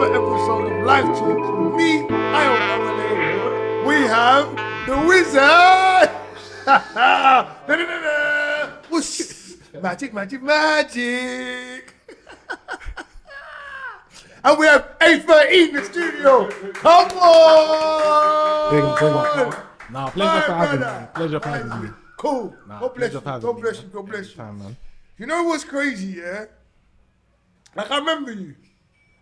another episode of Life Talks with me, Fawole. We have the wizard. Whoosh. Magic, magic, magic. And we have A13 in the studio. Come on. Big up. Nah, pleasure for having me. Pleasure for having me. Cool. Nah, God bless you. pleasure for God having bless me, you. God bless you. Time, man. You know what's crazy, yeah? Like, I remember you.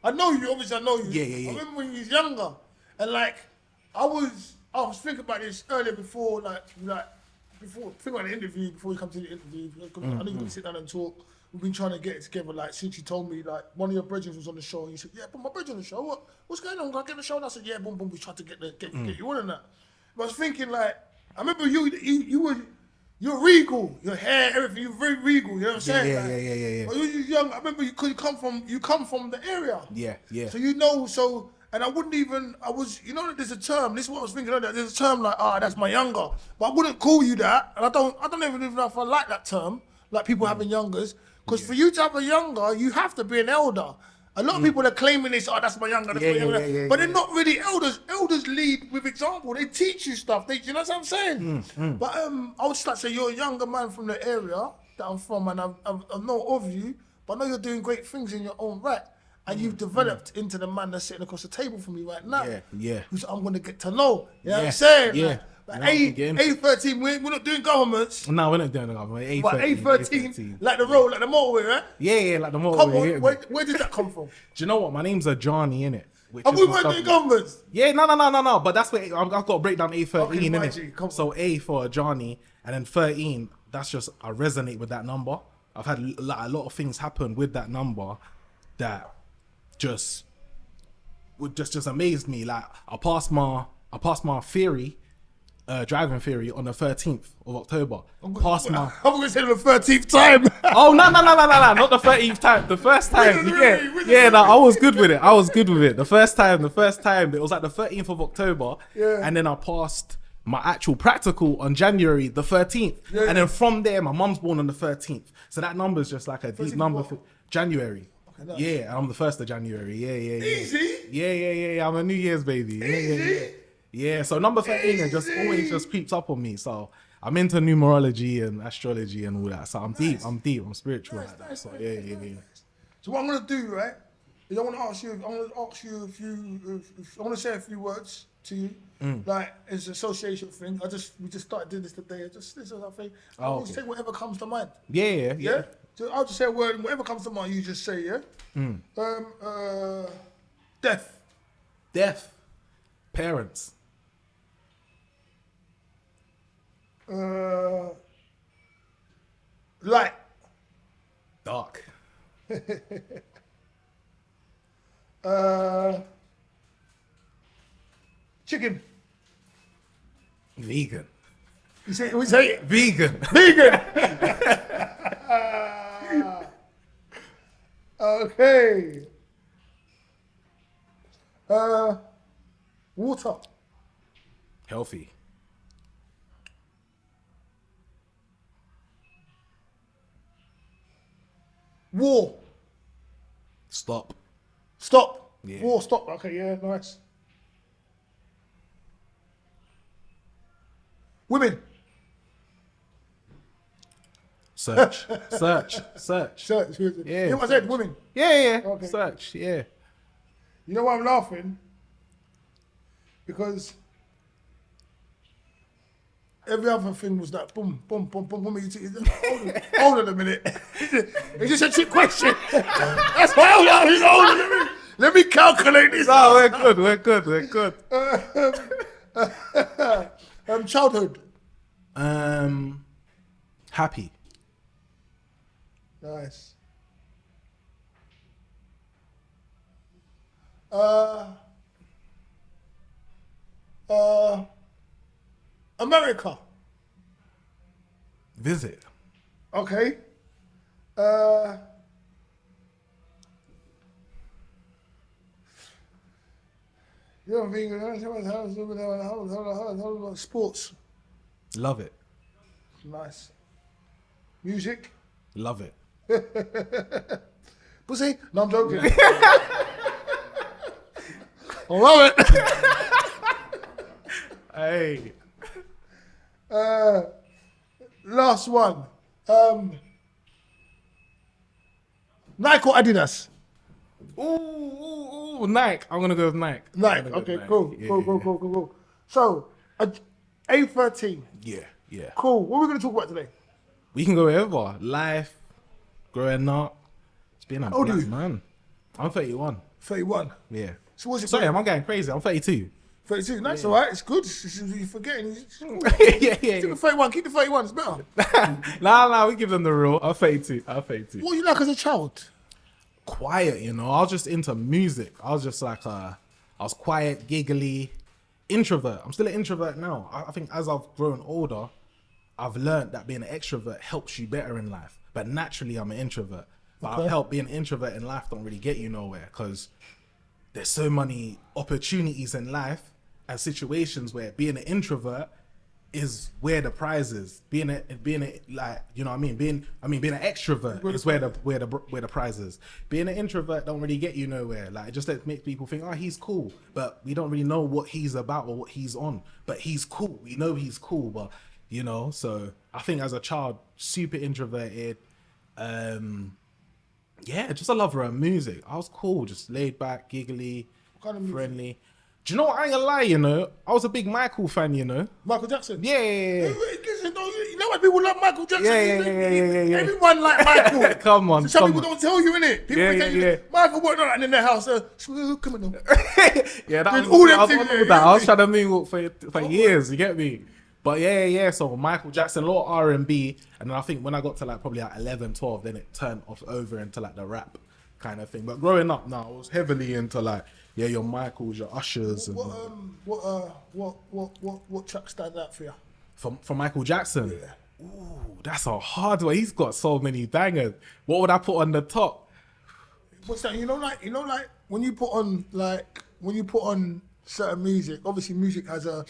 I know you, obviously I know you. Yeah. I remember when you was younger. And like, I was thinking about this earlier before thinking about the interview, before you come to the interview. I know you're gonna sit down and talk. We've been trying to get it together, like, since you told me, like, one of your brethren was on the show, and you said, yeah, but my brethren on the show, what's going on? Can I get on the show? And I said, yeah, boom, we tried to get you on and that. But I was thinking, like, I remember you're regal, your hair, everything, you're very regal, you know what I'm saying? Yeah. When you was young, I remember you come from the area. Yeah. So you know, and I wouldn't even, there's a term, this is what I was thinking earlier, there's a term like, that's my younger. But I wouldn't call you that, and I don't even know if I like that term, like people having youngers, because for you to have a younger, you have to be an elder. A lot of people are claiming this, that's my younger, that's my younger. But they're not really elders. Elders lead with example. They teach you stuff. You know what I'm saying? But I would just like to say you're a younger man from the area that I'm from, and I know of you, but I know you're doing great things in your own right. And you've developed into the man that's sitting across the table from me right now. Yeah. Who's I'm going to get to know. You know what I'm saying? Yeah. But A13, we're not doing governments. No, we're not doing the government. A13. But A13, like the road, like the motorway, right? Yeah, like the motorway. Come on, where did that come from? Do you know what? My name's Johnny, innit? And we weren't doing governments. Yeah, no. But that's where I've got to break down A13, Okay, innit? So A for Johnny, and then 13. That's just I resonate with that number. I've had a lot of things happen with that number that just amazed me. Like I passed my theory. Driving theory on the 13th of October. I'm going to say the 13th time. Oh, no, not the 13th time. The first time, I was good with it. The first time, it was like the 13th of October. Yeah. And then I passed my actual practical on January the 13th. Yeah. And then from there, my mum's born on the 13th. So that number is just like a deep number for January. Okay, nice. Yeah, and I'm the 1st of January. Yeah. Easy? Yeah. I'm a New Year's baby. Easy? Yeah, so number 13 always just creeps up on me. So I'm into numerology and astrology and all that. So I'm deep, I'm spiritual like that. So yeah. So what I'm gonna do, right, is I wanna ask you a few I wanna say a few words to you. Like it's an association thing. We just started doing this today. This is our thing. I'll just say whatever comes to mind. Yeah. So I'll just say a word, and whatever comes to mind, you just say, Death. Parents. Light. Dark. Chicken. Vegan. We say it. Vegan. Okay. Water. Healthy. War. Stop. Yeah. War, stop. Okay, yeah, nice. Women. Search. Yeah. You know what I said? Women. Yeah. Okay. Search. Yeah. You know why I'm laughing? Because every other thing was that boom. Hold on a minute. It's just a trick question. That's why I'm laughing. Hold on a minute. Let me calculate this. No, we're good. Childhood. Happy. Nice. America. Visit. Okay. You're vegan. Sports. Love it. Nice. Music. Love it. Pussy. No, I'm joking. love it. Hey. Last one. Nike or Adidas? Ooh, Nike. I'm gonna go with Nike. Nike. Okay, cool. Yeah, Cool. So, A13. Yeah. Cool. What are we going to talk about today? We can go wherever. Life, growing up. It's being a old are black you? man. I'm 31. 31. Yeah. So what's it? Sorry, am I going crazy? I'm 32. 32. Nice, all right. It's good. You're forgetting. It's cool. yeah. Keep the 31. Keep the 31. It's better. Nah, we give them the rule. I'm 32. What were you like as a child? Quiet, you know. I was just into music. I was just like, I was quiet, giggly, introvert. I'm still an introvert now. I think as I've grown older, I've learned that being an extrovert helps you better in life. But naturally, I'm an introvert. But I've helped being an introvert in life don't really get you nowhere because there's so many opportunities in life and situations where being an introvert is where the prize is. Being a like, you know what I mean? Being an extrovert is where the prize is. Being an introvert don't really get you nowhere. Like, it just makes people think, oh, he's cool, but we don't really know what he's about or what he's on. But he's cool. We know he's cool, but you know. So I think as a child, super introverted. Yeah, just a lover of music. I was cool, just laid back, giggly, kind of music? friendly. Do you know what? I ain't gonna lie, you know. I was a big Michael fan, you know. Michael Jackson? Yeah. Listen, you know why people love Michael Jackson? Yeah. Everyone like Michael. Come on. Some people don't tell you, innit? People Yeah. Michael worked on that in their house. Smooth criminal. Yeah, that Doing was, all them I was things, on all yeah, that. I was yeah. trying to moonwalk for years, you get me? But yeah. So Michael Jackson, a lot of R&B. And then I think when I got to like probably like 11, 12, then it turned off over into like the rap kind of thing. But growing up now, I was heavily into like, yeah, your Michaels, your Ushers. And What track stand out for you? for Michael Jackson. Yeah. Ooh, that's a hard one. He's got so many bangers. What would I put on the top? What's that? You know, like when you put on certain music. Obviously, music has a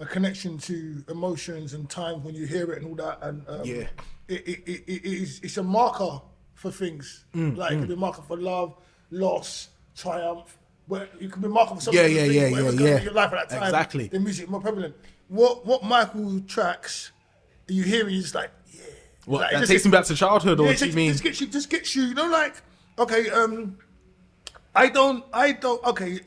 connection to emotions and times when you hear it and all that. And Yeah. it's a marker for things. Like it can be a marker for love, loss, triumph. Where you can be a marker for something. Whatever's going on in your life at that time. Exactly. The music more prevalent. What Michael tracks are you hearing? You're just like, yeah. What, Like, that takes me back to childhood, or yeah, what do you mean? Just gets you. You know, like, okay, I don't. Okay, you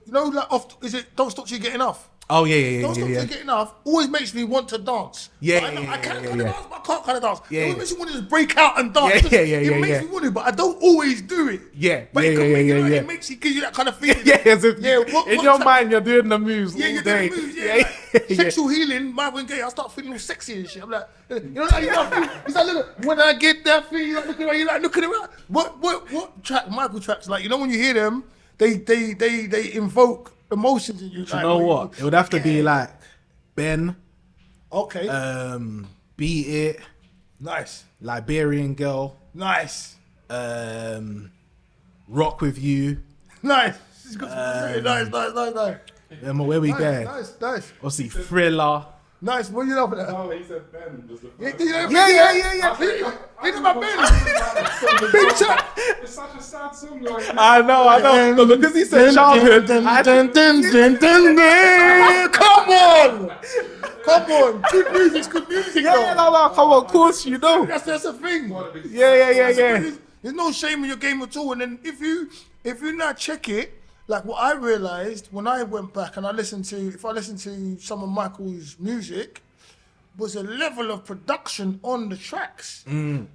know, like, is it "Don't Stop Till You Get Enough"? Oh yeah. Don't Stop Till You Get Enough always makes me want to dance. Yeah, I can't yeah. kind of dance, but I can't kind of dance. Yeah, It always yeah. makes me want to just break out and dance. Yeah, It makes me want to, but I don't always do it. Yeah, but yeah, it can yeah, make you yeah, know, yeah. It makes you give you that kind of feeling. Yeah, as if what in your track- mind you're doing the moves Yeah, all you're day. doing the moves, like, sexual healing, Marvin Gaye, I start feeling all sexy and shit. I'm like, you know how you like, it's like, look, when I get that feeling, you're like looking around, you're like looking around. What track, Michael tracks, like, you know, when you hear them, they invoke emotions in you. Do you know what? It would have to be like Ben, Okay, Beat It, nice, Liberian Girl, nice, Rock With You. nice. It's good to nice. Where we going? Nice. Obviously Thriller. Nice, what are you laughing at? Oh, he said Ben. Was the first. Yeah. Think about Ben. Big chat. It's such a sad song. Like, I know. But because he said childhood, Come on. Good music. yeah, though. no, come on, of course you know. That's a thing. Yeah. There's no shame in your game at all. And then if you not check it, like what I realized when I went back and I listened to some of Michael's music, was a level of production on the tracks. The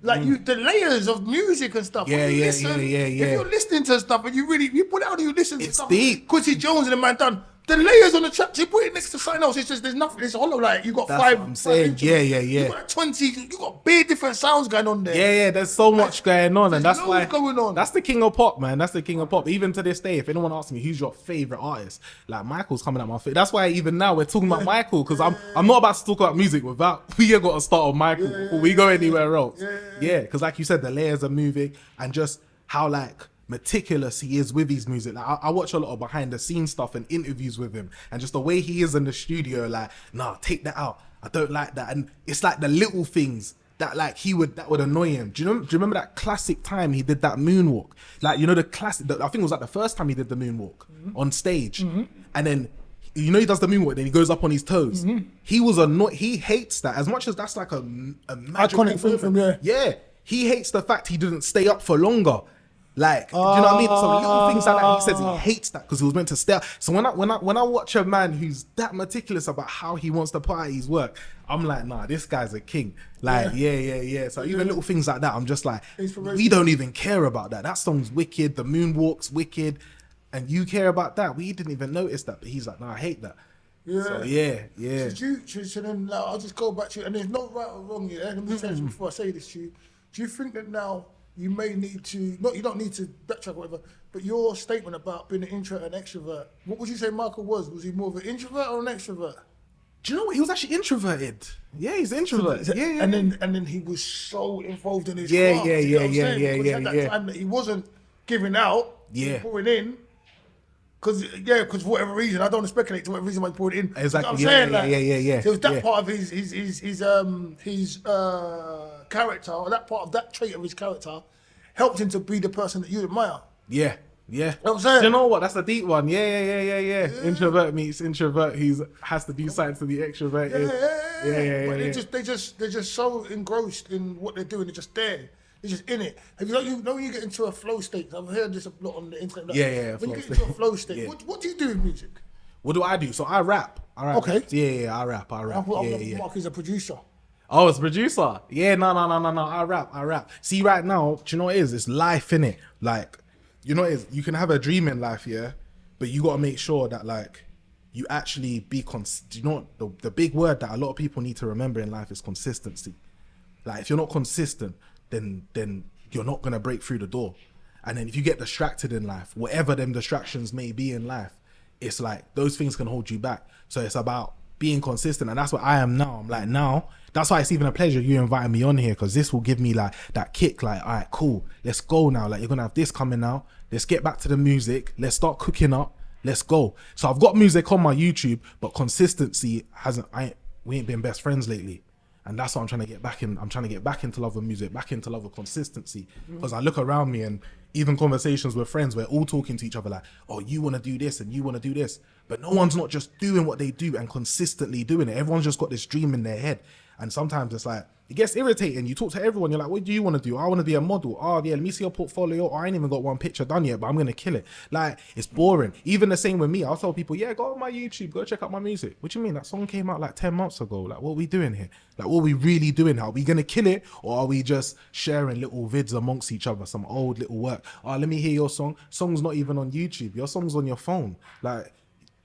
layers of music and stuff. Yeah. If you're listening to stuff and you put it out and you listen to It's stuff, deep. Quincy Jones and the man done. The layers on the tracks, you put it next to something else, it's just, there's nothing, it's hollow, like, you got That's five. what I'm saying. Yeah. You got like 20, you got big different sounds going on there. Yeah, there's so much going on, and There's that's why loads going on. that's the king of pop, man. That's the king of pop. Even to this day, if anyone asks me who's your favorite artist, like Michael's coming at my face. That's why even now we're talking about Michael, because I'm not about to talk about music without we got to start on Michael before we go anywhere else. Yeah, because like you said, the layers of music and just how like meticulous he is with his music. Like, I watch a lot of behind the scenes stuff and interviews with him, and just the way he is in the studio, like, nah, take that out, I don't like that. And it's like the little things that like that would annoy him. Do you remember that classic time he did that moonwalk? Like, you know, the classic, I think it was like the first time he did the moonwalk on stage. And then, you know, he does the moonwalk, then he goes up on his toes. He was annoyed. He hates that. As much as that's like a magical Iconic thing from, yeah. He hates the fact he didn't stay up for longer. Like, do you know what I mean? So little things like that, he says he hates that because he was meant to stay up. So when I watch a man who's that meticulous about how he wants to put out his work, I'm like, nah, this guy's a king. Like, yeah. So even little things like that, I'm just like, we don't even care about that. That song's wicked. The moonwalk's wicked. And you care about that? We didn't even notice that. But he's like, nah, I hate that. Yeah. So, yeah. So then like, I'll just go back to you. And there's no right or wrong here. Let me say this before I say this to you. Do you think that now you may need to, you don't need to backtrack or whatever, but your statement about being an introvert and extrovert, what would you say Michael was? Was he more of an introvert or an extrovert? Do you know what? He was actually introverted. Yeah, he's introverted. Yeah. And then he was so involved in his craft. Yeah. Because he had that time that he wasn't giving out, he was pouring in. Because for whatever reason, I don't want to speculate to whatever reason why he poured it in. Exactly. You know what I'm saying? Yeah. So it was that part of his character, or that part of that trait of his character, helped him to be the person that you admire. Yeah. You know what I'm saying? Do you know what? That's a deep one. Yeah. Introvert meets introvert who has to do something to be extroverted. Yeah. But they're just so engrossed in what they're doing. They're just there. They're just in it. Have you know when you get into a flow state? I've heard this a lot on the internet. Yeah. When you get into a flow state, what do you do with music? What do I do? So I rap. Okay. Yeah, I rap. Mark is a producer. Oh, it's a producer. Yeah, no. I rap. See, right now, do you know what it is? It's life, innit? Like, you know what it is? You can have a dream in life, yeah? But you got to make sure that, like, you actually be you know what? The big word that a lot of people need to remember in life is consistency. Like, if you're not consistent, then you're not going to break through the door. And then if you get distracted in life, whatever them distractions may be in life, it's like those things can hold you back. So it's about being consistent. And that's what I am now. I'm like, now, that's why it's even a pleasure you inviting me on here, because this will give me like that kick, like, all right, cool, let's go now. Like, you're going to have this coming out. Let's get back to the music. Let's start cooking up. Let's go. So I've got music on my YouTube, but consistency we ain't been best friends lately. And that's what I'm trying to get back in. I'm trying to get back into love of music, back into love of consistency. Because I look around me and even conversations with friends, we're all talking to each other like, oh, you want to do this and you want to do this. But no one's not just doing what they do and consistently doing it. Everyone's just got this dream in their head. And sometimes it's like, it gets irritating. You talk to everyone, you're like, what do you want to do? I want to be a model. Oh, yeah, let me see your portfolio. Oh, I ain't even got one picture done yet, but I'm going to kill it. Like, it's boring. Even the same with me. I'll tell people, yeah, go on my YouTube, go check out my music. What do you mean? That song came out like 10 months ago. Like, what are we doing here? Like, what are we really doing? Are we going to kill it? Or are we just sharing little vids amongst each other, some old little work? Oh, let me hear your song. Song's not even on YouTube. Your song's on your phone. Like,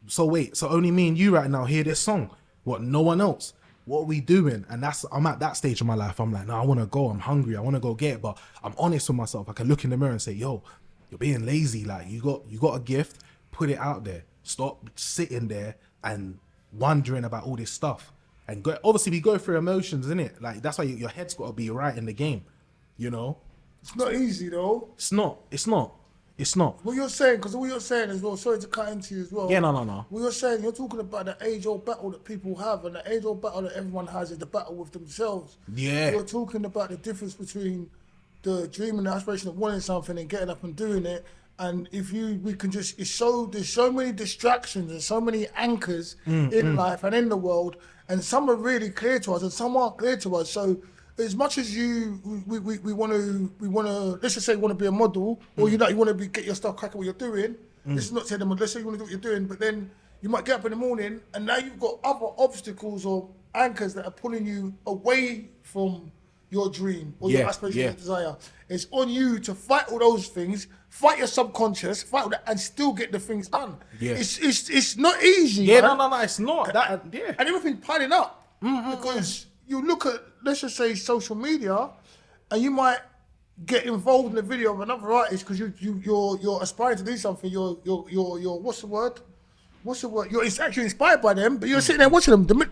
so wait, so only me and you right now hear this song. What, no one else? What are we doing? And I'm at that stage of my life. I'm like, no, I want to go. I'm hungry. I want to go get it. But I'm honest with myself. I can look in the mirror and say, yo, you're being lazy. Like, you got a gift. Put it out there. Stop sitting there and wondering about all this stuff. And obviously, we go through emotions, innit? Like, that's why your head's got to be right in the game. You know? It's not easy, though. It's not. What you're saying, because what you're saying as well, sorry to cut into you as well. Yeah, no. What you're saying, you're talking about the age-old battle that people have, and the age-old battle that everyone has is the battle with themselves. Yeah. You're talking about the difference between the dream and the aspiration of wanting something and getting up and doing it. And there's so many distractions and so many anchors in life and in the world, and some are really clear to us and some aren't clear to us. So as much as we want to, let's just say you want to be a model, or you want to get your stuff cracking what you're doing. This is not saying them, let's say you want to do what you're doing, but then you might get up in the morning and now you've got other obstacles or anchors that are pulling you away from your dream or your aspiration, your desire. It's on you to fight all those things, fight your subconscious, fight all that, and still get the things done. Yeah. It's not easy. Yeah, man. no, it's not. And everything's piling up because you look at, let's just say, social media, and you might get involved in the video of another artist because you're aspiring to do something. You're what's the word? You're actually inspired by them, but you're sitting there watching them.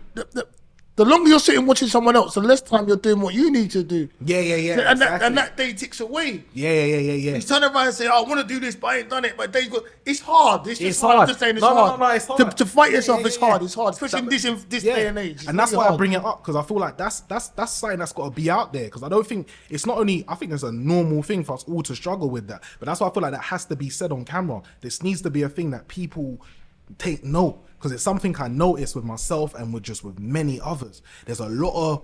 The longer you're sitting watching someone else, the less time you're doing what you need to do. Yeah. And Exactly. that day ticks away. Yeah. He's turning around and say, "I want to do this, but I ain't done it." But they go, "It's hard. It's just It's hard. hard. I'm just saying it's No, hard. it's hard. To fight Yeah, yourself yeah, is yeah. hard. It's hard, especially in this day and age. It's And that's really why I hard. bring it up, because I feel like that's something that's got to be out there, because I don't think it's not only, I think it's a normal thing for us all to struggle with that, but that's why I feel like that has to be said on camera. This needs to be a thing that people take note, because it's something I noticed with myself and with many others. There's a lot of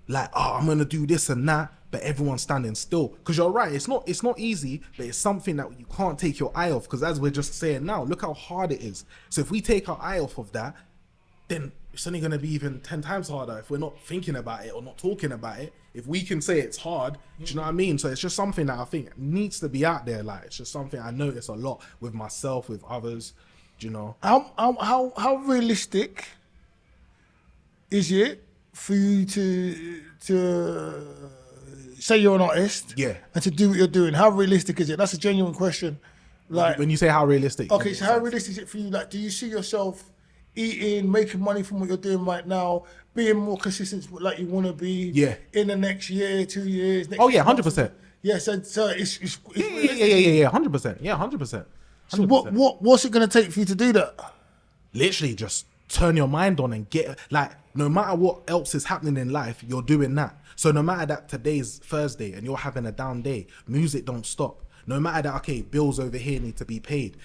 like, oh, I'm gonna do this and that, but everyone's standing still. Because you're right, it's not easy, but it's something that you can't take your eye off, because as we're just saying now, look how hard it is. So if we take our eye off of that, then it's only going to be even 10 times harder if we're not thinking about it or not talking about it. If we can say it's hard, do you know what I mean? So it's just something that I think needs to be out there. Like, it's just something I notice a lot with myself, with others, do you know. How realistic is it for you to say you're an artist, Yeah, and to do what you're doing? How realistic is it? That's a genuine question. Like, when you say how realistic. okay, so how realistic is it for you? Like, do you see yourself eating, making money from what you're doing right now, being more consistent like you want to be? Yeah. In the next year, 2 years. Next Oh yeah, 6 months? 100%. Yeah, so it's Yeah, 100%. Yeah, 100%. So what's it gonna take for you to do that? Literally just turn your mind on and get, like, no matter what else is happening in life, you're doing that. So no matter that today's Thursday and you're having a down day, music don't stop. No matter that, okay, bills over here need to be paid,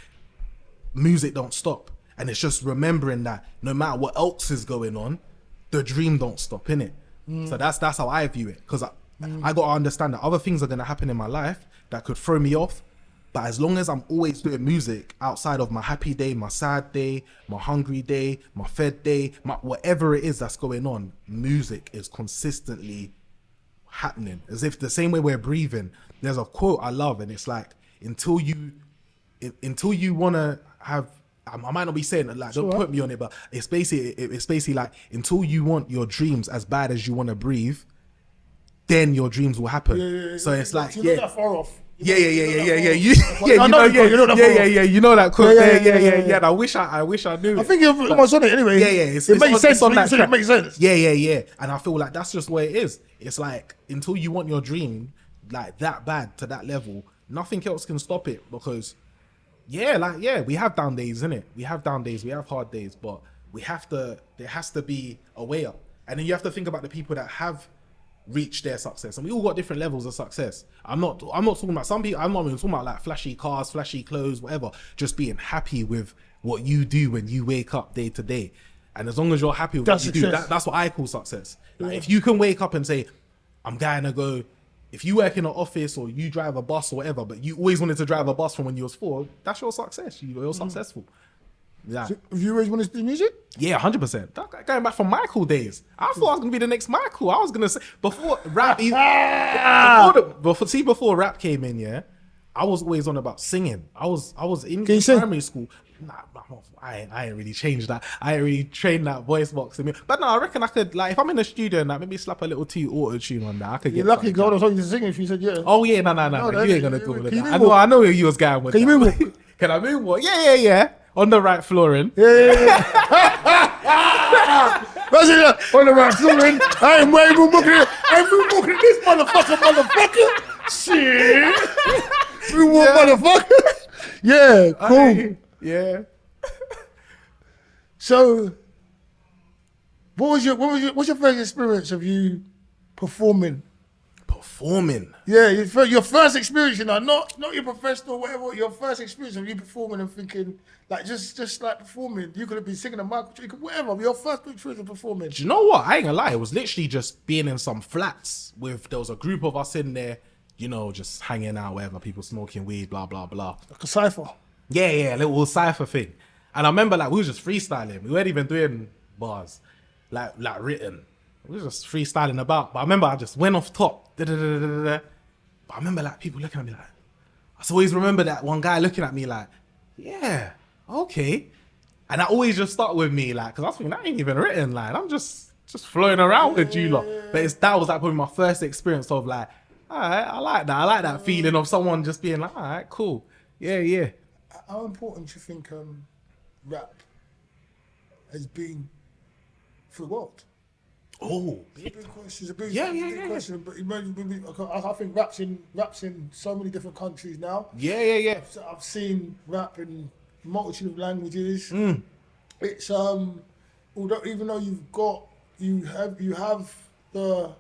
music don't stop. And it's just remembering that no matter what else is going on, the dream don't stop, innit? So that's how I view it, because I got to understand that other things are going to happen in my life that could throw me off. But as long as I'm always doing music outside of my happy day, my sad day, my hungry day, my fed day, whatever it is that's going on, music is consistently happening. As if the same way we're breathing. There's a quote I love, and it's like, until you want to have, I might not be saying it, like, don't put me on it, but it's basically like, until you want your dreams as bad as you want to breathe, then your dreams will happen. Yeah. So it's like, You're not that far off. Yeah. You I know you're not far off. You know that quote. Yeah. And I wish I knew. I think you're almost on it anyway. Yeah. It makes sense. It makes sense. Yeah. And I feel like that's just where it is. It's like, until you want your dream like that bad to that level, nothing else can stop it. Because we have down days, innit? We have down days, we have hard days, but there has to be a way up. And then you have to think about the people that have reach their success, and we all got different levels of success. I'm not talking about some people. I'm not even talking about like flashy cars, flashy clothes, whatever. Just being happy with what you do when you wake up day to day, and as long as you're happy with what you do, that's what I call success. Like, if you can wake up and say, I'm gonna go. If you work in an office or you drive a bus or whatever, but you always wanted to drive a bus from when you was 4, that's your success. You're successful. Yeah. So have you always wanted to do music? Yeah, 100%. Going back from Michael days, I thought I was gonna be the next Michael. I was gonna say before rap, before rap came in, yeah, I was always on about singing. I was in primary school. Nah, I ain't really changed that. I ain't really trained that voice box in me. But no, I reckon I could, like, if I'm in the studio and that, maybe slap a little auto tune on that. I could get. You're lucky God was told you to sing if you said yeah. Oh yeah, no. You ain't gonna do all of Can you that. move I know where you was going with that. Can you move? Can I move what? Yeah. On the right flooring. Yeah. On the right flooring. I ain't moving this motherfucker. Shit. Motherfucker. Yeah, cool. Yeah. So, what's your first experience of you performing? Yeah, your first experience, you know, not your professional, whatever. Your first experience of you performing and thinking, like, just like performing. You could have been singing a Michael, whatever. Your first experience of performing. Do you know what? I ain't gonna lie. It was literally just being in some flats there was a group of us in there, you know, just hanging out, whatever. People smoking weed, blah blah blah. Like a cypher. Yeah, a little cypher thing. And I remember, like, we were just freestyling. We weren't even doing bars, like written. We were just freestyling about. But I remember I just went off top. But I remember, like, people looking at me like, I always remember that one guy looking at me like, yeah, okay. And that always just stuck with me, like, because I was thinking, that ain't even written, like, I'm just flowing around with you lot. But that was like probably my first experience of, like, all right, I like that feeling of someone just being like, all right, cool. Yeah. How important do you think rap has been for the world? Oh, It's a big question. It's a big, Yeah, big yeah. question. But I think raps in so many different countries now. yeah. So I've seen rap in multitude of languages. It's although even though you have the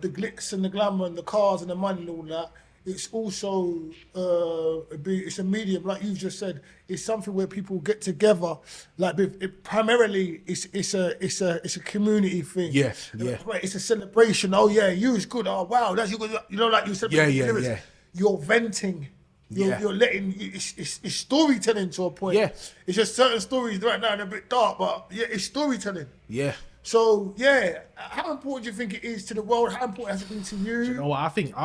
glitz and the glamour and the cars and the money and all that, it's also it's a medium, like you've just said. It's something where people get together. Like primarily, it's a community thing. Yes, yeah. It's a celebration. Oh yeah, you is good. Oh wow, that's you good. You know, like you said. Yeah. You're venting. You're letting. It's storytelling to a point. Yeah. It's just certain stories right now they're a bit dark, but yeah, it's storytelling. Yeah. So yeah, how important do you think it is to the world? How important has it been to you? You know what? I think.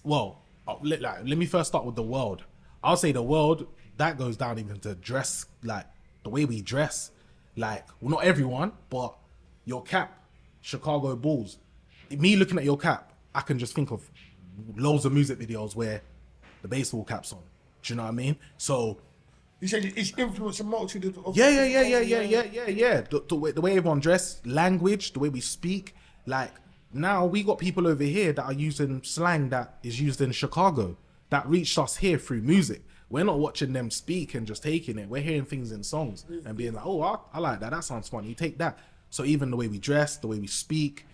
Well, let me first start with the world. I'll say the world that goes down even to dress, like the way we dress. Like, well, not everyone, but your cap, Chicago Bulls. Me looking at your cap, I can just think of loads of music videos where the baseball cap's on. Do you know what I mean? So. You said it's influenced a multitude of Yeah. The way everyone dress, language, the way we speak. Like, now we got people over here that are using slang that is used in Chicago that reached us here through music. We're not watching them speak and just taking it. We're hearing things in songs and being like, oh, I like that. That sounds funny. Take that. So even the way we dress, the way we speak,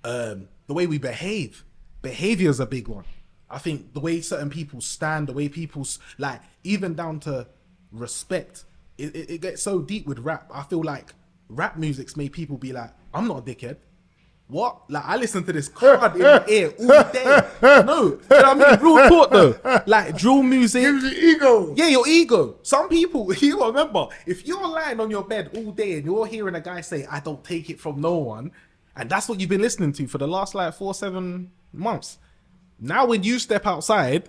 the way we behave. Behavior is a big one. I think the way certain people stand, the way people, like, even down to respect, it gets so deep with rap. I feel like rap music's made people be like, I'm not a dickhead. What? Like, I listen to this crud in my ear all day. No, you know what I mean? Real talk though. Like, drill music. Gives you ego. Yeah, your ego. Some people, you gotta remember, if you're lying on your bed all day and you're hearing a guy say, I don't take it from no one, and that's what you've been listening to for the last like 4-7 months. Now when you step outside,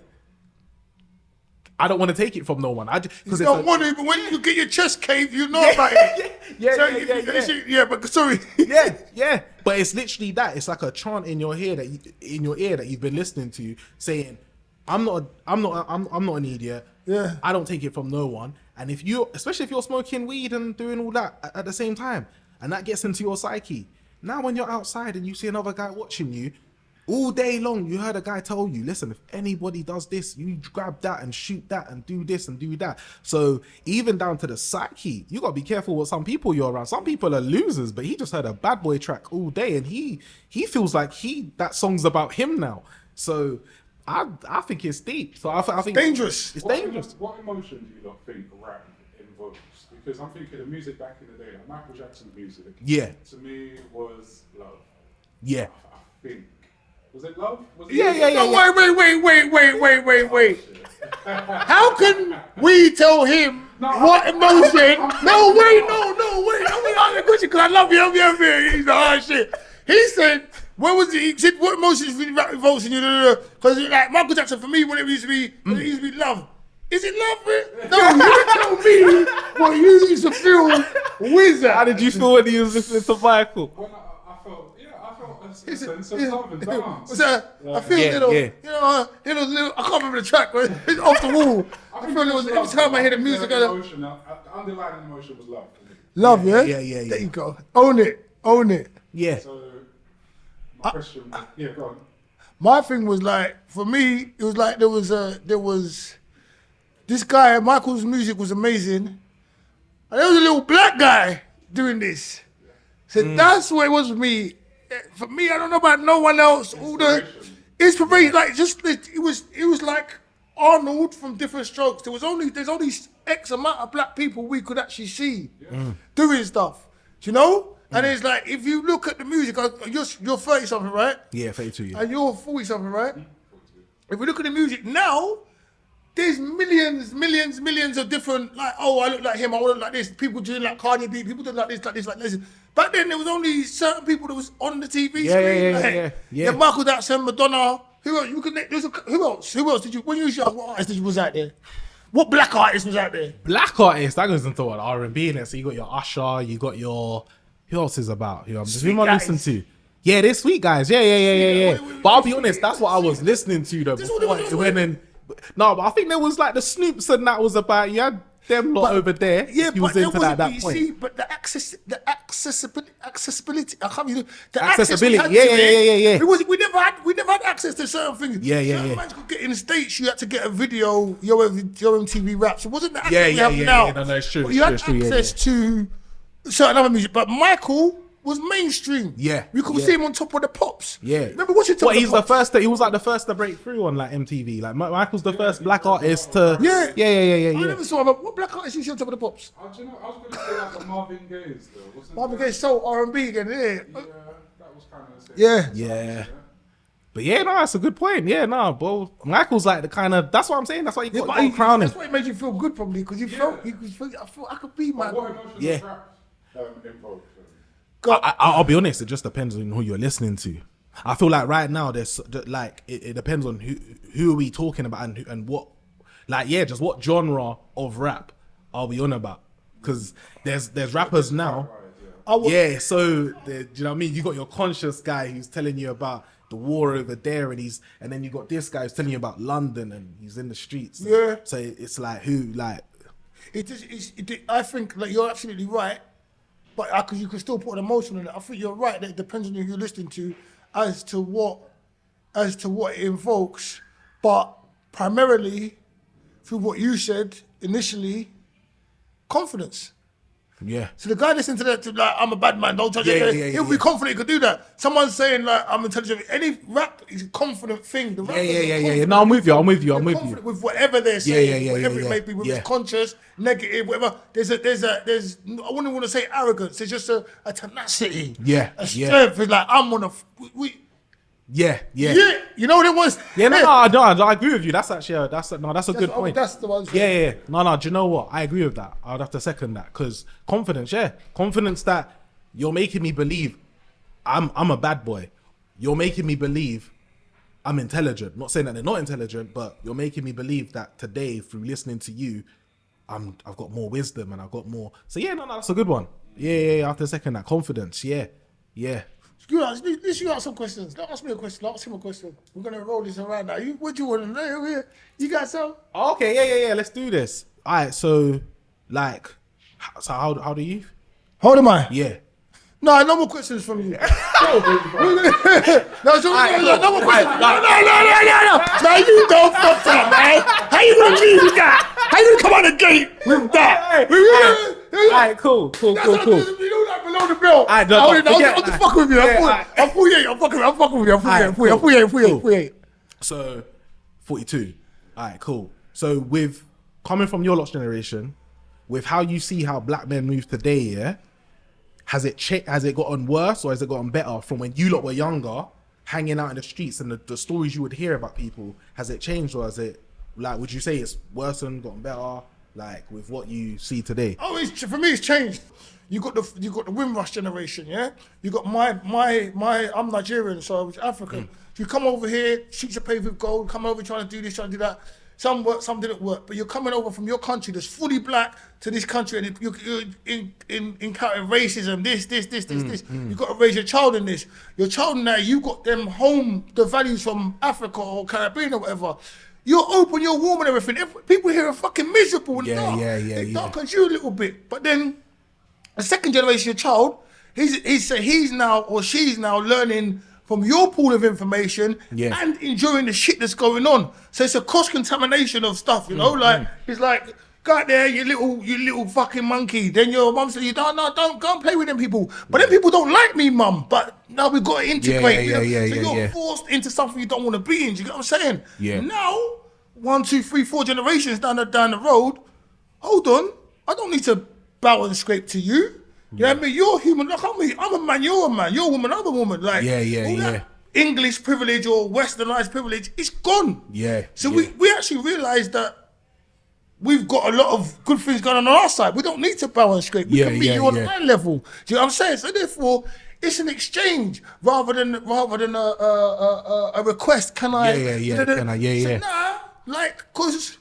I don't want to take it from no one. You don't want to, but when you get your chest caved, you know about it. Yeah, but sorry. Yeah. But it's literally that. It's like a chant in your ear that you've been listening to, saying, "I'm not an idiot. Yeah. I don't take it from no one." And especially if you're smoking weed and doing all that at the same time, and that gets into your psyche. Now when you're outside and you see another guy watching you, all day long, you heard a guy tell you, listen, if anybody does this, you grab that and shoot that and do this and do that. So even down to the psyche, you got to be careful with some people you're around. Some people are losers, but he just heard a bad boy track all day and he feels like that song's about him now. So I think it's deep. So I think dangerous. It's dangerous. What emotion do you not think rap invokes? Because I'm thinking of music back in the day, like Michael Jackson's music. Yeah. To me was love. Yeah. I think. Was it love? Yeah. No, wait. How can we tell him what emotion? No, wait. I'm gonna ask a question because I love you. He's the hard shit. He said, "What was it?" He said, "What emotions really rap evokes in you?" Because like Michael Jackson, for me, when it used to be love. Is it love? Man? No, you tell me what you used to feel. Wizard. How did you feel when he was listening to Michael? When I felt a sense of love and dance. I feel little, I can't remember the track, but it's off the wall. I feel it was every time I hear the music. The underlying emotion was love. Love, yeah? Yeah. There you go. Own it. Yeah. So, my question was, go on. My thing was like, for me, it was like there was this guy, Michael's music was amazing. And there was a little black guy doing this. So that's what it was for me. For me, I don't know about no one else. All the inspiration, like it was like Arnold from Different Strokes. There's only X amount of black people we could actually see doing stuff. Do you know? And it's like if you look at the music, you're 30 something, right? Yeah, 32. Yeah. And you're 40 something, right? If we look at the music now, there's millions of different, like, oh, I look like him, I want to look like this. People doing like Kanye B, people doing like this, like this. Back then, there was only certain people that was on the TV screen. Yeah. Michael Jackson, Madonna. Who else? Who else did you? When you was young, what artist was out there? What black artist was out there? Black artist, that goes into what R&B in it. So you got your Usher, you got your who else is about? Who am I listening to? Yeah, they're sweet guys. Yeah. But I'll be honest, that's what I was listening to though. No, but I think there was like the Snoops and that was about. You had them lot over there. Yeah, he but was there into that at wasn't. that You point. see, but the accessibility. I can't even. The Accessibility, access we had to yeah. It was. We never had access to certain things. Certain mans could get in the States. You had to get a video. Your MTV Raps. It wasn't the access we have now. No, it's true. But you had access to certain other music. But Michael was mainstream. Yeah, you could see him on Top of the Pops. Yeah, remember watching Top of the he's Pops? the first. He was like the first to break through on like MTV. Like Michael's the first black artist to. Yeah. I never saw him. What black artist you see on Top of the Pops? I was going to say like a Marvin Gaye's though. Wasn't Marvin Gaye's soul R&B again. Yeah, that was kind of the same. Yeah. But yeah, no, that's a good point. Yeah, no, bro. Michael's like the kind of. That's what I'm saying. That's why you got to crown him. That's why it made you feel good, probably, because you felt you could feel. I thought I could be What Michael. emotions rap invoked? I'll be honest. It just depends on who you're listening to. I feel like right now there's like it depends on who are we talking about and what, like just what genre of rap are we on about? Because there's rappers now. So do you know what I mean? You got your conscious guy who's telling you about the war over there, and then you got this guy who's telling you about London and he's in the streets. Yeah. So it's like who like. I think like you're absolutely right, but because you can still put an emotion on it. I think you're right that it depends on who you're listening to, as to what it invokes. But primarily, through what you said initially, confidence. Yeah. So the guy listening to that, like, I'm a bad man, don't touch it. He'll be confident he could do that. Someone's saying, like, I'm intelligent. Any rap is a confident thing. The Yeah. No, I'm with you. Confident with whatever they're saying, whatever it may be, whether it's conscious, negative, whatever. There's I wouldn't want to say arrogance. There's just a tenacity. A strength. It's like, I'm on a, Yeah. You know what it was? No, I agree with you. That's actually that's a good point. That's the one. Yeah. No. Do you know what? I agree with that. I'd have to second that because confidence that you're making me believe I'm a bad boy. You're making me believe I'm intelligent. Not saying that they're not intelligent, but you're making me believe that today through listening to you, I've got more wisdom and I've got more. So that's a good one. Yeah. I have to second that confidence. Yeah. You got some questions. Don't ask me a question. Ask him a question. We're gonna roll this around now. What do you want to know? You got some? Okay, yeah. Let's do this. All right. So, how do you? How am I? Yeah. No more questions from you. No more questions. No. Now you don't fuck that, man. How you gonna leave with that? How you gonna come out the gate with that? All right, cool. You know that below the belt. I'm just fucking with you. I'm 48. I'm fucking with you. I'm 48. So, 42. All right, cool. So, with coming from your lot's generation, with how you see how black men move today, yeah, has it gotten worse or has it gotten better from when you lot were younger, hanging out in the streets and the stories you would hear about people? Has it changed or has it, like, would you say it's worsened, gotten better? Like with what you see today? Oh, for me, it's changed. You got the Windrush generation, yeah. You got my. I'm Nigerian, so I was African. So you come over here, streets are paved with gold. Come over trying to do this, trying to do that. Some worked, some didn't work. But you're coming over from your country that's fully black to this country, and you're encountering racism. This. You got to raise your child in this. Your child now, you got them the values from Africa or Caribbean or whatever. You're open, you're warm and everything. People here are fucking miserable and dark. They darkens you a little bit. But then, a second generation child, he's now or she's now learning from your pool of information and enjoying the shit that's going on. So it's a cross-contamination of stuff, you know? It's like, go out there, you little fucking monkey. Then your mum says, don't go and play with them people. But them people don't like me, mum. But now we've got to integrate. So you're forced into something you don't want to be in. Do you get what I'm saying? Yeah. Now, 1, 2, 3, 4 generations down the road, hold on, I don't need to bow and scrape to you. You know what I mean? You're human. Look at me. I'm a man. You're a man. You're a woman. I'm a woman. Like, all that English privilege or Westernized privilege, it's gone. So we actually realised that we've got a lot of good things going on our side. We don't need to bow and scrape. We can meet you on my level. Do you know what I'm saying? So therefore, it's an exchange rather than a request. Can I? So nah, like, cause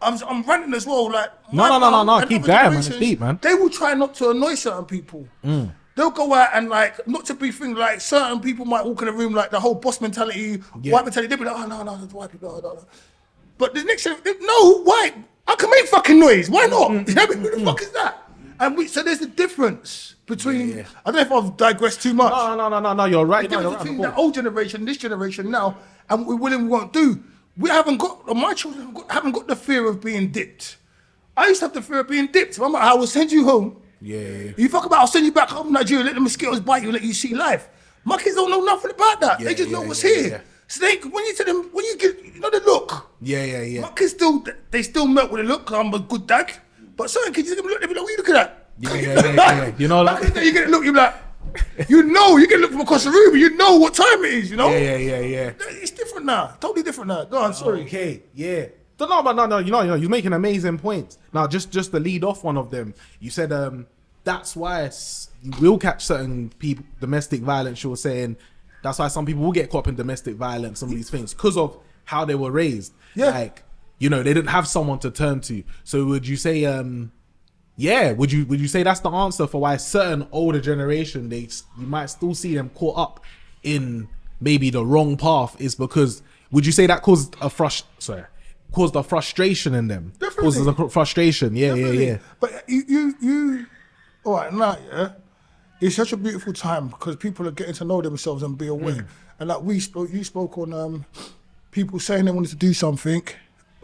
I'm ranting as well. Like no. Keep going, man. It's deep, man. They will try not to annoy certain people. They'll go out and like not to be things like certain people might walk in a room like the whole boss mentality, white mentality. They'll be like, oh no, the white people. No. But the next thing, no white. I can make fucking noise. Why not? You know, who the fuck is that? And so there's a difference between. I don't know if I've digressed too much. No. You're right. The difference between the old generation, this generation now, and what we will and won't do. We haven't got. My children haven't got the fear of being dipped. I used to have the fear of being dipped. I'm like, I will send you home. Yeah. You fuck about, I'll send you back home to Nigeria, let the mosquitoes bite you, let you see life. My kids don't know nothing about that. They just know what's here. Yeah. So they, when you tell them, when you get, you know the look. Yeah. My kids still melt with the look, 'cause I'm a good dad. But certain kids, they look, they be like, what you looking at? Yeah. You know, like. You get a look, you're like, you get a look from across the room, you know what time it is, you know? Yeah. It's different now, totally different now. Go on, sorry. Okay, yeah. No, you know, you're making amazing points. Now, just to lead off one of them, you said that's why you will catch certain people, domestic violence, you were saying, that's why some people will get caught up in domestic violence, some of these things, because of how they were raised. Yeah. Like, you know, they didn't have someone to turn to. So would you say, would you say that's the answer for why certain older generation, you might still see them caught up in maybe the wrong path, is because, would you say that caused a frustration in them? Definitely. Causes a frustration. Yeah. But you, all right, now, yeah, it's such a beautiful time because people are getting to know themselves and be aware. And like you spoke on people saying they wanted to do something.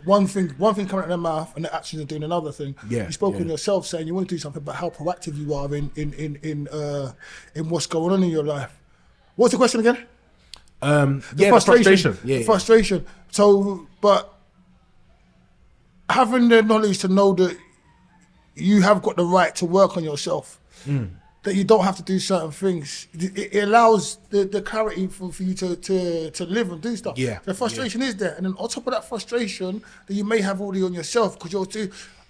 One thing coming out of their mouth and their actions are doing another thing. Yeah. You spoke on yourself saying you want to do something, but how proactive you are in what's going on in your life. What's the question again? The frustration. The frustration. So, but having the knowledge to know that you have got the right to work on yourself, that you don't have to do certain things, it allows the clarity for you to live and do stuff. Yeah. The frustration is there. And then on top of that frustration that you may have already on yourself, because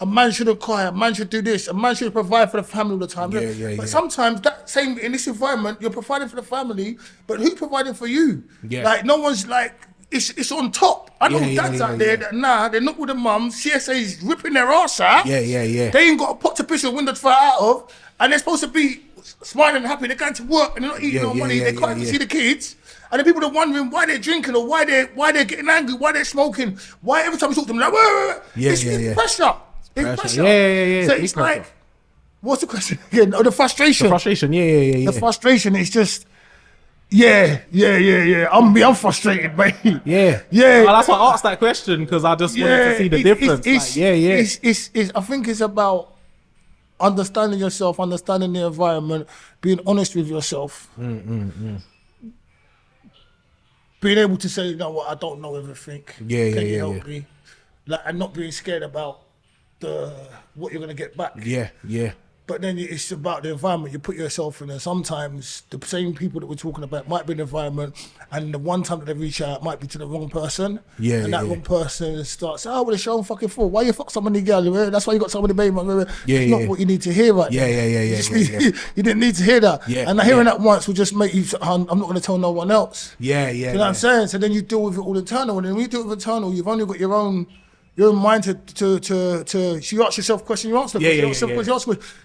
a man shouldn't cry, a man should do this, a man should provide for the family all the time. But sometimes that same, in this environment, you're providing for the family, but who's providing for you? Yeah. Like, no one's like, it's on top. I know dads out there that they're not with the mum. CSA's ripping their ass out. Yeah. They ain't got a pot to piss a window to fly out of, and they're supposed to be smiling and happy. They're going to work and they're not eating no money. They can't even see the kids, and the people are wondering why they're drinking or why they're getting angry, why they're smoking, why every time you talk to them like, wait. It's pressure. It's pressure. Yeah. So it's like, what's the question again? Oh, the frustration. The frustration. Yeah. The frustration is just. Yeah. I'm frustrated, mate. Yeah. Well, that's why I asked that question, because I just wanted to see the difference. I think it's about understanding yourself, understanding the environment, being honest with yourself. Being able to say, you know what, I don't know everything. Can you help me? Like, and not being scared about what you're gonna get back. Yeah. But then it's about the environment you put yourself in, and sometimes the same people that we're talking about might be in the environment, and the one time that they reach out might be to the wrong person. And that wrong person starts, well, the show fucking for. Why you fuck somebody girl? That's why you got somebody baby. It's not what you need to hear right now. You didn't need to hear that. And hearing that once will just make you, I'm not going to tell no one else. You know what I'm saying? So then you deal with it all internal, and then when you deal with internal, you've only got your own mind to so you ask yourself a question, you answer the question, you ask yourself a question, you ask a question.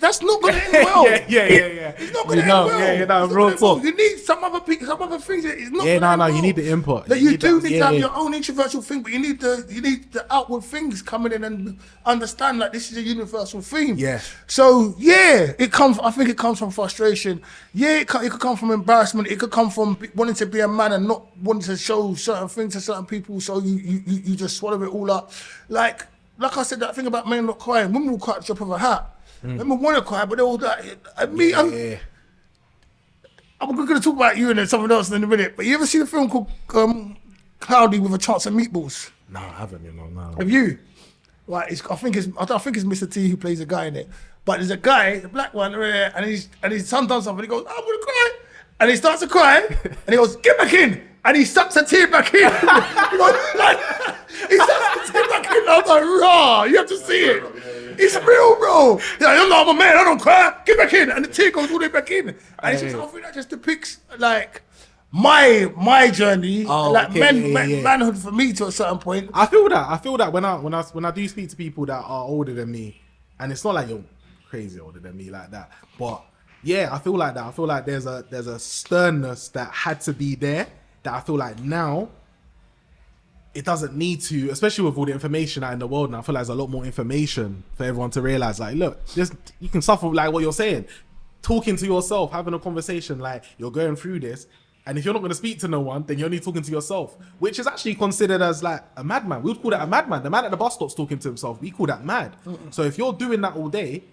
That's not going to end well. It's not going to end well. You need some other things. It's not going to end well. You need the input. Like you do need to have your own introversion thing, but you need the outward things coming in and understand that this is a universal theme. So I think it comes from frustration. It could come from embarrassment. It could come from wanting to be a man and not wanting to show certain things to certain people. So you just swallow it all up. Like I said, that thing about men not crying. Women will cry at the drop of a hat. Women want to cry, but they're all like, I'm going to talk about you and then someone else in a minute. But you ever seen a film called Cloudy with a Chance of Meatballs? No, I haven't. No. Have you? Right, I think it's Mr. T who plays a guy in it. But there's a guy, the black one, and his son does something. He goes, I'm gonna cry, and he starts to cry, and he goes, get back in, and he sucks a tear back in. He sucks a tear back in. I was like, raw, you have to see it. It's real, bro. He's like, I'm a man, I don't cry. Get back in, and the tear goes all the way back in. And it's just, I think that just depicts like my journey, manhood for me to a certain point. I feel that when I do speak to people that are older than me, and it's not like you're crazy older than me like that, but I feel like that. I feel like there's a sternness that had to be there that I feel like now it doesn't need to, especially with all the information out in the world now. I feel like there's a lot more information for everyone to realize, like, look, you can suffer like what you're saying, talking to yourself, having a conversation, like you're going through this. And if you're not going to speak to no one, then you're only talking to yourself, which is actually considered as like a madman. We would call that a madman. The man at the bus stop's talking to himself. We call that mad. So if you're doing that all day,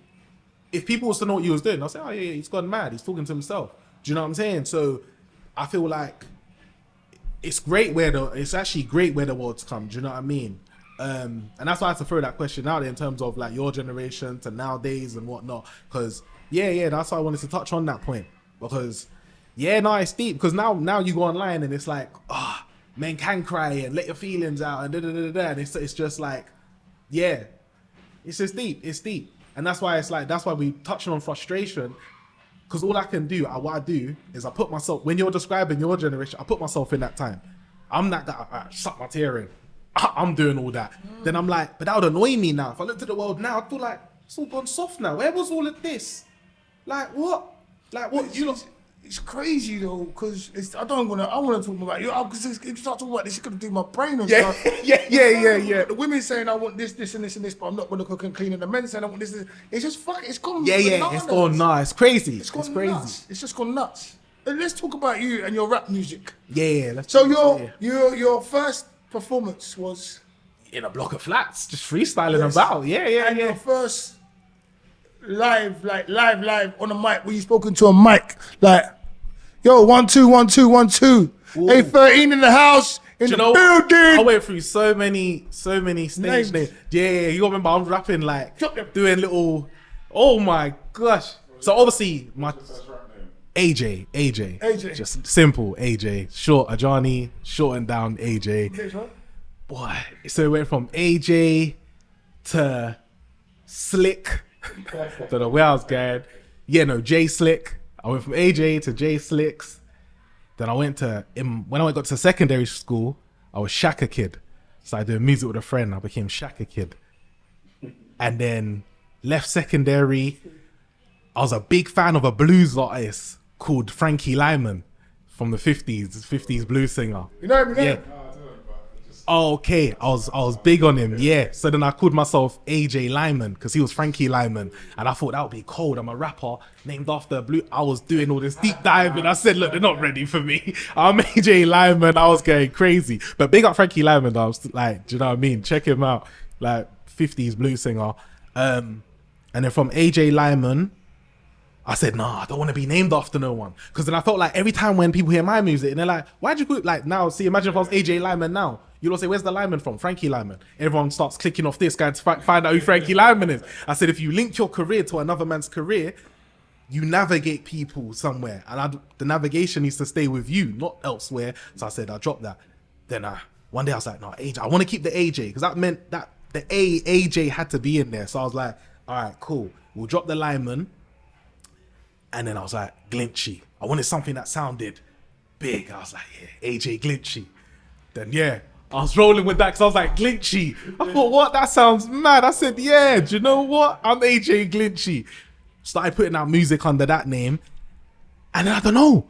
if people was to know what you was doing, they'll say, oh yeah, he's gone mad. He's talking to himself. Do you know what I'm saying? So I feel like it's actually great where the world's come. Do you know what I mean? And that's why I had to throw that question out there in terms of like your generation to nowadays and whatnot. Because that's why I wanted to touch on that point. Because it's deep. Because now you go online and it's like, men can cry and let your feelings out and da-da-da-da-da. And it's just like, it's just deep. It's deep. And that's why we touching on frustration. Because all I can do, what I do is I put myself, when you're describing your generation, I put myself in that time. I'm that guy, I suck my tear in. I'm doing all that. Then I'm like, but that would annoy me now. If I looked at the world now, I'd feel like, it's all gone soft now. Where was all of this? Like what? It's crazy though, because I want to talk about you. Because if you start talking about this, you're going to do my brain and stuff. Yeah. The women saying, I want this, this, and this, and this, but I'm not going to cook and clean. And the men saying, I want this, it's just fucking, it's gone bananas. It's gone nuts. It's crazy. It's gone crazy. Nuts. It's just gone nuts. And let's talk about you and your rap music. So your first performance was in a block of flats, just freestyling about. And your first live on a mic, when you spoken to a mic, like, yo, 1 2 1 2 1 2, A13 in the house, in the building. I went through so many stage names. Yeah, you remember I'm rapping like doing little. Oh my gosh! So obviously my AJ, just simple AJ, short Ajani, shortened down AJ. Boy, so it went from AJ to Slick. Don't know where I was going. J Slick. I went from AJ to J Slicks. Then I went when I got to secondary school, I was Shaka Kid. So I did music with a friend. I became Shaka Kid. And then left secondary. I was a big fan of a blues artist called Frankie Lyman from the 50s blues singer. You know him? Yeah. Oh, okay. I was big on him, So then I called myself AJ Lyman because he was Frankie Lyman, and I thought that would be cold. I'm a rapper named after a blue. I was doing all this deep dive, and I said, look, they're not ready for me. I'm AJ Lyman. I was going crazy, but big up Frankie Lyman. I was like, do you know what I mean? Check him out, like 50s blues singer. And then from AJ Lyman, I said, nah, I don't want to be named after no one. Because then I felt like every time when people hear my music and they're like, why'd you put like now? See, imagine if I was AJ Lyman now. You'll all say, where's the Lyman from? Frankie Lyman. Everyone starts clicking off this guy to find out who Frankie Lyman is. I said, if you link your career to another man's career, you navigate people somewhere. And the navigation needs to stay with you, not elsewhere. So I said, I'll drop that. Then one day I was like, no, AJ, I want to keep the AJ. Because that meant that the AJ had to be in there. So I was like, all right, cool. We'll drop the Lyman. And then I was like, Glinchy. I wanted something that sounded big. I was like, AJ Glinchy. Then I was rolling with that because I was like, Glinchy. I thought, what? That sounds mad. I said, do you know what? I'm AJ Glinchy. Started putting out music under that name. And then I don't know.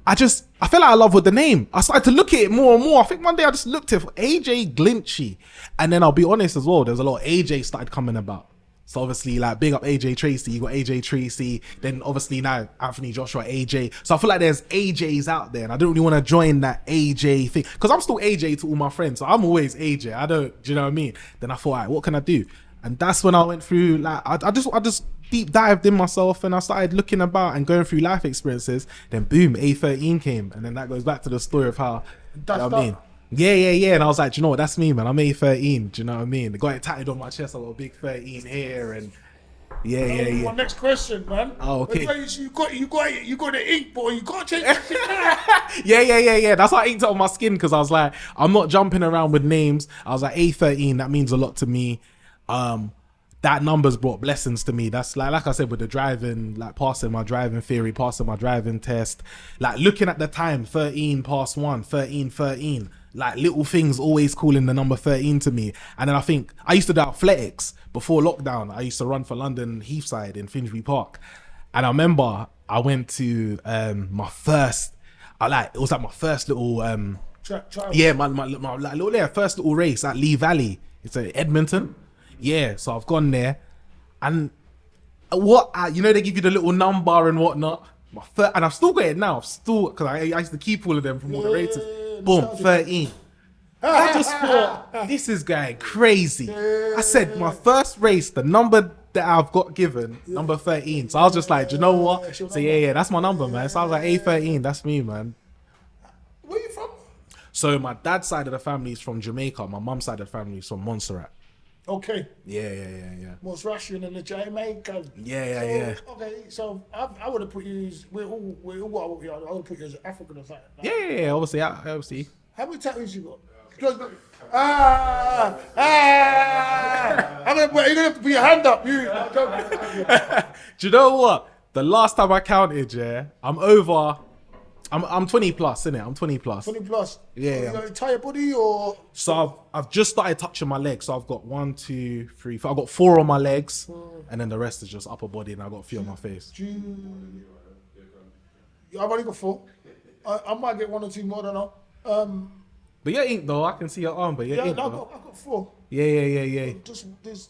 I fell out of love with the name. I started to look at it more and more. I think one day I just looked at AJ Glinchy. And then I'll be honest as well, there's a lot of AJ started coming about. So obviously, like, big up AJ Tracy. You got AJ Tracy. Then obviously now Anthony Joshua, AJ. So I feel like there's AJs out there, and I don't really want to join that AJ thing because I'm still AJ to all my friends. So I'm always AJ. Do you know what I mean? Then I thought, all right, what can I do? And that's when I went through, like, I just deep dived in myself, and I started looking about and going through life experiences. Then boom, A13 came, and then that goes back to the story of how. You know what I mean? Yeah. And I was like, do you know what? That's me, man. I'm A13. Do you know what I mean? They got it tatted on my chest. I got a big 13 here, and yeah. My next question, man. Oh, okay. You got the ink, boy. You got to change that shit now. Yeah. That's why I inked it on my skin because I was like, I'm not jumping around with names. I was like, A13. That means a lot to me. That number's brought blessings to me. That's like I said, with the driving, like passing my driving theory, passing my driving test, like looking at the time, 13 past 1, 13. Like little things always calling the number 13 to me. And then I think I used to do athletics before lockdown. I used to run for London Heathside in Finsbury Park. And I remember I went to it was like my first little Trials. Yeah, my like, first little race at Lee Valley. It's at Edmonton. Yeah, so I've gone there, and you know they give you the little number and whatnot. And I've still got it now. I've still because I used to keep all of them from all the races. Boom, 13. I just thought this is going crazy. I said my first race, the number that I've got given, number 13. So I was just like, do you know what? So yeah, that's my number, man. So I was like, A13, that's me, man. Where you from? So my dad's side of the family is from Jamaica. My mum's side of the family is from Montserrat. Okay. Yeah. Most Russian and the Jamaican. Yeah. Okay, so I would have put you as I would have put you as African or something. Yeah. Obviously. How many tattoos you got? You're gonna have to put your hand up. You. Do you know what? The last time I counted, I'm 20 plus, innit? I'm 20 plus. 20 plus. Yeah. You got an entire body or? So I've just started touching my legs. So I've got 1, 2, 3, 4. I've got 4 on my legs, and then the rest is just upper body, and I've got a few on my face. I've only got 4. I might get 1 or 2 more, I don't know. But your ink though, I can see your arm, but your ink I've though. got 4. Yeah.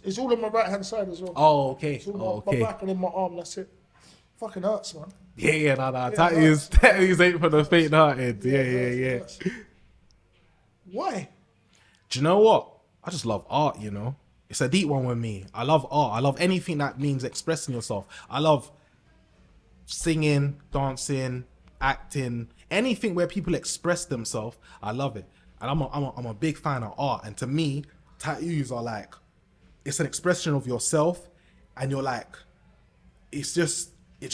It's all on my right hand side as well. Oh, okay. It's all my back and in my arm, that's it. Fucking hurts, man. Yeah, nah. Tattoos ain't for the faint-hearted. Yeah. Why? Do you know what? I just love art, you know? It's a deep one with me. I love art. I love anything that means expressing yourself. I love singing, dancing, acting, anything where people express themselves. I love it. And I'm a big fan of art. And to me, tattoos are like, it's an expression of yourself. And you're like, it just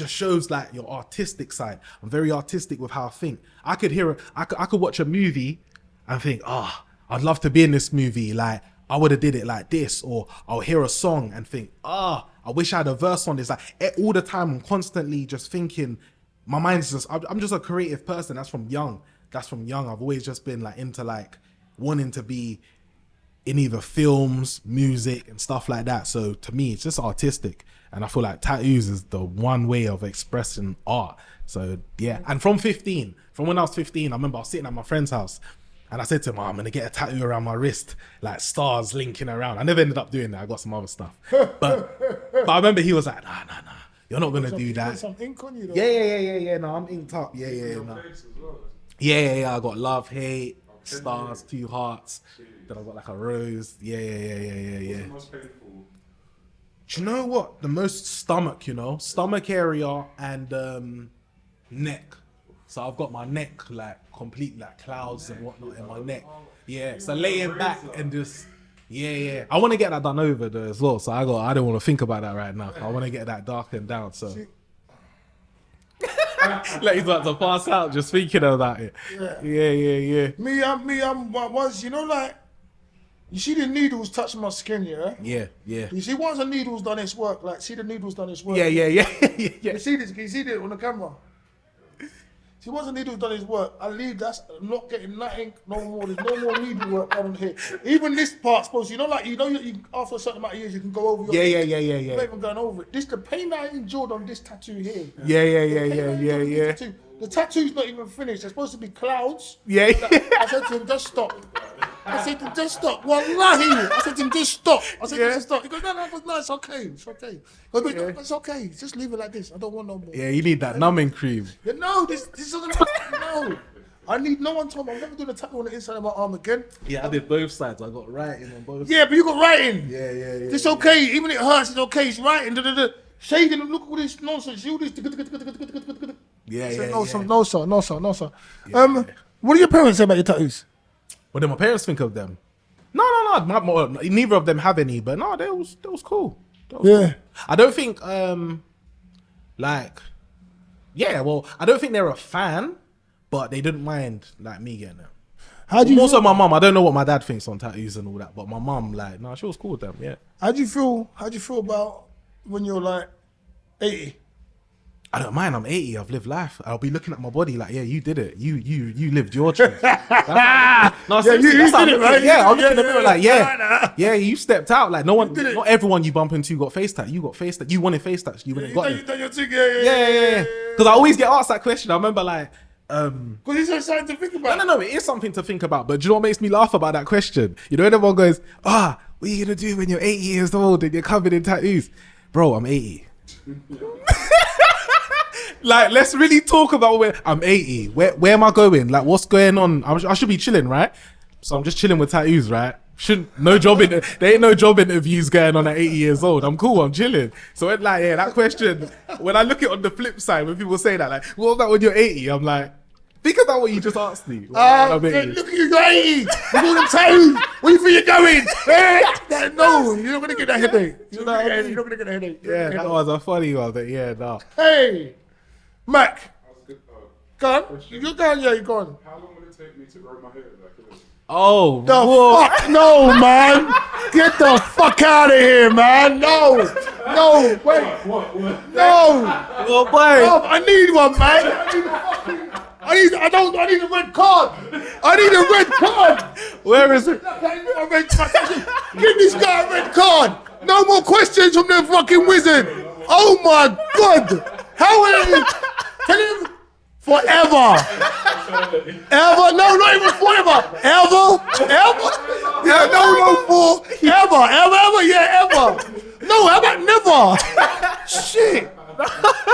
shows like your artistic side. I'm very artistic with how I think. I could watch a movie and think, I'd love to be in this movie. Like, I would have did it like this. Or I'll hear a song and think, I wish I had a verse on this. Like, all the time, I'm constantly just thinking, my mind's just, I'm just a creative person. That's from young. I've always just been like into like wanting to be in either films, music and stuff like that. So to me, it's just artistic. And I feel like tattoos is the one way of expressing art. So yeah. And from when I was 15, I remember I was sitting at my friend's house and I said to him, I'm going to get a tattoo around my wrist, like stars linking around. I never ended up doing that. I got some other stuff. But I remember he was like, nah. You're not going to do that. Some ink on you though. Yeah. No, I'm inked up. Yeah. No. Yeah. I got love, hate, stars, 2 hearts. Then I got like a rose. Yeah. What's the most painful? Do you know what? The most stomach area and neck. So I've got my neck like complete like clouds and whatnot in my neck. Yeah. So laying back and just yeah. I want to get that done over there as well. So I don't want to think about that right now. I want to get that darkened down. So like he's about to pass out just thinking about it. Yeah. Me, once, you know, like, you see the needles touching my skin, yeah? Yeah. You see, once the needles done its work, like, see the needles done its work. Yeah. You see this? Can you see this on the camera? See, once the needle's done its work, I leave. I'm not getting nothing no more. There's no more needle work down here. Even this part's supposed to, you after a certain amount of years, you can go over your. Yeah. I'm not even going over it. The pain that I endured on this tattoo here. Yeah. The tattoo's not even finished. There's supposed to be clouds. Yeah. I said to him, just stop. Wallahi. I said to him, just stop. Just stop. He goes, no, it's okay. It's okay. Just leave it like this. I don't want no more. Yeah, you need that numbing cream. No, this doesn't. No. I need no one told me I'm never doing a tattoo on the inside of my arm again. Yeah, I did both sides. I got writing on both sides. Yeah, but you got writing. Yeah. It's okay. Even if it hurts, it's okay. It's writing. Shading. Look at all this nonsense. You this. Yeah. No, sir. What do your parents say about your tattoos? What do my parents think of them? No. Neither of them have any, but no, that was cool. Cool. I don't think I don't think they're a fan, but they didn't mind like me getting them. How do you also my mum? I don't know what my dad thinks on tattoos and all that, but my mum she was cool with them. Yeah. How do you feel about when you're like 80? I don't mind. I'm 80. I've lived life. I'll be looking at my body like, yeah, you did it. You lived your truth. No, seriously, you did it, right? Yeah, I'll look in the mirror like, yeah, you stepped out. Like no one, not everyone you bump into got face tat. You got face tat. You wanted face tat. You wouldn't got it. Yeah. Because I always get asked that question. I remember like Because it's just something to think about. No, it is something to think about. But do you know what makes me laugh about that question? You know, when everyone goes, what are you going to do when you're 80 years old and you're covered in tattoos? Bro, I'm 80. Like, let's really talk about where I'm 80. Where am I going? Like, what's going on? I should be chilling, right? So I'm just chilling with tattoos, right? There ain't no job interviews going on at 80 years old. I'm cool, I'm chilling. So it's like, yeah, that question, when I look at it on the flip side, when people say that, like, what about when you're 80? I'm like, think about what you just asked me. Look at you, you're 80. With all them tattoos. Where you think you're going? No, you're not going to get that headache. You're not going to get a headache. Yeah, that was a funny one, but yeah, no. Hey, Mac. That was good. Go on. You're gone, yeah, you're gone. How long will it take me to grow my hair back? Oh, The fuck no, man. Get the fuck out of here, man. No, wait. What? No. oh boy. I need one, man. I need a red card. I need a red card. Where is it? Give this guy a red card. No more questions from the fucking wizard. Oh my God. How will you tell him forever? Ever? No, not even forever. Ever? Yeah, no, ever. Yeah, ever. No, how about never? Shit.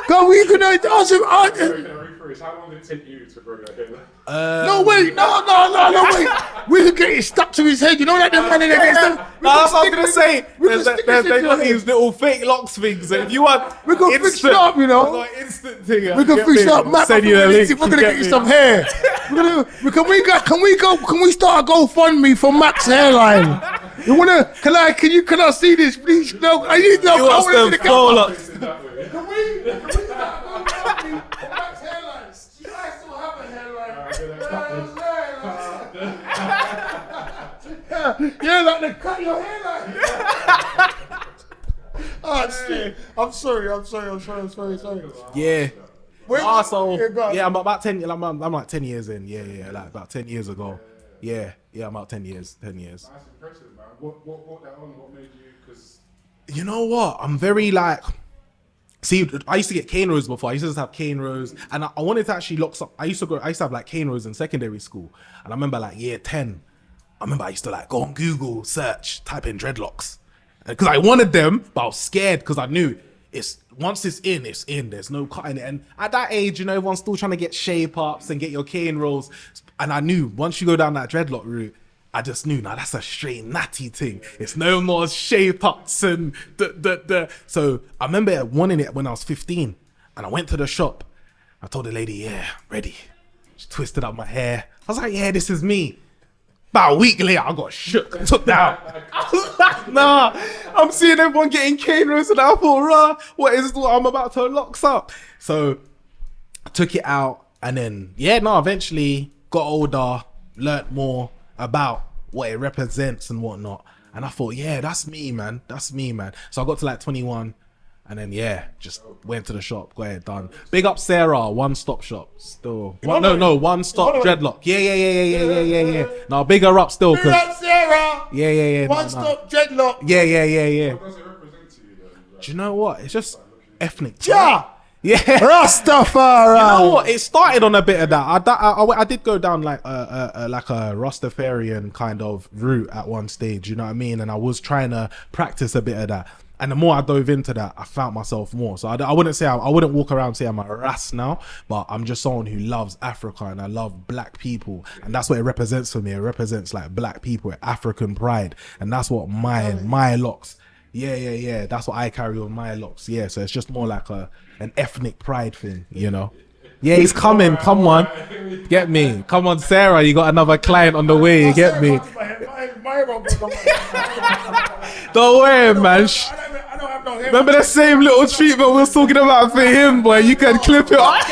God, we can ask him. How long did it take you to grow that hair? No, wait, no, wait. We could get it stuck to his head. You know that the man in there gets them. That's what I'm gonna say. They got these little fake locks things. And if you want, we can fix it up, you know. Like instant thing. We can fix it up, Matt. Send you a link. We're gonna get you some hair. Can we start a GoFundMe for Mac's hairline? You wanna? Can I see this, please? No, I need no. You want some faux locks? Can we start a GoFundMe for Mac's hairline? I still have a hairline. Yeah, like they cut your hair like. Oh shit! I'm sorry. Yeah. Wait, So yeah, I'm about 10. I'm like 10 years in. Yeah, like about 10 years ago. Yeah, I'm about 10 years. 10 years. That's impressive, man. What that on? What made you? Because You know what? I'm very like. See, I used to get cane rows before. I used to just have cane rows, and I wanted to actually lock some. I used to have like cane rows in secondary school, and I remember like year 10. I remember I used to like go on Google, search, type in dreadlocks, because I wanted them, but I was scared because I knew once it's in. There's no cutting it, and at that age, you know, everyone's still trying to get shape ups and get your cane rolls, and I knew once you go down that dreadlock route, I just knew, now that's a straight natty thing. It's no more shape ups and So I remember wanting it when I was 15, and I went to the shop. I told the lady, yeah, ready. She twisted up my hair. I was like, yeah, this is me. About a week later, I got shook, took that out. Nah, I'm seeing everyone getting cane rows, and I thought, what is what I'm about to lock up? So I took it out, and then, eventually got older, learnt more about what it represents and whatnot. And I thought, yeah, that's me, man. So I got to like 21, and then, just went to the shop, got it done. Big up Sarah, one stop shop still. One stop dreadlock. Yeah. No, big her up still. Big up Sarah. Yeah. One stop dreadlock. Yeah. what does it represent to you then? Do you know what? It's just ethnic. Yeah. Yeah. Rastafari. You know what? It started on a bit of that. I did go down like a Rastafarian kind of route at one stage. You know what I mean? And I was trying to practice a bit of that. And the more I dove into that, I found myself more. So I wouldn't walk around and say I'm a Ras now, but I'm just someone who loves Africa and I love black people, and that's what it represents for me. It represents like black people, African pride, and that's what my locks. Yeah. That's what I carry on my locks. Yeah, so it's just more like an ethnic pride thing, you know. Yeah, he's coming. Come on, get me. Come on, Sarah. You got another client on the way. You get me. Don't worry, man. I don't have no hair. Remember the same little treatment we was talking about for him, boy? You can clip it up.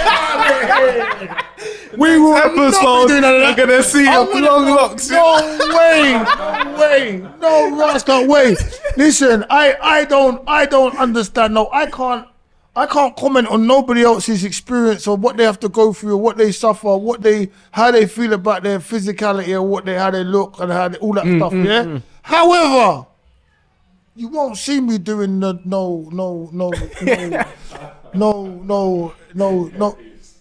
We will Episode, you're gonna see your long locks. No way. No, Ross, can't wait. Listen, I don't understand. No, I can't comment on nobody else's experience or what they have to go through or what they suffer, how they feel about their physicality or how they look and all that stuff. However, you won't see me doing the no.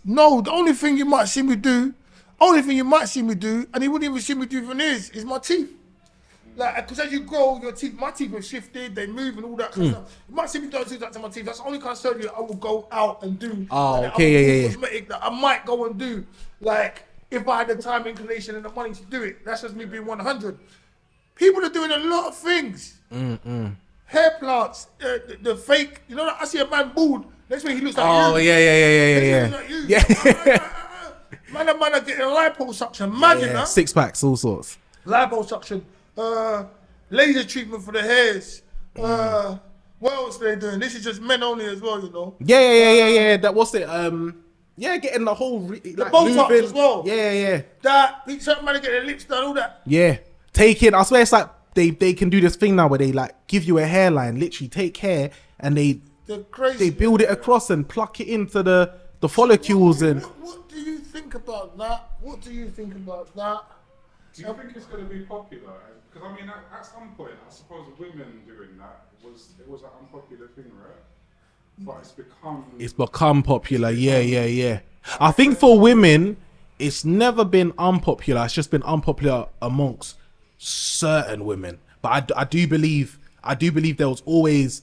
No, the only thing you might see me do, and he wouldn't even see me do even is my teeth. Like, because as you grow, my teeth have shifted, they move and all that kind of stuff. You might see me don't do that to my teeth. That's the only kind of surgery I will go out and do. Oh, like, okay, yeah. Cosmetic that I might go and do. Like, if I had the time, inclination, and the money to do it. That's just me being 100. People are doing a lot of things. Hair plants, the fake. You know, I see a man bald. Next week he looks like you. Oh, yeah. Like you. Yeah. Man are getting liposuction. Mad, you know? 6 packs, all sorts. Liposuction. Laser treatment for the hairs. What else are they doing? This is just men only as well, you know? Yeah. That was it. Getting the whole... the Botox as well. Yeah. That, certain men are getting their lips done, all that. Yeah. I swear it's like they can do this thing now where they like give you a hairline, literally take hair and They're crazy. they build it across and pluck it into the follicles and... What do you think about that? Do you think it's going to be popular? Because I mean, at some point, I suppose women doing that was an unpopular thing, right? But it's become popular. Yeah. I think for women, it's never been unpopular. It's just been unpopular amongst certain women. But I do believe there was always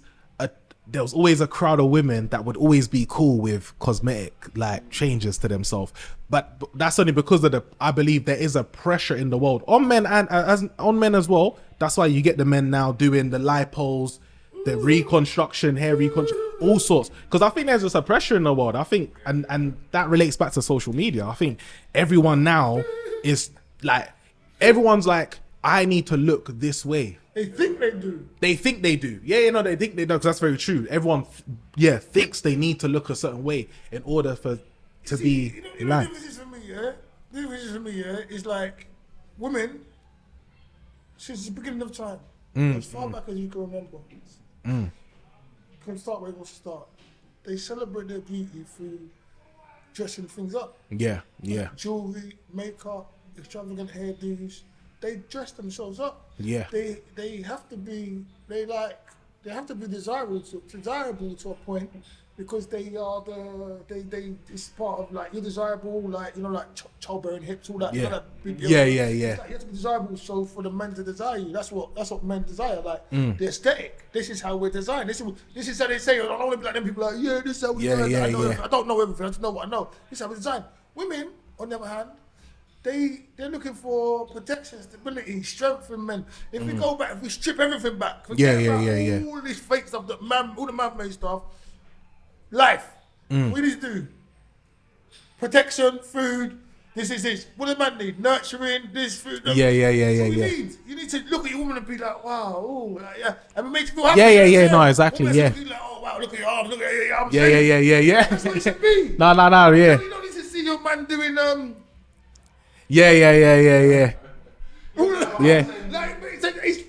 a crowd of women that would always be cool with cosmetic like changes to themselves. But that's only because I believe there is a pressure in the world on men and on men as well. That's why you get the men now doing the lipos, the reconstruction, hair reconstruction, all sorts. Because I think there's just a pressure in the world. I think, and that relates back to social media. I think everyone now is like, everyone's like, I need to look this way. They think they do. They think they do. Yeah, they think they do, because that's very true. Everyone, thinks they need to look a certain way in order to be like. The difference for me, is like women, since the beginning of time, as far back as you can remember, can start where it wants to start. They celebrate their beauty through dressing things up. Yeah. Like jewelry, makeup, extravagant hairdos. They dress themselves up. Yeah. They have to be desirable to a point, because they are it's part of like, you're desirable, like, you know, like childbearing hips, all that. Yeah. You know, that big, Yeah. Like, you have to be desirable, so for the men to desire you. That's what men desire. Like the aesthetic. This is how we're designed. This is how they say. I don't want to be like them people. Like, yeah, this is how we design. I don't know everything. I just know what I know. This is how we design. Women, on the other hand, they're looking for protection, stability, strength in men. If we go back, if we strip everything back, forget about all this fake stuff, all the man-made stuff, life. What do you need to do? Protection, food. This. What does man need? Nurturing, this food. Yeah. You need to look at your woman and be like, wow, oh, like, yeah. And it makes you feel happy. Yeah. No, exactly. Yeah. Be like, oh wow, look at your arms, look at your arms. Yeah. That's what it should be. No. Yeah. You don't need to see your man doing Yeah. Like, it's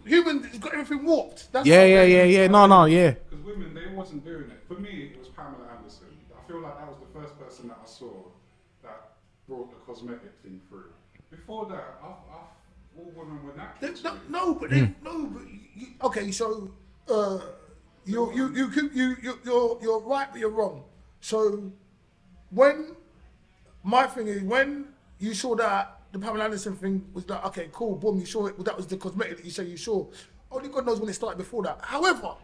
human. It's got everything warped. That's Yeah. No. Yeah. Because women, they wasn't doing it. For me, it was Pamela Anderson. I feel like that was the first person that I saw that brought the cosmetic thing through. Before that, all women were natural. Okay, so you're right, but you're wrong. So when you saw that the Pamela Anderson thing was like, okay, cool, boom, you saw it. Well, that was the cosmetic that you say you saw. Only God knows when it started before that. However,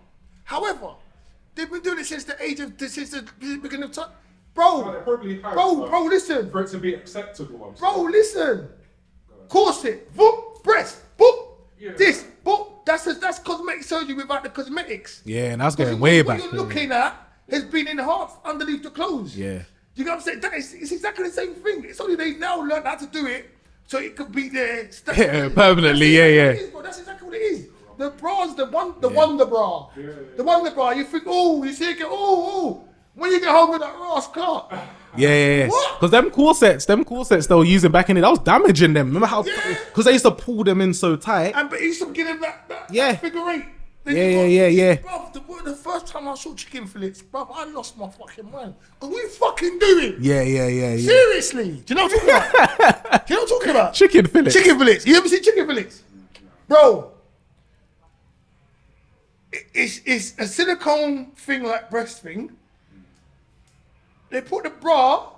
they've been doing it since the beginning of time. Bro, listen. For it to be acceptable. Listen. Corset, boop, breast, boop, this, boop. That's cosmetic surgery without the cosmetics. Yeah, and that's going way back. What you're looking at has been enhanced underneath the clothes. Yeah. You know what I'm saying? It's exactly the same thing. It's only they now learn how to do it so it could be there permanently. That's exactly what it is. The bra's the wonder bra. Yeah. The wonder bra. You think, you see it, when you get home with that Ross Clark. Yeah. What? Because them corsets they were using back in it, that was damaging them. Remember how? Because they used to pull them in so tight. But he used to give them that figure eight. Yeah. Bruv, the first time I saw chicken fillets, bruv, I lost my fucking mind. What are you fucking doing? Yeah. Seriously? Do you know what I'm talking about? Chicken fillets. Chicken fillets. You ever seen chicken fillets? Bro, it's a silicone thing like breast thing. They put the bra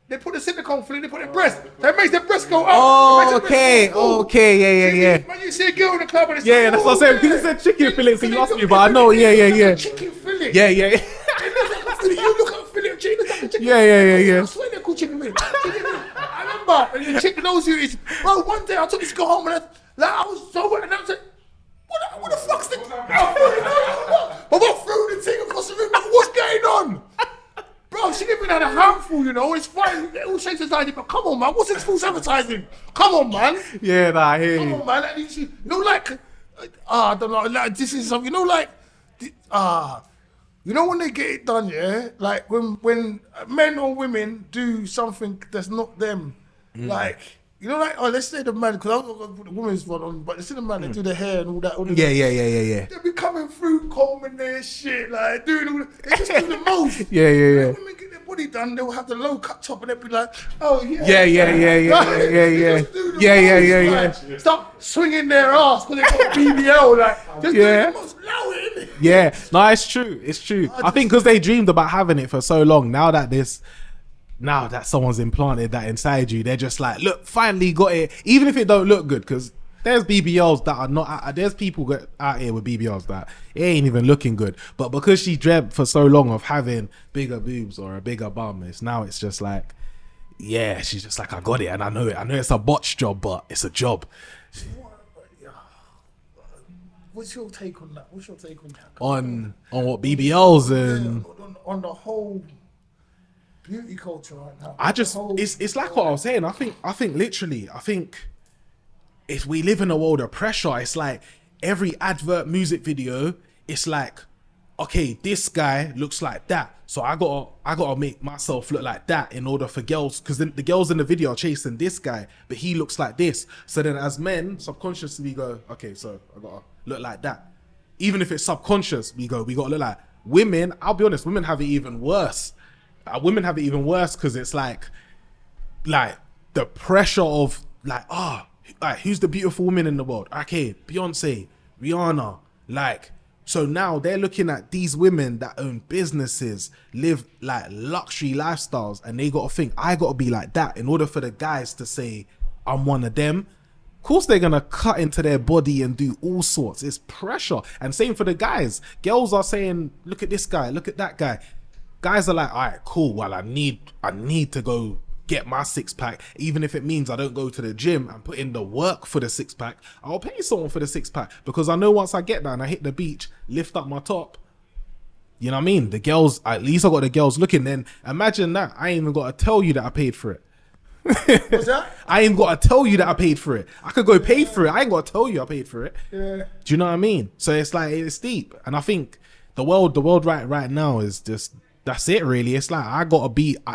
They put the silicone fluid, they put the breast. So it makes the breast go up. Oh, It makes the breast okay, go full. okay, yeah. Man, you see a girl in the club and it's Yeah, like, that's what I'm saying. Because you said chicken fillet, so you asked me, but I know, yeah. Chicken fillet. Yeah. You look at a fillet of chicken, it's like a chicken. Yeah. I swear they're called chicken fillet. I remember, and the chicken knows you is, bro, one day I took this girl home and I was so wet and I was like, what the fuck's the... But what threw the thing across the room? Like, what's going on? Bro, she even had a handful, you know. It's fine. It all shakes advertising, but come on, man. What's this false advertising? Come on, man. Yeah, nah, I hear Come you. on, man. Like, you know, like, I don't know. Like, this is something. You know, like, you know when they get it done, yeah. Like when men or women do something that's not them, like. You know, like, let's say the man, because I don't know the women's one on, but let's say the man, they do the hair and all that. Yeah. They be coming through, combing their shit, like, doing all that. They just do the most. Yeah. When women get their body done, they'll have the low cut top and they'll be like, oh, yeah. Yeah. They just do the most, like, stop swinging their ass because they got BBL, like, just do the most low, innit? Yeah, no, it's true. I think because they dreamed about having it for so long, now that someone's implanted that inside you, they're just like, look, finally got it. Even if it don't look good, because there's BBLs that are not, there's people out here with BBLs that it ain't even looking good. But because she dreamt for so long of having bigger boobs or a bigger bum, it's just like, yeah, she's just like, I got it and I know it. I know it's a botch job, but it's a job. What's your take on that? What's your take on that? On what BBLs and on the whole beauty culture right now. It's like what I was saying. I think literally, if we live in a world of pressure, it's like every advert, music video, it's like, okay, this guy looks like that, so I gotta make myself look like that in order for girls, because then the girls in the video are chasing this guy, but he looks like this. So then as men, subconsciously we go, okay, so I gotta look like that. Even if it's subconscious, we gotta look like. Women, I'll be honest, women have it even worse. Women have it even worse because it's like the pressure of like, who's the beautiful woman in the world? Okay, Beyonce, Rihanna, like, so now they're looking at these women that own businesses, live like luxury lifestyles, and they got to think, I got to be like that in order for the guys to say, I'm one of them. Of course they're going to cut into their body and do all sorts. It's pressure. And same for the guys. Girls are saying, look at this guy, look at that guy. Guys are like, all right, cool. Well, I need to go get my six pack, even if it means I don't go to the gym and put in the work for the six pack. I'll pay someone for the six pack because I know once I get there and I hit the beach, lift up my top. You know what I mean? The girls, at least I got the girls looking. Then imagine that. I ain't even got to tell you that I paid for it. What's that? I ain't got to tell you that I paid for it. I could go pay for it. I ain't got to tell you I paid for it. Yeah. Do you know what I mean? So it's like, it's deep. And I think the world right now is just, that's it really. It's like,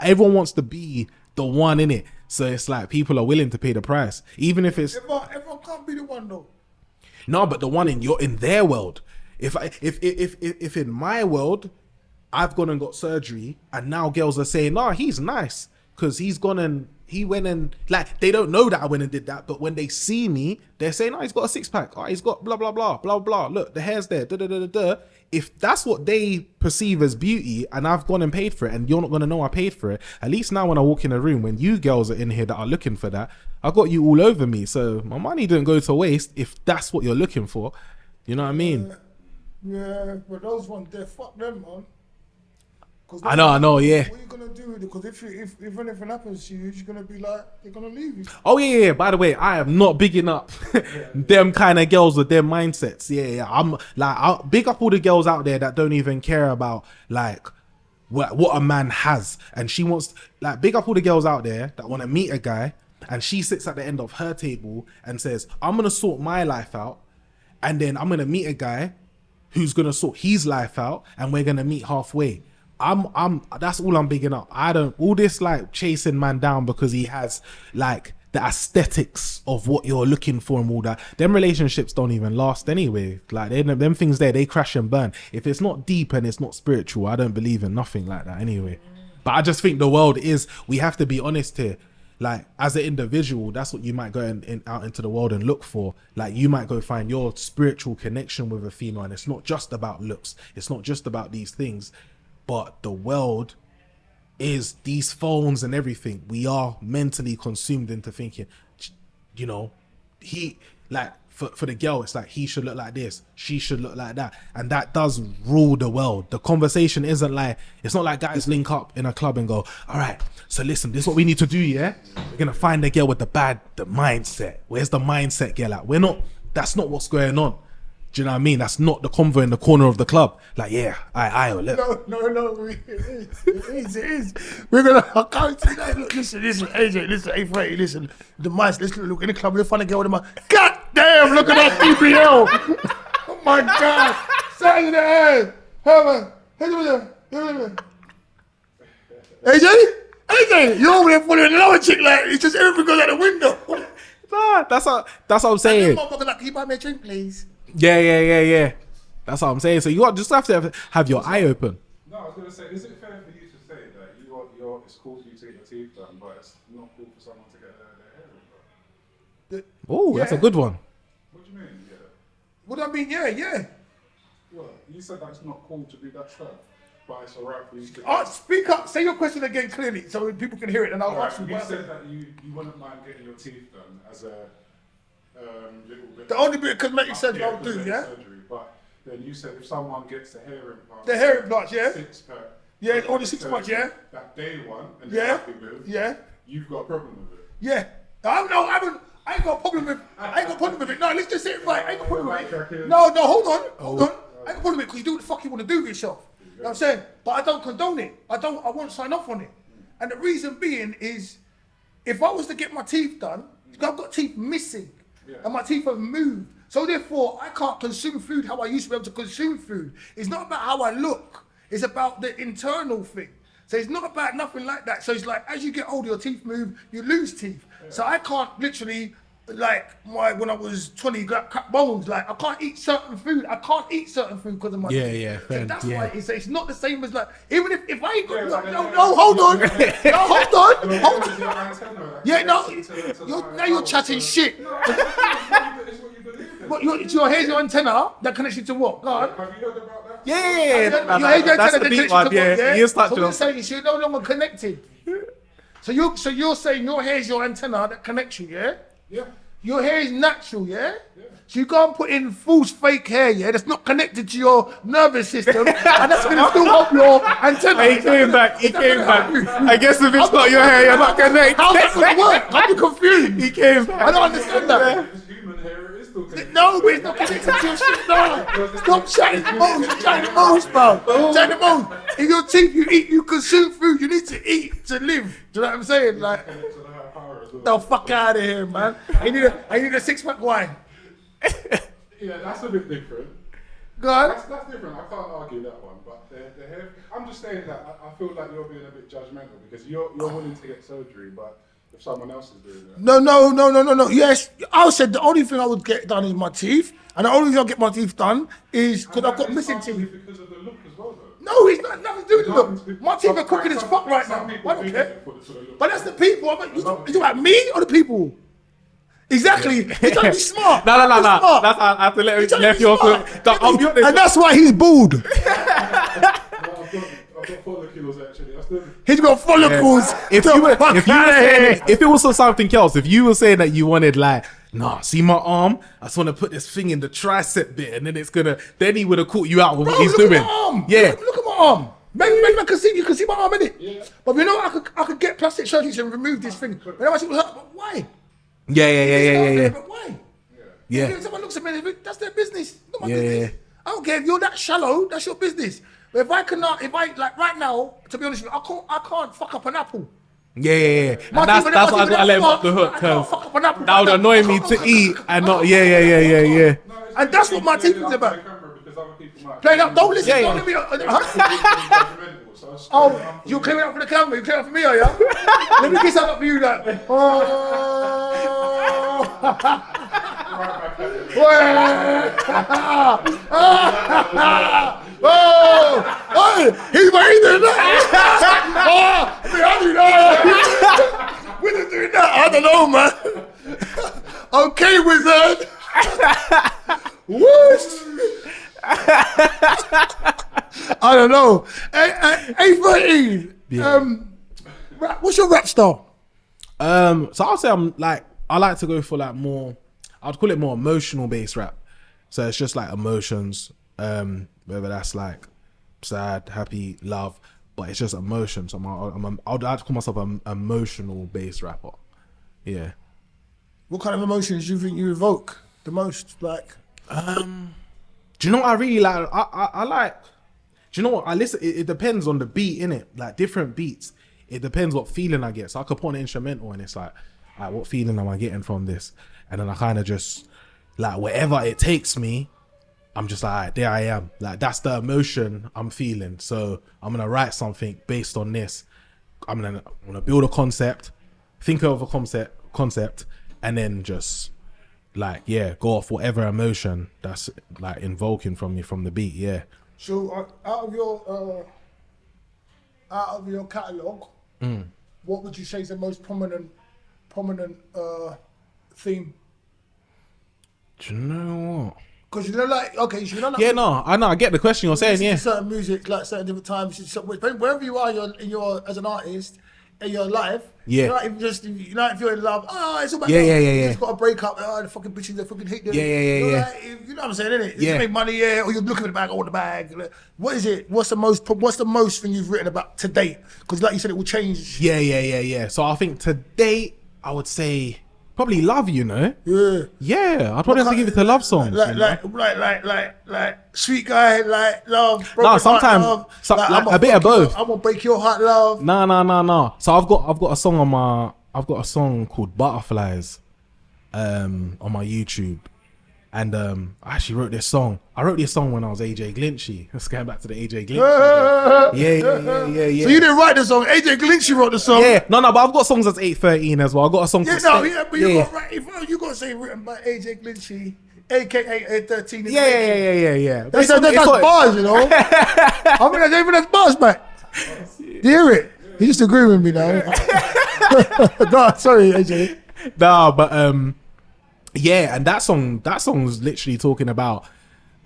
everyone wants to be the one in it. So it's like people are willing to pay the price. Even if it's... Everyone can't be the one though. No, but the one in their world. If in my world, I've gone and got surgery and now girls are saying, nah, he's nice. Because he went and, like, they don't know that I went and did that, but when they see me, they're saying, oh, he's got a six pack. Oh, he's got blah, blah, blah, blah, blah. Look, the hair's there, If that's what they perceive as beauty and I've gone and paid for it and you're not going to know I paid for it, at least now when I walk in a room, when you girls are in here that are looking for that, I got you all over me. So my money didn't go to waste if that's what you're looking for. You know what I mean? Yeah, but those ones, fuck them, man. I know, yeah. What are you gonna do with it? Because if anything happens to you, you're gonna be like, they're gonna leave you. Oh yeah. By the way, I am not bigging up them kind of girls with their mindsets. Yeah. I'm like, I'll big up all the girls out there that don't even care about like what a man has, and she wants like big up all the girls out there that want to meet a guy, and she sits at the end of her table and says, I'm gonna sort my life out, and then I'm gonna meet a guy who's gonna sort his life out, and we're gonna meet halfway. That's all I'm bigging up. All this like chasing man down because he has like the aesthetics of what you're looking for and all that. Them relationships don't even last anyway. Like them things there, they crash and burn. If it's not deep and it's not spiritual, I don't believe in nothing like that anyway. But I just think the world we have to be honest here. Like as an individual, that's what you might go out into the world and look for. Like you might go find your spiritual connection with a female, and it's not just about looks. It's not just about these things. But the world is these phones and everything. We are mentally consumed into thinking, you know, he like for the girl, it's like he should look like this, she should look like that, and that does rule the world. The conversation isn't like, it's not like guys link up in a club and go, all right, so listen, this is what we need to do. Yeah, we're gonna find the girl with the mindset. Where's the mindset girl at? That's not what's going on. Do you know what I mean? That's not the convo in the corner of the club. Like, yeah, look. No, it is. We're gonna, I can't see that. Look, listen, AJ, listen, A30, listen. The mice, let's look in the club, we're trying to get with the mice. God damn, look at that BBL. Oh my God. Sat in the head. AJ, you're over there following another chick, like, it's just everything goes out the window. Nah, that's what I'm saying. Motherfucker, like, can you buy me a drink, please? Yeah. That's what I'm saying. So you just have to have your eye open. No, I was going to say, is it fair for you to say that it's cool for you to get your teeth done, but it's not cool for someone to get their hair done? Oh, that's a good one. What do you mean, yeah? What do I mean, yeah? Well, you said that it's not cool to do that stuff, but it's alright for you to... Oh, speak up, say your question again clearly so people can hear it and I'll answer you. You said that you wouldn't mind getting your teeth done as a little bit... The only bit of cosmetic surgery I would do, yeah? Surgery, but then you said if someone gets the hair implant... The hair implants, yeah? Six-pack... Yeah, all the 6 months, yeah? That day one, and yeah, you're happy with... Yeah. You've got a problem with it. Yeah. I ain't got a problem with it. No, let's just say it right. I ain't got a problem with it. No, hold on. I ain't got a problem with it because you do what the fuck you want to do with yourself. You know what I'm saying? But I don't condone it. I won't sign off on it. And the reason being is, if I was to get my teeth done, I've got teeth missing. And my teeth have moved. So therefore, I can't consume food how I used to be able to consume food. It's not about how I look. It's about the internal thing. So it's not about nothing like that. So it's like, as you get older, your teeth move, you lose teeth. So I can't literally, like, when I was 20, cut bones. Like, I can't eat certain food. I can't eat certain food because of my teeth. Yeah, So that's why it's not the same as, like, even if I ain't got, hold on. Yeah, now you're chatting shit. But your hair's your antenna that connects you to what? Go on. Have you heard about that? Yeah. That's the deep one. Yeah, he is touching So on. we're saying you're no longer connected. So you're saying your hair is your antenna that connects you, yeah? Yeah. Your hair is natural, yeah? So you can't put in false fake hair, yeah? That's not connected to your nervous system, and that's gonna still help your antenna. He came back. I guess if it's not your hair, you're not connected. How's that gonna work? I'm confused. He came back. I don't understand that. It's human hair, it is still connected. No, but it's not connected to your shit. No. Stop chatting the most. You're chatting the most, bro. Chatting the most. In your teeth, you consume food. You need to eat to live. Do you know what I'm saying? Like, Connected to the higher power as well. the fuck out of here, man. I need a 6-pack wine. Yeah, that's a bit different. Go on. That's different. I can't argue that one. But the hair, I'm just saying that I feel like you're being a bit judgmental because you're willing to get surgery, but if someone else is doing that. No. Yes, I said the only thing I would get done is my teeth, and the only reason I get my teeth done is because I've got missing teeth. Because of the look as well, though. No, it's not nothing to do with the look. My teeth are crooked as fuck right now. I don't care. But that's the people. You talking about me or the people? Exactly. You're trying to be smart. No. Smart. That's I have to let You're you trying off. to be I'll be smart. honest. And that's why he's bald. I've got follicles actually. That's the... He's got follicles. If it was for something else, if you were saying that you wanted like, nah, see my arm, I just want to put this thing in the tricep bit, and then he would have caught you out with what he's look doing. At my arm. Yeah. Look at my arm. Maybe I can see. You can see my arm in it. Yeah. But you know, I could get plastic surgery and remove this thing. But how much it would hurt? But why? Yeah. But why? Yeah. If someone looks at me, that's their business. Not my Yeah, business. yeah. I don't care if you're that shallow. That's your business. But if I like right now, to be honest with you, I can't fuck up an apple. Yeah. And My that's teeth why I are gotta let him off the hook, I can't because fuck up an apple. that would annoy me to eat and not. Yeah. And that's what my teeth is about. Playing up, don't listen. Yeah. Don't let me. Oh, you're clearing up for the camera. You're clearing up for me, are you? Let me kiss that up for you, that. He's doing that. We're just doing that. I don't know, man. Okay, wizard. Whoosh. I don't know. A13. Rap. What's your rap style? So I'll say I like to go for like more, I'd call it more emotional based rap. So it's just like emotions, whether that's like sad, happy, love, but it's just emotions. I'd call myself an emotional based rapper. Yeah. What kind of emotions do you think you evoke the most? Like, do you know what I really like? I like, do you know what I listen? It depends on the beat, innit? Like different beats. It depends what feeling I get. So I could put an instrumental and it's like, what feeling am I getting from this? And then I kind of just, like, wherever it takes me, I'm just like, alright, there I am. Like, that's the emotion I'm feeling. So I'm going to write something based on this. I'm gonna build a concept, think of a concept, and then just, like, yeah, go off whatever emotion that's, like, invoking from me from the beat, yeah. So out of your catalogue, what would you say is the most prominent theme? Do you know what? Because you know, like, okay, so you know, like, Yeah, no, I get the question you're saying, yeah. Certain music, like certain different times, wherever you are, as an artist in your life. Yeah. You know, like, if you're in love, it's all about Yeah, love. yeah. You just got to break up. The fucking bitches, they fucking hate them. Yeah. You know, like, you know what I'm saying, innit? You Yeah. just make money, yeah, or you're looking at the bag, I want the bag. Like, what is it? What's the most thing you've written about to date? Because like you said, it will change. Yeah. So I think to date, I would say probably love, you know? Yeah, I'd probably have to give it to love songs. Like sweet guy, like love. No, sometimes love, a bit of both. I'm gonna break your heart, love. No. So I've got a song I've got a song called Butterflies, on my YouTube, and I actually wrote this song. I wrote this song when I was AJ Glinchy. Let's get back to the AJ Glinchy. Yeah. So you didn't write the song. AJ Glinchy wrote the song. Yeah, no, but I've got songs that's 813 as well. I've got a song. But you got to say written by AJ Glinchy, aka 813. Yeah. That's bars, you know. I mean, that's bars, mate. Do you hear it? You just agree with me now. No, sorry, AJ. No, but yeah, and that song's literally talking about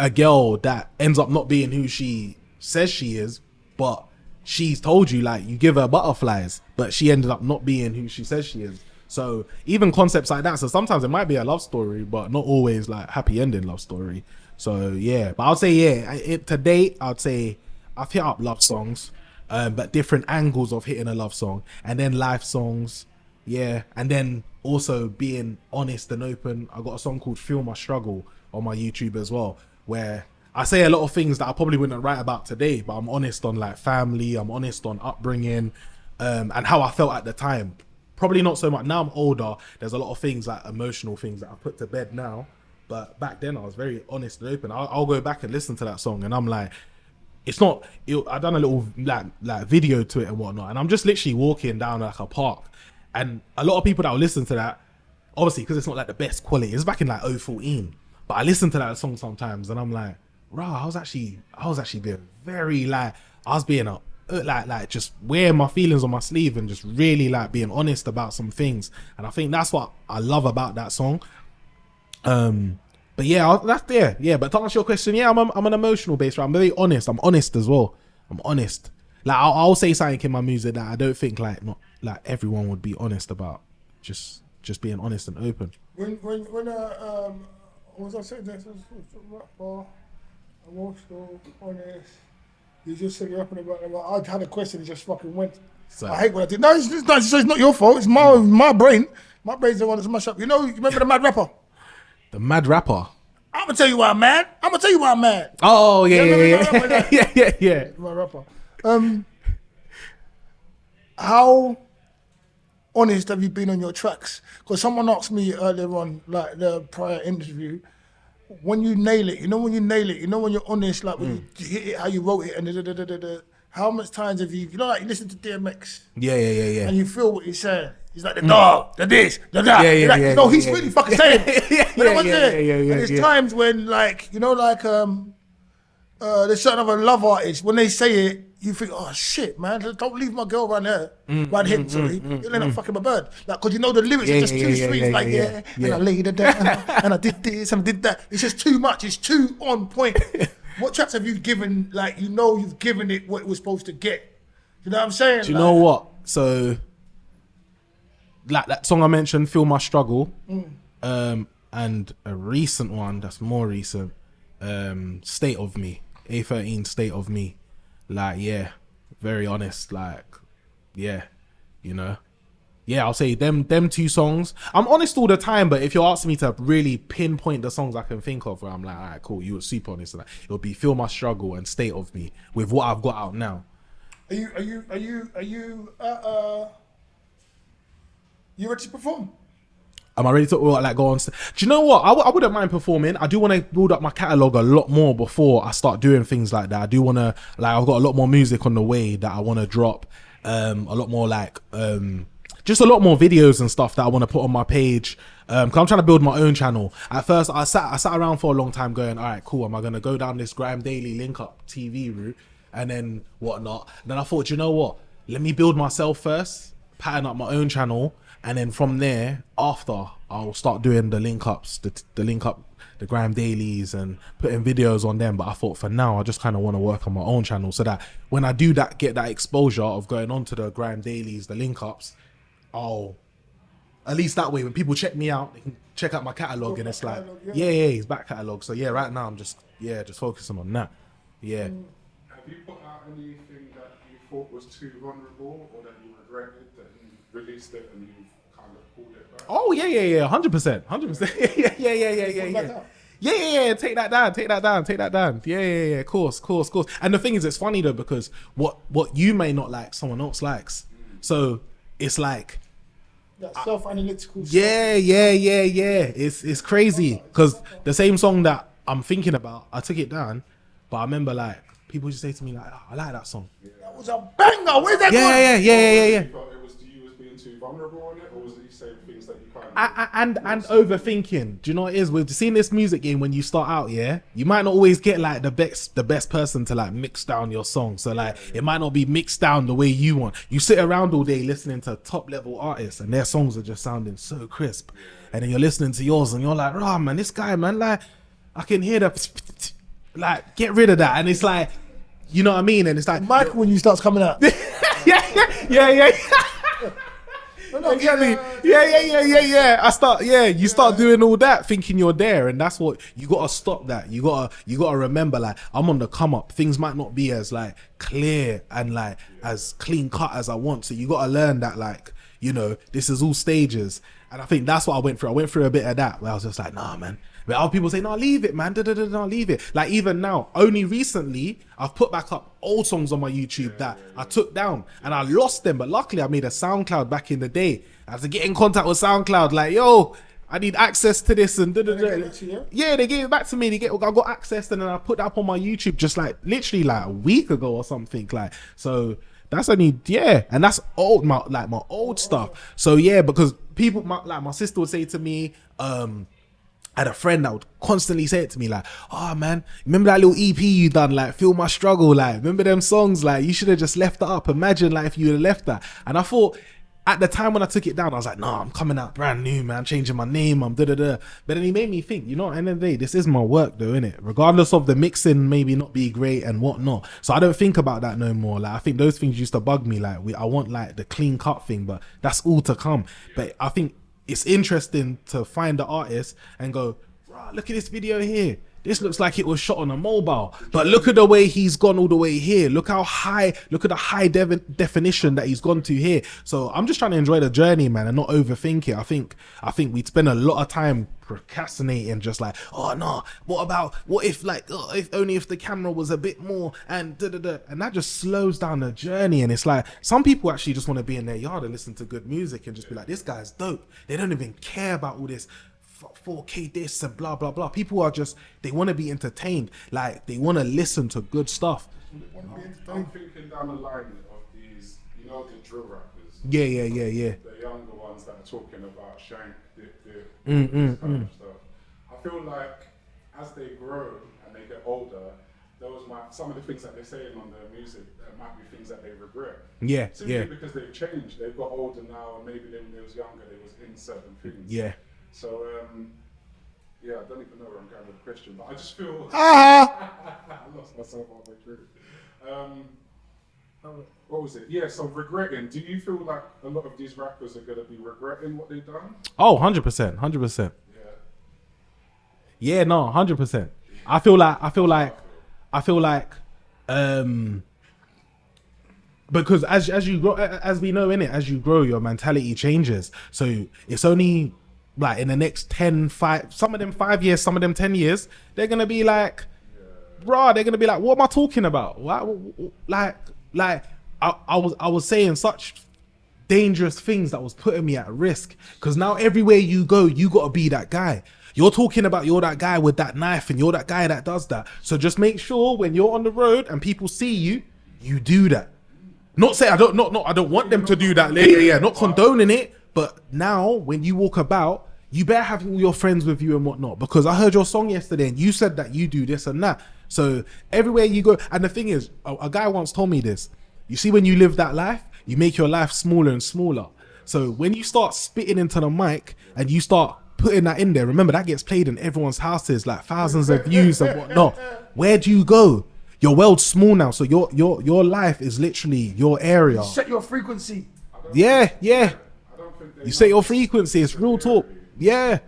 a girl that ends up not being who she says she is, but she's told you, like, you give her butterflies, but she ended up not being who she says she is. So even concepts like that. So sometimes it might be a love story, but not always like happy ending love story. So yeah, but I'd say to date, I'd say I've hit up love songs, but different angles of hitting a love song, and then life songs. Yeah, and then also being honest and open. I got a song called Feel My Struggle on my YouTube as well, where I say a lot of things that I probably wouldn't write about today, but I'm honest on like family, I'm honest on upbringing, and how I felt at the time. Probably not so much. Now I'm older, there's a lot of things, like emotional things that I put to bed now, but back then I was very honest and open. I'll go back and listen to that song and I'm like, it's not, I done a little like video to it and whatnot, and I'm just literally walking down like a park, and a lot of people that will listen to that, obviously because it's not like the best quality, it's back in like 014, but I listen to that song sometimes and I'm like, wow, I was actually being very like, I was being like just wearing my feelings on my sleeve and just really like being honest about some things. And I think that's what I love about that song. But yeah, that's there. Yeah, but to answer your question, yeah, I'm an emotional based rapper. I'm very honest. I'm honest as well. I'm honest. Like I'll say something in my music that I don't think not everyone would be honest about. Just being honest and open. When what was I saying? That's rapper, emotional, honest. You just said you're rapping about them. I had a question, it just fucking went. So, I hate what I did. No, it's not your fault. It's my brain. My brain's the one that's mashed up. You remember the Mad Rapper? The Mad Rapper? I'm gonna tell you why I'm mad. Oh, yeah. My rapper. How honest have you been on your tracks? Because someone asked me earlier on, like the prior interview, when you nail it, when you're honest, like when you hit it, how you wrote it, and how much times have you like you listen to DMX? Yeah. And you feel what he's saying. He's like the dog, the this, the that. He's really fucking saying it. You know what I'm saying? And there's times when there's certain other love artists, when they say it, you think, oh shit, man, don't leave my girl around here. Right here, sorry. You'll end up fucking my bird. Like, cause the lyrics are just too sweet. And I laid her down, and I did this, and I did that. It's just too much. It's too on point. What tracks have you given, you've given it what it was supposed to get? You know what I'm saying? Do you know what? So like that song I mentioned, Feel My Struggle, and a recent one that's more recent, State of Me, A13, State of Me. Like, yeah, very honest, like, yeah, you know. Yeah, I'll say them two songs. I'm honest all the time, but if you're asking me to really pinpoint the songs I can think of where I'm like, all right, cool, you were super honest, like, it'll be Feel My Struggle and State of Me with what I've got out now. Are you ready to perform? Am I ready to like go on? Do you know what? I wouldn't mind performing. I do want to build up my catalog a lot more before I start doing things like that. I do want to, like, I've got a lot more music on the way that I want to drop. A lot more like, just a lot more videos and stuff that I want to put on my page. Cause I'm trying to build my own channel. At first, I sat around for a long time going, all right, cool. Am I going to go down this Grime Daily Link Up TV route and then whatnot? And then I thought, you know what? Let me build myself first, pattern up my own channel. And then from there, after, I'll start doing the link ups, the link up, the Grime Dailies and putting videos on them. But I thought for now, I just kind of want to work on my own channel so that when I do that, get that exposure of going on to the Grime Dailies, the link ups, I'll, at least that way, when people check me out, they can check out my catalog and it's like, yeah, his back catalog. So yeah, right now I'm just focusing on that. Yeah. Have you put out anything that you thought was too vulnerable or that you regretted that you released it and you've kind of pulled it back? Oh yeah, 100%. Yeah. Take that down. Yeah. Of course. And the thing is, it's funny though because what you may not like, someone else likes. So it's like. That self-analytical stuff. Yeah. It's crazy because the same song that I'm thinking about, I took it down, but I remember like people just say to me like, oh, I like that song. That was a banger. Where's that going? Yeah. You thought it was you was being too vulnerable on it, or was it you saying things that you kind of and overthinking. Do you know what it is? With seeing this music game when you start out, yeah, you might not always get like the best person to like mix down your song. So like it might not be mixed down the way you want. You sit around all day listening to top level artists and their songs are just sounding so crisp. And then you're listening to yours and you're like, oh man, this guy, man, like I can hear the like get rid of that. And it's like, you know what I mean? And it's like Michael when you starts coming out. yeah. Yeah. You start doing all that thinking you're there, and that's what you gotta stop that. You gotta remember, like, I'm on the come up. Things might not be as like clear and like as clean cut as I want. So you gotta learn that, like, you know, this is all stages. And I think that's what I went through. I went through a bit of that where I was just like, nah, man. But other people say, no, leave it, man. No, leave it. Like even now, only recently, I've put back up old songs on my YouTube that I took down and I lost them. But luckily, I made a SoundCloud back in the day. I had to get in contact with SoundCloud, like, yo, I need access to this and yeah, they gave it back to me. I got access and then I put that up on my YouTube just like literally like a week ago or something. Like, so that's only, yeah, and that's old, my old stuff. So yeah, because people, my sister would say to me, I had a friend that would constantly say it to me like, oh man, remember that little EP you done, like Feel My Struggle, like remember them songs, like you should have just left that up. Imagine like if you would have left that. And I thought at the time when I took it down, I was like, nah, I'm coming out brand new, man, changing my name, I'm da-da-da. But then he made me think, you know, at the end of the day, this is my work though, innit? Regardless of the mixing maybe not be great and whatnot. So I don't think about that no more. Like I think those things used to bug me. Like I want like the clean cut thing, but that's all to come. But I think it's interesting to find the artist and go, look at this video here. This looks like it was shot on a mobile, but look at the way he's gone all the way here. Look how high, look at the high definition that he's gone to here. So I'm just trying to enjoy the journey, man, and not overthink it. I think we'd spend a lot of time procrastinating, just like, oh no, what if like, oh, if only if the camera was a bit more and da-da-da. And that just slows down the journey. And it's like, some people actually just want to be in their yard and listen to good music and just be like, this guy's dope. They don't even care about all this 4K this and blah blah blah. People are just, they want to be entertained, like they want to listen to good stuff. I'm thinking down the line of these, you know, the drill rappers. Yeah. The younger ones that are talking about shank, dip, this kind of stuff. I feel like as they grow and they get older, some of the things that they're saying on their music might be things that they regret. Simply because they've changed. They've got older now, and maybe when they was younger, they was in certain things. So, yeah, I don't even know where I'm going with the question, but I just feel I lost myself halfway through. What was it? Yeah, so regretting. Do you feel like a lot of these rappers are going to be regretting what they've done? Oh, 100%, 100%. Yeah. Yeah, no, 100%. I feel like, because as you grow, as we know in it, as you grow, your mentality changes. So it's only like in the next 5, some of them 5 years, some of them 10 years, they're gonna be like, bruh, they're gonna be like, what am I talking about? I was saying such dangerous things that was putting me at risk, because now everywhere you go, you gotta be that guy. You're talking about you're that guy with that knife and you're that guy that does that. So just make sure when you're on the road and people see you, you do that. Not say I don't want them to do that. Yeah, not condoning it. But now when you walk about, you better have all your friends with you and whatnot. Because I heard your song yesterday and you said that you do this and that. So everywhere you go, and the thing is, a guy once told me this. You see, when you live that life, you make your life smaller and smaller. So when you start spitting into the mic and you start putting that in there, remember that gets played in everyone's houses, like thousands of views and whatnot. Where do you go? Your world's small now, so your life is literally your area. Set your frequency. Yeah. I don't think You set your frequency. It's real talk. Yeah. Of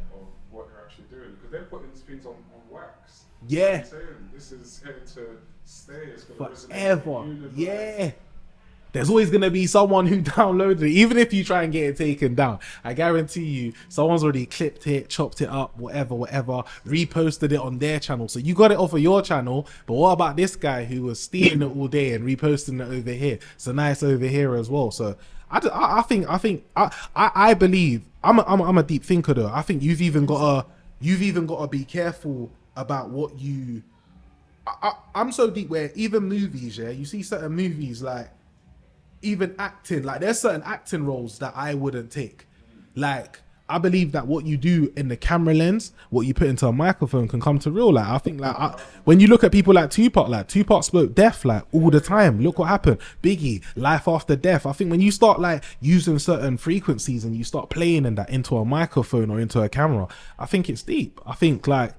what they're actually doing, because they're putting these things on wax. Yeah. You know what I'm saying? This is here to stay. It's gonna resonate Forever. with the universe. Yeah. There's always going to be someone who downloaded it, even if you try and get it taken down. I guarantee you, someone's already clipped it, chopped it up, whatever, reposted it on their channel. So you got it off of your channel, but what about this guy who was stealing it all day and reposting it over here? So now it's over here as well. So I believe I'm a deep thinker though. I think you've even got to be careful about what you. I'm so deep where even movies, yeah, you see certain movies like. Even acting, like there's certain acting roles that I wouldn't take. Like I believe that what you do in the camera lens, what you put into a microphone can come to real. Like I think when you look at people like Tupac spoke death like all the time. Look what happened. Biggie, life after death. I think when you start like using certain frequencies and you start playing in that into a microphone or into a camera, I think it's deep. I think like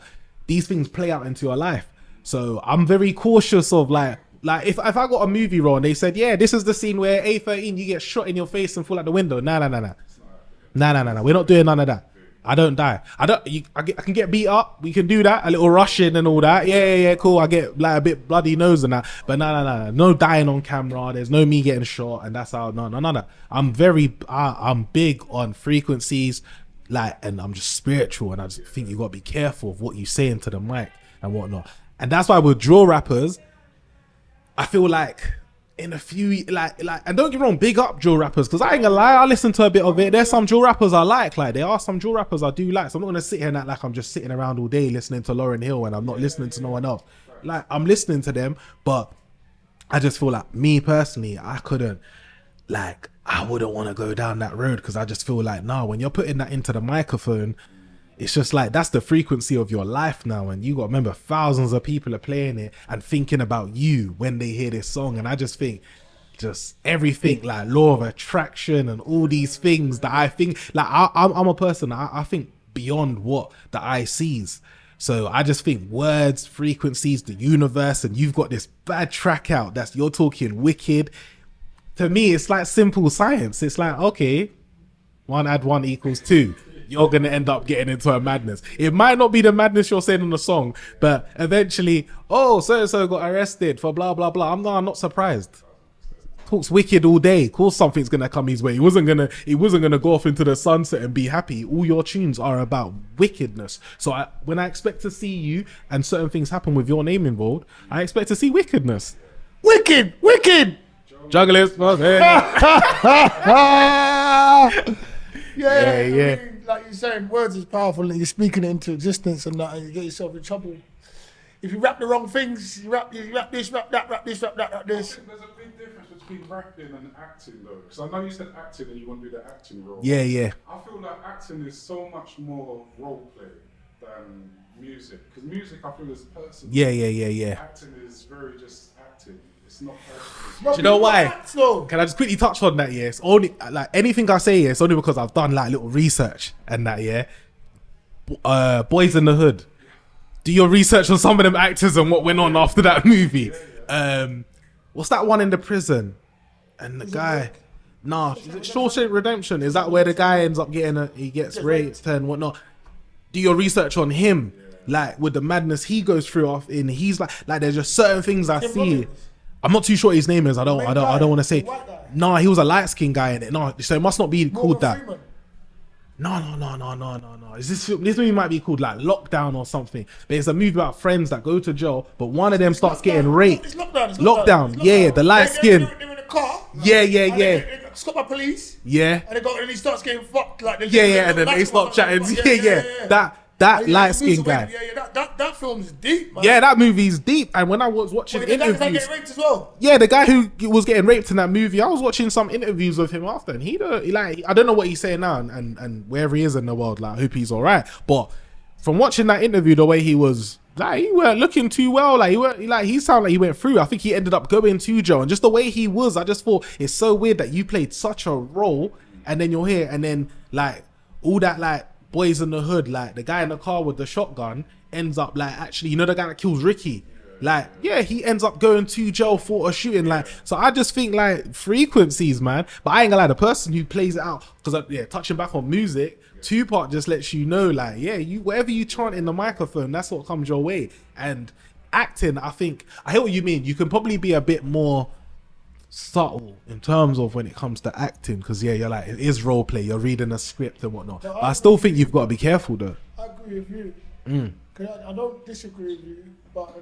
these things play out into your life. So I'm very cautious of like if I got a movie role and they said, yeah, this is the scene where A13 you get shot in your face and fall out the window. Nah. We're not doing none of that. I don't die. I can get beat up. We can do that. A little rushing and all that. Yeah, cool. I get like a bit bloody nose and that. But no dying on camera. There's no me getting shot and that's how. No. I'm big on frequencies, like, and I'm just spiritual, and I just think you got to be careful of what you say into the mic and whatnot. And that's why with drill rappers, I feel like in a few and don't get me wrong, big up drill rappers, because I ain't gonna lie, I listen to a bit of it. There's some drill rappers I like there are some drill rappers I do like, so I'm not gonna sit here and act like I'm just sitting around all day listening to Lauryn Hill and I'm not listening to no one else. Like I'm listening to them, but I just feel like me personally, I couldn't, like I wouldn't want to go down that road, because I just feel like when you're putting that into the microphone, it's just like that's the frequency of your life now, and you got to remember thousands of people are playing it and thinking about you when they hear this song. And I just think just everything like law of attraction and all these things that I think like I'm a person, I think beyond what the eye sees. So I just think words, frequencies, the universe, and you've got this bad track out that's you're talking wicked. To me, it's like simple science. It's like, okay, 1 + 1 = 2. You're going to end up getting into a madness. It might not be the madness you're saying on the song, but eventually, so-and-so got arrested for blah, blah, blah. I'm not surprised. Talks wicked all day. Of course something's going to come his way. He wasn't going to go off into the sunset and be happy. All your tunes are about wickedness. So when I expect to see you and certain things happen with your name involved, I expect to see wickedness. Wicked. Jugglers. Yeah. I mean, like you're saying, words is powerful, and you're speaking it into existence, and that, and you get yourself in trouble. If you rap the wrong things, you rap this, rap that, rap this. I think there's a big difference between rapping and acting, though. Because I know you said acting and you want to do the acting role. Yeah. I feel like acting is so much more role play than music. Because music, I feel, is personal. Yeah. Acting is very just acting. It's not personal. Do you know why? Can I just quickly touch on that? Yeah, it's only like anything I say. Yeah, it's only because I've done like little research and that. Yeah, Boys in the Hood. Do your research on some of them actors and what went on after that movie. What's that one in the prison? And the Is it guy, Rick? nah, is it Shawshank Redemption? Is that where the guy ends up he gets raped and whatnot? Do your research on him, like with the madness he goes through he's like there's just certain things I Tim see. Robbins? I'm not too sure what his name is. I don't want to say. The white guy? Nah, he was a light skinned guy in it. No, so it must not be called Morgan that. Freeman. No. Is this movie might be called like Lockdown or something? But it's a movie about friends that go to jail, but one of them starts getting raped. It's Lockdown. Lockdown. Yeah, the light skin. They're in a car. Yeah. They got stopped by police. Yeah. And he starts getting fucked. Like Yeah, and then they stop chatting. Yeah. That light skinned guy. Yeah. That film's deep, man. Yeah, that movie's deep. And when I was watching The guy interviews, get raped as well. yeah, the guy who was getting raped in that movie, I was watching some interviews with him after, and he like, I don't know what he's saying now, and wherever he is in the world, like, I hope he's all right. But from watching that interview, the way he was, like, he weren't looking too well. He sounded like he went through. I think he ended up going to jail, and just the way he was, I just thought it's so weird that you played such a role, and then you're here, and then like all that like Boys in the Hood, like the guy in the car with the shotgun ends up like actually, you know, the guy that kills Ricky, like, yeah, he ends up going to jail for a shooting. Like, so I just think like frequencies, man. But I ain't gonna lie, the person who plays it out, because touching back on music, Tupac just lets you know, like, yeah, you whatever you chant in the microphone, that's what comes your way. And acting, I think I hear what you mean. You can probably be a bit more subtle in terms of when it comes to acting, because you're like, it is role play, you're reading a script and whatnot. But I still think you've got to be careful though. I agree with you. Cause I don't disagree with you, but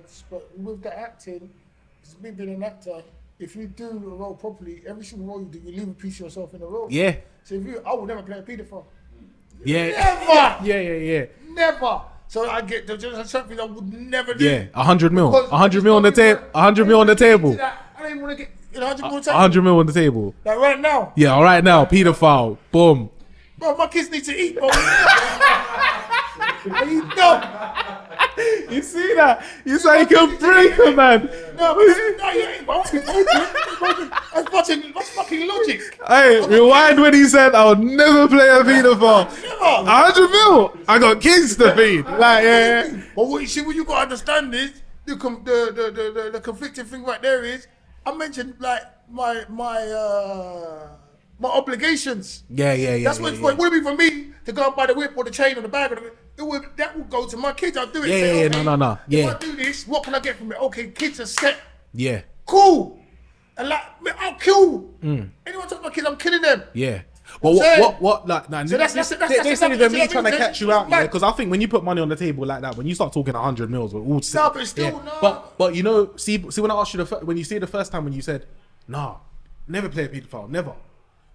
with the acting, it's me being an actor. If you do a role properly, every single role you do, you leave a piece of yourself in the role. Yeah. So I would never play a paedophile. Yeah. Never. Yeah. Never. So I get there's something I would never do. Yeah. 100 mil. Because 100 mil on the table. 100 mil on the table. I don't even want to get 100 mil on the table. 100 mil on the table. Like right now. Yeah. All right now, pedophile. Boom. Bro, my kids need to eat, bro. Are you dumb? You see that? You say you can break a man. No, you ain't, bro. That's fucking logic. Hey, rewind when he said I would never play a pedophile. Never. 100 mil. I got kids to feed. Like, yeah. But what you got to understand is the conflicting thing right there is I mentioned like my obligations. Yeah. That's what it would be for me to go and buy the whip or the chain or the bag. That would go to my kids. I'll do it. Yeah, no. Yeah. If I do this, what can I get from it? Okay, kids are set. Yeah. Cool. And like, I'll kill. Anyone talk about kids, I'm killing them. Yeah. Well, what, like, nah, So that's this it, ain't even me trying to catch you out, man. because I think when you put money on the table like that, when you start talking 100 mils, we're all sick. No, but still, no. But you know, see when I asked you when you say the first time when you said, nah, never play a pedophile, never.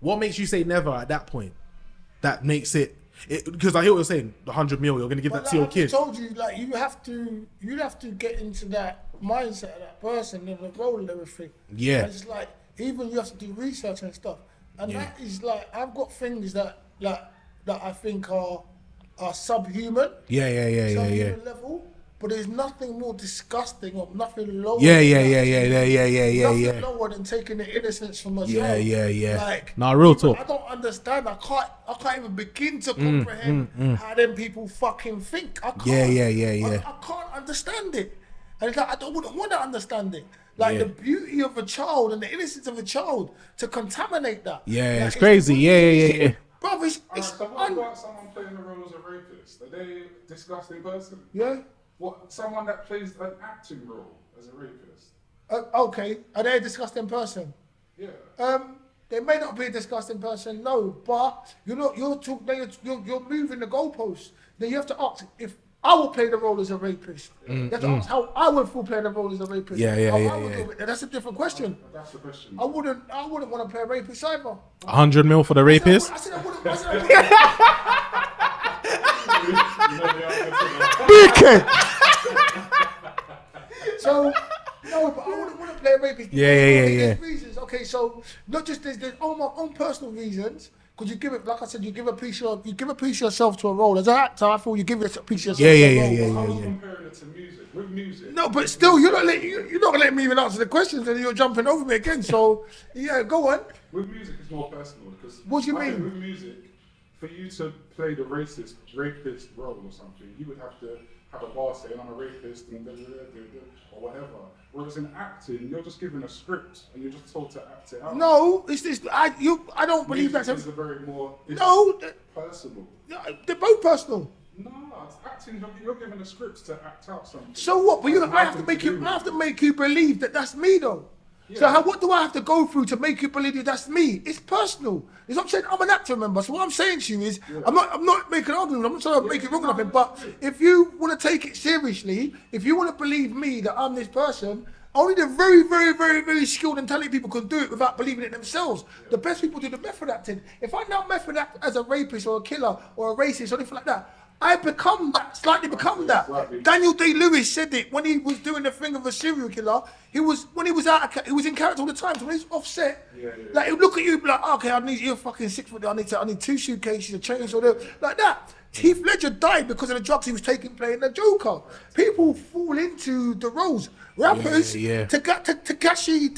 What makes you say never at that point? That makes it, because I hear what you're saying, the 100 mil, you're gonna give that to your kid. I told you, like, you have to get into that mindset of that person and the role and everything. Yeah. And it's like, even you have to do research and stuff. And that is like, I've got things that I think are subhuman. Yeah. Subhuman level. But there's nothing more disgusting or nothing lower. Yeah. Nothing lower than taking the innocence from a child. Yeah. Like, nah, real talk. I don't understand. I can't even begin to comprehend how them people fucking think. I can't. Yeah. I can't understand it. And it's like, I wouldn't want to understand it. Like the beauty of a child and the innocence of a child, to contaminate that. Yeah, like, it's crazy. Yeah. Bro, it's So what about someone playing the role as a rapist? Are they a disgusting person? Yeah. What, someone that plays an acting role as a rapist? Okay. Are they a disgusting person? Yeah. They may not be a disgusting person, no, but you're moving the goalposts. Then you have to ask if I will play the role as a rapist. You have to ask how I would feel playing the role as a rapist. Yeah. Do it. That's a different question. That's the question. I wouldn't want to play a rapist either. 100 mil for the rapist. I said I wouldn't. So, no, but I wouldn't want to play a rapist. Yeah. There's reasons. Okay, so not just there's all my own personal reasons. Because you give it, like I said, you give a piece of yourself to a role. As an actor, I feel you give a piece of yourself to a role. I was comparing it to music. With music. No, but still, you're not letting me even answer the questions, and you're jumping over me again. So, yeah, go on. With music, it's more personal because. What do you mean? With music, for you to play the rapist role or something, you would have to have a bar saying I'm a rapist and or whatever. Whereas in acting, you're just given a script and you're just told to act it out. No, it's this. I don't believe Music that's is a very more personal. They're both personal. No, it's acting. You're given a script to act out something. So what? But I have to make you believe that that's me though. Yeah. So what do I have to go through to make you believe that that's me? It's personal. It's what I'm saying. I'm an actor, remember. So what I'm saying to you is, I'm not making an argument. I'm not trying to make it wrong or nothing. But if you want to take it seriously, if you want to believe me that I'm this person, only the very, very, very, very skilled and talented people can do it without believing it themselves. The best people do the method acting. If I now method act as a rapist or a killer or a racist or anything like that, I slightly become that. Daniel Day-Lewis said it when he was doing the thing of a serial killer. He was in character all the time. So when he's offset, like he'll look at you and be like, okay, you're fucking 6 foot. I need 2 suitcases, a chainsaw, like that. Heath Ledger died because of the drugs he was taking playing the Joker. People fall into the roles. Rappers, Tekashi,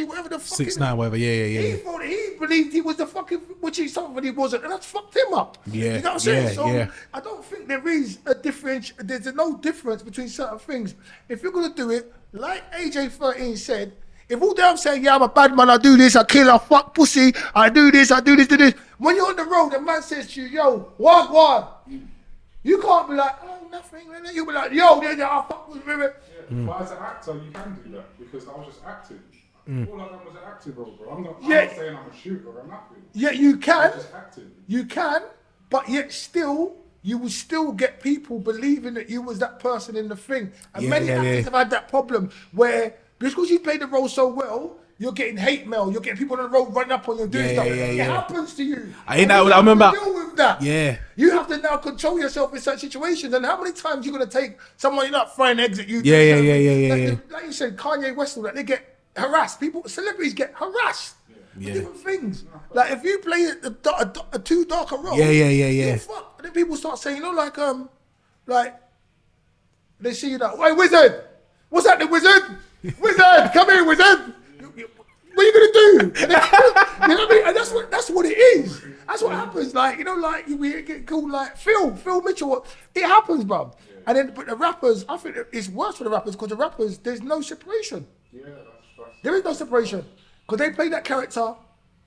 whatever the fuck. 6ix9ine, whatever. He thought he believed he was the fucking, which he something he wasn't, and that's fucked him up. Yeah, you know what I'm saying? yeah. So I don't think there is a difference. There's no difference between certain things. If you're gonna do it, like AJ13 said, if all day I'm saying, yeah, I'm a bad man, I do this, I kill, I fuck pussy, I do this. When you're on the road, the man says to you, yo, what? You can't be like, oh, nothing. You'll be like, yo, I fuck with him. But as an actor, you can do that because I was just acting. All I done was an acting role, bro. I'm not saying I'm a shooter or nothing. Yeah, you can. I'm just acting. You can, but yet still, you will still get people believing that you was that person in the thing. And many actors have had that problem where, because you played the role so well, you're getting hate mail. You're getting people on the road running up on you doing stuff. It happens to you. I remember. Deal with that. Yeah. You have to now control yourself in such situations. And how many times you gonna take someone you're not trying to exit you? Yeah. Like you said, Kanye West, that they get harassed. Celebrities get harassed. For different things. Like if you play a too dark a role, you're fucked. And then people start saying, like they see you like, hey, wizard, what's happening, wizard? Wizard, come here, wizard. What are you gonna do? And then, you know what I mean? And that's what it is. That's what happens. Like we get called like Phil Mitchell. It happens, bro. And then, but the rappers, I think it's worse for the rappers because the rappers, there's no separation. There is no separation because they play that character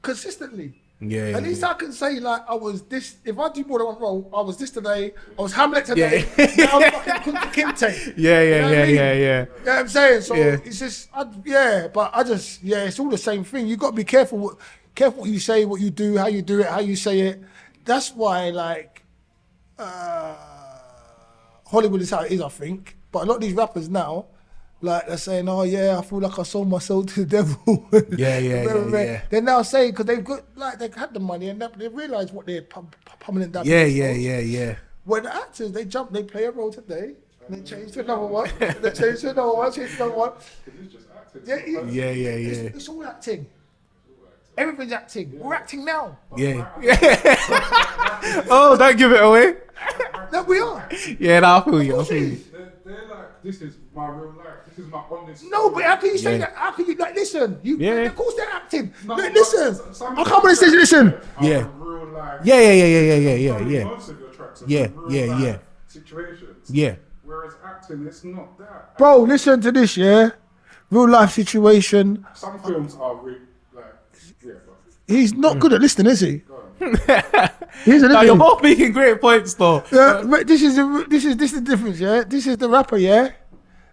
consistently. At least I can say like I was this. If I do more than one role, I was this today. I was Hamlet today. Now I'm fucking Kunta Kinte. Yeah. You know what I'm saying? So it's just, it's all the same thing. You got to be careful what you say, what you do, how you do it, how you say it. That's why like Hollywood is how it is, I think. But a lot of these rappers now, like they're saying, oh yeah, I feel like I sold my soul to the devil. Yeah. They're now saying, because they've got, like they had the money and they realise what they're pummeling down. Yeah. When the actors, they play a role today, and they change to another one, change to another one. It's just acting. It's all acting. Everything's acting. We're acting now. Yeah. Oh, don't give it away. No, we are. Yeah, I feel you. They're like, this is my real life. This is my honest. No, but how can you say that? How can you like listen? Of course they're acting. No, listen. I come and say listen. Yeah. Real life. Yeah. Most of your tracks are Yeah. situations. Yeah. Whereas acting, it's not that. Bro, listen to this, yeah? Real life situation. Some films are like, but He's not good at listening, is he? No, you're both making great points, though. Yeah, but this is the difference, yeah. This is the rapper, yeah.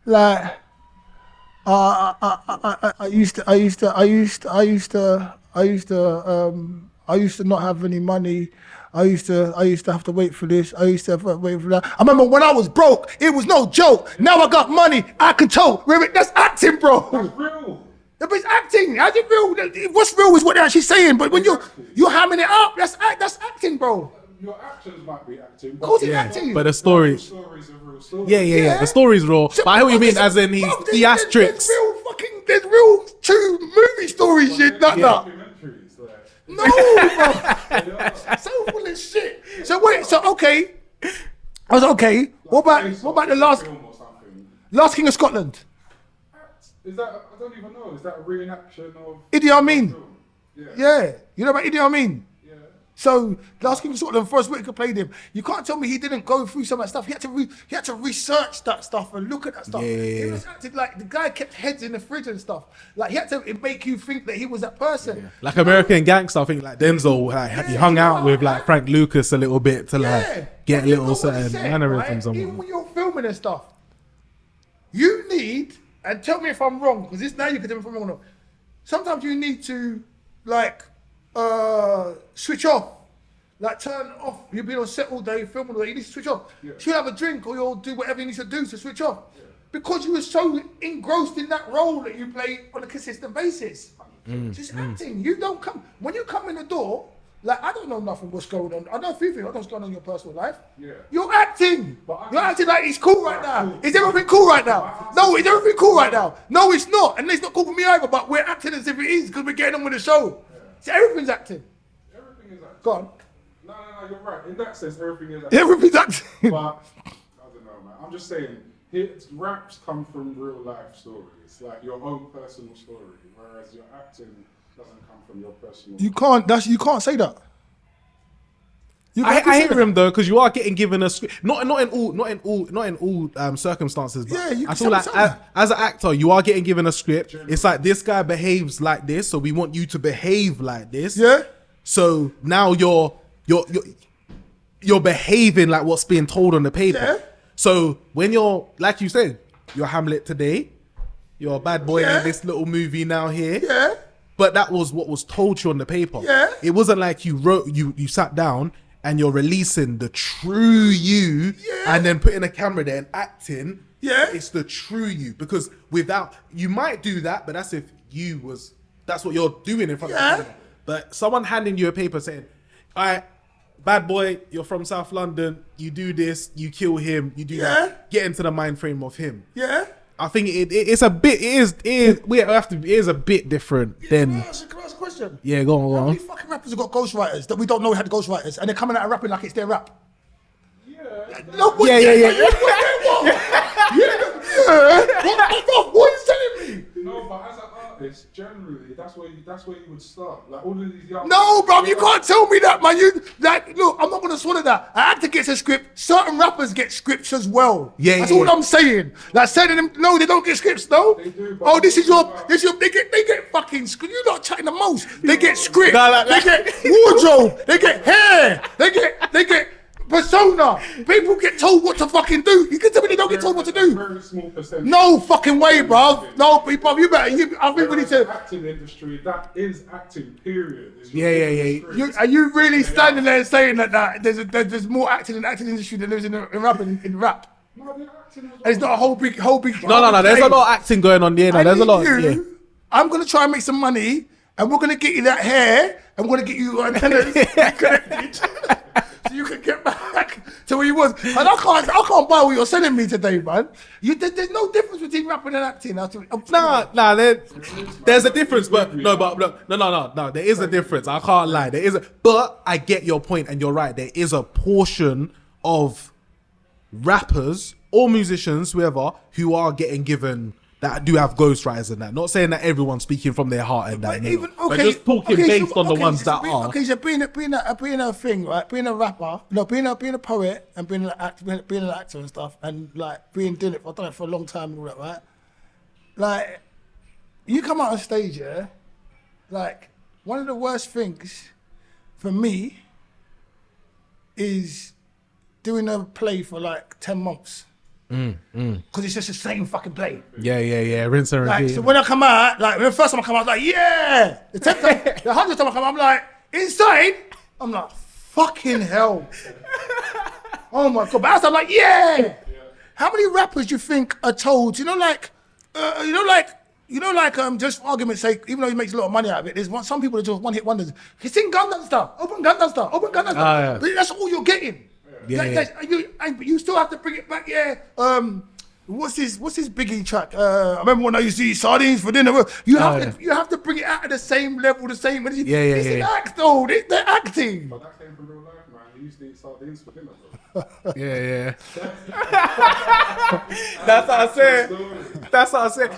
Like, I used to not have any money. I used to have to wait for this. I used to have to wait for that. I remember when I was broke, it was no joke. Now I got money, I control. That's acting, bro. that's real. But it's acting. How's it real? What's real is what they're actually saying. But when you're hamming it up, that's acting, bro. Your actions might be acting. Of course it's acting. But the story. Story's a real story. Yeah. The story's raw. But I hear what you mean, as in he's theatrics. There's real true movie stories, shit, not that. Documentaries, like. No, bro. So full of shit. So wait, okay. I was okay. What about the last King of Scotland? Is that, I don't even know, is that a reenaction of... Idi Amin. Yeah. Yeah. You know about Idi Amin? Yeah. So last King of Scotland, Forrest Whitaker played him. You can't tell me he didn't go through some of that stuff. He had to research that stuff and look at that stuff. He was acting like the guy kept heads in the fridge and stuff. Like he had to make you think that he was that person. Like American Gangster, I think like Denzel, like he hung out with like Frank Lucas a little bit to like get a little certain mannerisms on. Even when you're filming and stuff, you need, and tell me if I'm wrong, because this now you can tell me if I'm wrong or not. Sometimes you need to like switch off, like turn off. You've been on set all day, filming all day. You need to switch off. Yeah. So you'll have a drink or you'll do whatever you need to do to switch off, because you were so engrossed in that role that you play on a consistent basis. Just acting. You don't come when you come in the door. Like I don't know nothing what's going on. I know a few things. I don't know what's going on in your personal life. Yeah. You're acting. You're acting like it's cool right now. Is everything cool right now? No, is everything cool right now? No, it's not. And it's not cool for me either. But we're acting as if it is because we're getting on with the show. Yeah. So everything's acting. Everything is acting. Go on. No, you're right. In that sense, everything is acting. Everything's acting. But I don't know, man. I'm just saying, raps come from real life stories, like your own personal story, whereas your acting doesn't come from your personal. You can't say that. I hear him though, because you are getting given a script. Not in all circumstances. But you I feel like as an actor, you are getting given a script. Generally. It's like this guy behaves like this, so we want you to behave like this. Yeah. So now you're behaving like what's being told on the paper. Yeah. So when you're, like you said, you're Hamlet today, you're a bad boy in this little movie now here. Yeah. But that was what was told to you on the paper. Yeah. It wasn't like you sat down and you're releasing the true you and then putting a camera there and acting. Yeah. It's the true you. Because without, you might do that, but that's if that's what you're doing in front of the camera. But someone handing you a paper saying, all right, bad boy, you're from South London, you do this, you kill him, you do that. Get into the mind frame of him. Yeah. I think it's a bit, it is a bit different than. Can I ask a question? Yeah, go on. How many fucking rappers have got ghostwriters that we don't know had ghostwriters and they're coming out and rapping like it's their rap? Yeah. No, yeah. What are you telling me? No, but as an artist, generally, that's where you would start. Like all of these young. No, bro, you can't tell me that, man. Look, I'm not gonna swallow that. An actor gets a script. Certain rappers get scripts as well. That's all I'm saying. Like saying them, no, they don't get scripts, no. They do. Oh, this is your. They get fucking. You're not chatting the most. They get script. They get wardrobe. They get hair. They get. Persona. People get told what to fucking do. You can tell me they don't get told what to do. Very small percentage. No fucking way, bro. No, people, you better. I think we need to. Acting industry, that is acting. Period. Are you really standing there and saying that there's more acting in the acting industry than there is in rap? No, acting. It's not a whole big. No. There's a lot of acting going on there. There's a lot. I'm gonna try and make some money, and we're gonna get you that hair, and we're gonna get you connected. So you can get back to where you was. And I can't buy what you're selling me today, man. There's no difference between rapping and acting. Nah, there's a difference, but no, there is a difference. I can't lie. But I get your point, and you're right. There is a portion of rappers or musicians, whoever, who are getting given that do have ghostwriters and that. Not saying that everyone's speaking from their heart and that. But just talking based on the ones that are. Okay, so being a thing, right? Being a rapper, being a poet and being an actor and stuff, and like I've done it for a long time and all that, right? Like, you come out on stage, yeah. Like, one of the worst things for me is doing a play for like 10 months. Because it's just the same fucking play. Yeah. Rinse and repeat. So when I come out, like when the first time I come out, I was like, yeah. The 10th time, the 100th time I come out, I'm like, inside, I'm like, fucking hell. Oh my God. But outside, I'm like, yeah. How many rappers do you think are told, just for argument's sake, even though he makes a lot of money out of it, there's some people that just one hit wonders. He sing Gangnam Style, open Gangnam Style. But that's all you're getting. You still have to bring it back, What's his Biggie track? I remember when I used to eat sardines for dinner. You have to bring it out at the same level, the same. It's an act, though. They're acting. But that came from real life, man. used to eat sardines for dinner, bro. Yeah. That's what I said. That's what I said.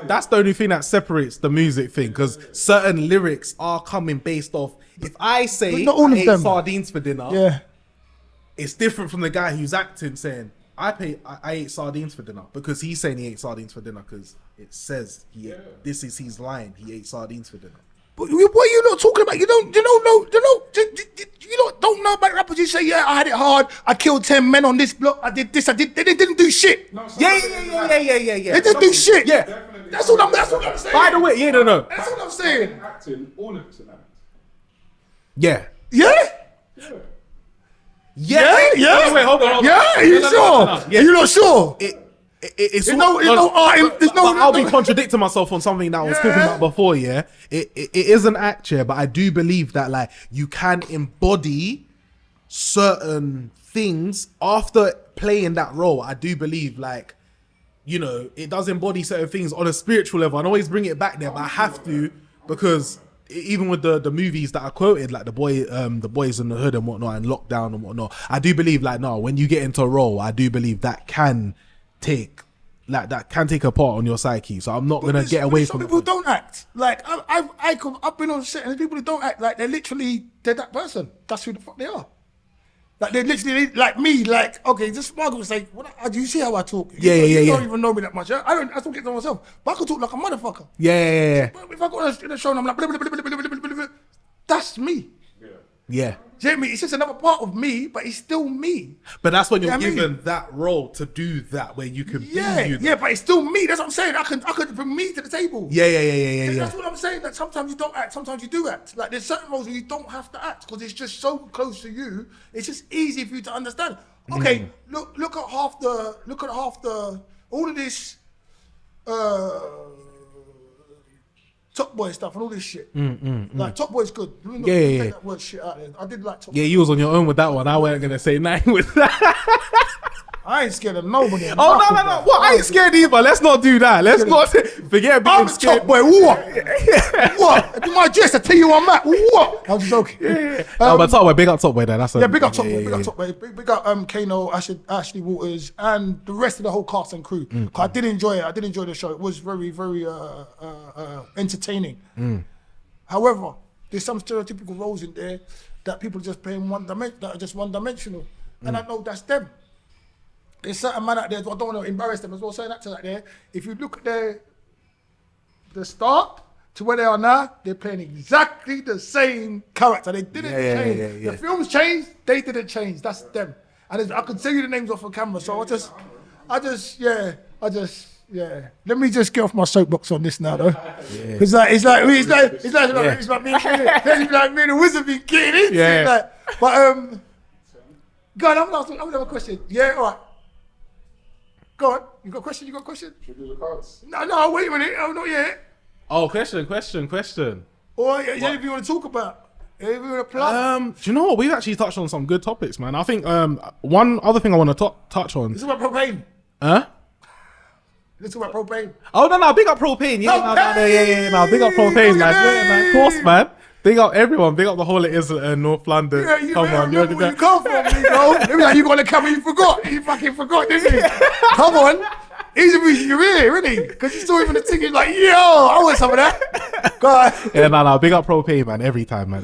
That's the only thing that separates the music thing, because certain lyrics are coming based off. If I say But not all I of ate them. sardines for dinner, Yeah. it's different from the guy who's acting saying I ate sardines for dinner, because he's saying he ate sardines for dinner because it says this is his line. He ate sardines for dinner. But what are you not talking about? You don't know about rappers. You say, yeah, I had it hard. I killed 10 men on this block. I did this. I did. They didn't do shit. No, Yeah. They didn't do shit. Yeah. That's what I'm saying. By the way, no. That's what I'm saying. acting, all of it's an act. Yeah. Yeah. Yeah. Wait, hold on. Yeah. Are you sure? Yeah. You're not sure? It's There's no art. There's no. I'll be contradicting myself on something that I was talking about before. Yeah, it is an act, yeah, but I do believe that like you can embody certain things after playing that role. I do believe like, you know, it does embody certain things on a spiritual level. I always bring it back there, but I have to, because even with the movies that I quoted, like the boys in the hood and whatnot, and Lockdown and whatnot, I do believe like, no, when you get into a role, I do believe that can take a part on your psyche. So I'm not gonna get away from some people don't act like I've been on set and there's people who don't act like they're that person. That's who the fuck they are. Like they're literally like me. Like, okay, just Margaret was like, do you see how I talk? You don't even know me that much. I talk it to myself, but I can talk like a motherfucker. Yeah. But if I go in a show and I'm like, blah, blah, blah, blah, blah, blah, blah, blah, that's me. Yeah. Do you know what I mean? It's just another part of me, but it's still me. But that's when you're You know what I mean? given that role to do that, where you can be you. Yeah, but it's still me. That's what I'm saying. I could bring me to the table. Yeah. That's what I'm saying. That sometimes you don't act, sometimes you do act. Like there's certain roles where you don't have to act because it's just so close to you. It's just easy for you to understand. Okay, look at half the all of this Top Boy stuff and all this shit. Like Top Boy's good. Yeah. Take that word shit out there. I did like Top Boy. Yeah, you was on your own with that one. I wasn't gonna say nothing with that. I ain't scared of nobody. No. What? I ain't scared either. Let's not do that. Let's not forget being I'm scared. Top Boy. What? What? Do my dress. I tell you I'm at. What? I'm joking. No, but Top Boy, big up Top Boy. Then that's Big up Top Boy. Big up Top Boy. Big up Kano, Ashley Waters, and the rest of the whole cast and crew. 'Cause I did enjoy it. I did enjoy the show. It was very, very entertaining. However, there's some stereotypical roles in there that people are just playing that are just one-dimensional, and I know that's them. There's certain man out there, I don't want to embarrass them as well, saying that out there. If you look at the start to where they are now, they're playing exactly the same character. They didn't change. Yeah. The films changed, they didn't change. That's them. And I can tell you the names off of camera, so I just, Let me just get off my soapbox on this now, though. Because it's like me and the wizard be getting into it. Like, but go on, I'm gonna have a question. Yeah, all right. Go on. You got a question? Should we do the cards? No, wait a minute. Oh, not yet. Oh, question. Or if you want to talk about, if you want to plug. Do you know what? We've actually touched on some good topics, man. I think one other thing I want to touch on. This is about propane. Huh? Let's talk about propane. Oh no, big up propane. Big up propane, man. Of course, man. Big up everyone. Big up the whole of North London. Yeah, you remember where you come from, bro. Maybe like you got the camera, you forgot. You fucking forgot, didn't you? Come on. He's a reason you're here, isn't he? Because you saw him in the ticket like, yo, I want some of that. Go on. Yeah, no. Big up propane, man. Every time, man.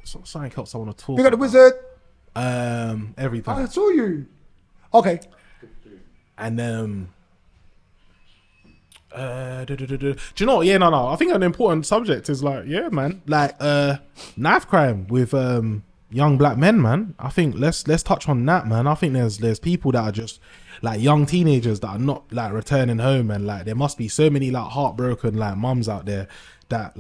Something else I want to talk. Big up the wizard. Every time. I saw you. Okay. And do you know what? Yeah, no. I think an important subject is like, yeah, man, like knife crime with young black men, man. I think let's touch on that, man. I think there's people that are just like young teenagers that are not like returning home, and like there must be so many like heartbroken like mums out there that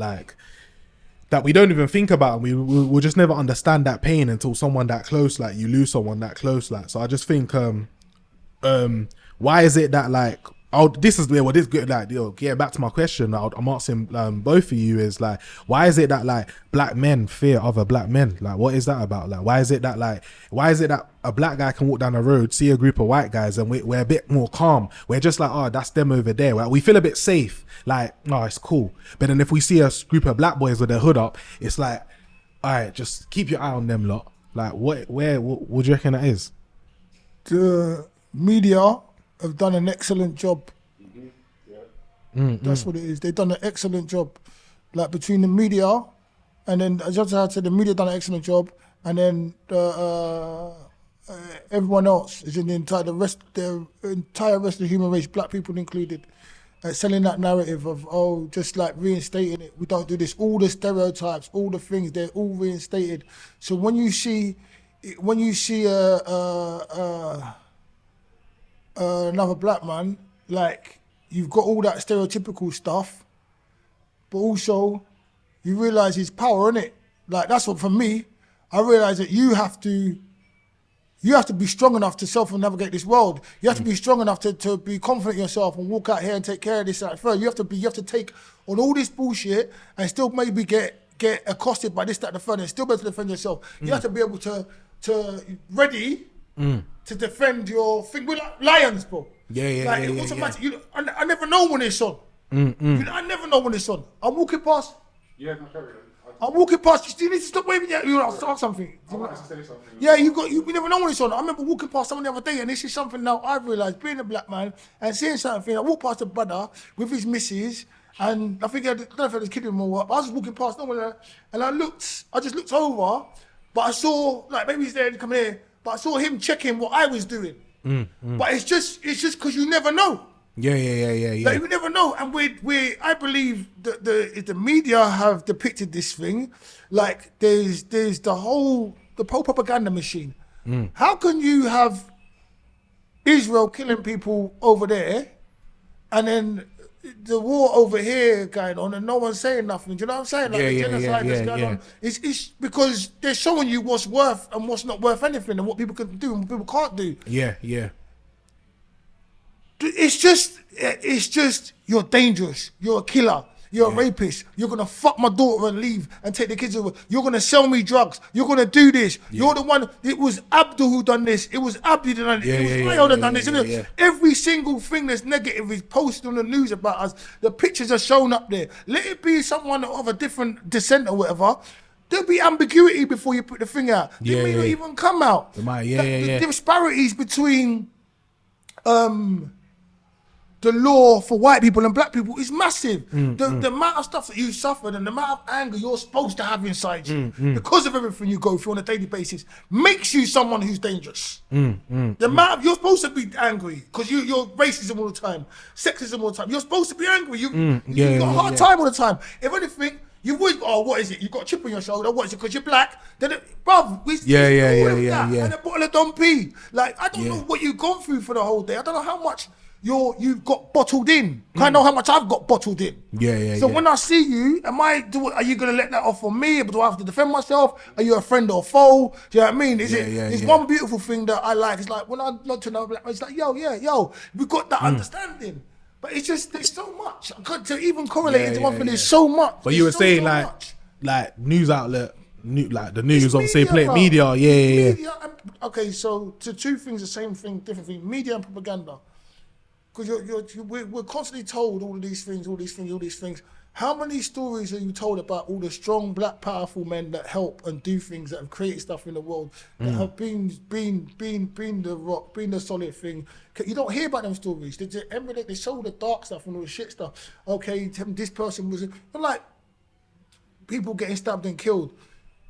we don't even think about, and we'll just never understand that pain until someone that close, like you lose someone that close, like. So I just think why is it that like, getting back to my question, I'm asking both of you is like, why is it that like black men fear other black men? Like, what is that about? Like, why is it that a black guy can walk down the road, see a group of white guys, and we're a bit more calm? We're just like, oh, that's them over there. Like, we feel a bit safe. Like, no, it's cool. But then if we see a group of black boys with their hood up, it's like, All right, just keep your eye on them lot. Like, what do you reckon that is? The media have done an excellent job. That's what it is. They've done an excellent job. Like between the media, and then as I said, the media done an excellent job, and then everyone else is in the entire rest of the human race, black people included, selling that narrative of just like reinstating it. We don't do this. All the stereotypes, all the things, they're all reinstated. So when you see another black man, like, you've got all that stereotypical stuff, but also you realise his power, innit? Like, that's what, for me, I realise that you have to be strong enough to self-navigate this world. You have to be strong enough to be confident in yourself and walk out here and take care of this out further. You have to take on all this bullshit and still maybe get accosted by this, that, and the third, and still be able to defend yourself. You have to be able to ready to defend your thing. We're like lions, bro. Like, it automatic. I never know when it's on. I never know when it's on. I'm walking past. Yeah, no, carry on. I'm walking past. You need to stop waving. You want to start something. I wanted to say something. Yeah, you never know when it's on. I remember walking past someone the other day, and this is something now I've realised, being a black man and seeing something. I walked past a brother with his missus, and I think I don't know if I was kidding him or what. But I was just walking past, and I just looked over, but I saw, like, maybe he's there to come here, but I saw him checking what I was doing. But it's just because you never know. Yeah. Like, you never know, and I believe that the media have depicted this thing, like there's the whole propaganda machine. How can you have Israel killing people over there, and then the war over here going on, and no one's saying nothing? Do you know what I'm saying? Like, the genocide that's going on. It's because they're showing you what's worth and what's not worth anything, and what people can do and what people can't do. Yeah. It's just you're dangerous. You're a killer. You're a rapist. You're gonna fuck my daughter and leave and take the kids over. You're gonna sell me drugs. You're gonna do this. You're the one. It was Abdul who done this. It was Abdi who done it. It was Lyle that done this. Every single thing that's negative is posted on the news about us. The pictures are shown up there. Let it be someone of a different descent or whatever. There'll be ambiguity before you put the thing out. It may not even come out. The disparities between the law for white people and black people is massive. The amount of stuff that you suffered and the amount of anger you're supposed to have inside you because of everything you go through on a daily basis makes you someone who's dangerous. The amount of, you're supposed to be angry because you're racism all the time, sexism all the time. You're supposed to be angry. You've got a hard time all the time. If anything, you've always, what is it? You've got a chip on your shoulder. What is it? Because you're black. Then, bruv, and a bottle of Dom P. Like, I don't know what you've gone through for the whole day. I don't know how much you've got bottled in. I know how much I've got bottled in. So when I see you, are you gonna let that off on me? Do I have to defend myself? Are you a friend or a foe? Do you know what I mean? It's one beautiful thing that I like. It's like when I look to another black man, it's like, yo, we got that understanding. But it's just, there's so much. To even correlate into one thing, there's so much. But you were saying like news outlet, like the news, obviously play media. Media okay, so to two things, the same thing, different thing. Media and propaganda. Because we're constantly told all these things. How many stories are you told about all the strong, black, powerful men that help and do things, that have created stuff in the world, that have been the rock, been the solid thing? You don't hear about them stories. They show the dark stuff and all the shit stuff. Okay, this person was, like, people getting stabbed and killed.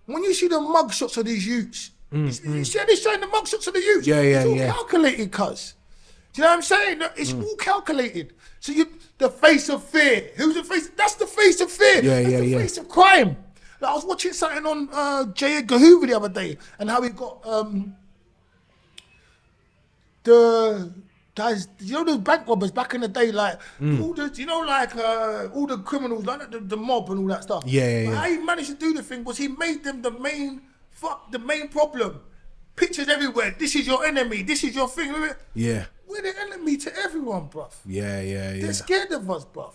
When you see the mugshots of these youths, you see they're showing the mugshots of the youths. It's all calculated, cuz. Do you know what I'm saying? It's all calculated. So the face of fear. Who's the face? That's the face of fear. That's the face of crime. Like, I was watching something on J. Edgar Hoover the other day, and how he got the guys. You know the bank robbers back in the day, like all the all the criminals, like the mob and all that stuff. But how he managed to do the thing was he made them the main problem. Pictures everywhere. This is your enemy. This is your thing. We're the enemy to everyone, bruv. They're scared of us, bruv.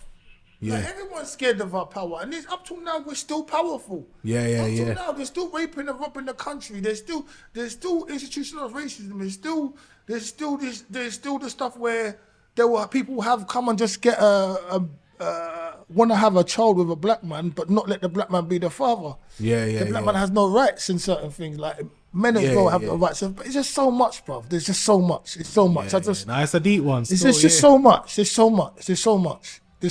Like, everyone's scared of our power, and up till now we're still powerful. Up till now, they're still raping and robbing the country. There's still institutionalized racism. There's still the stuff where people have come and just get a want to have a child with a black man, but not let the black man be the father. The black man has no rights in certain things. Like men as well have no rights. But it's just so much, bro. There's just so much. It's so much. It's a deep one. It's just so much. There's so much. There's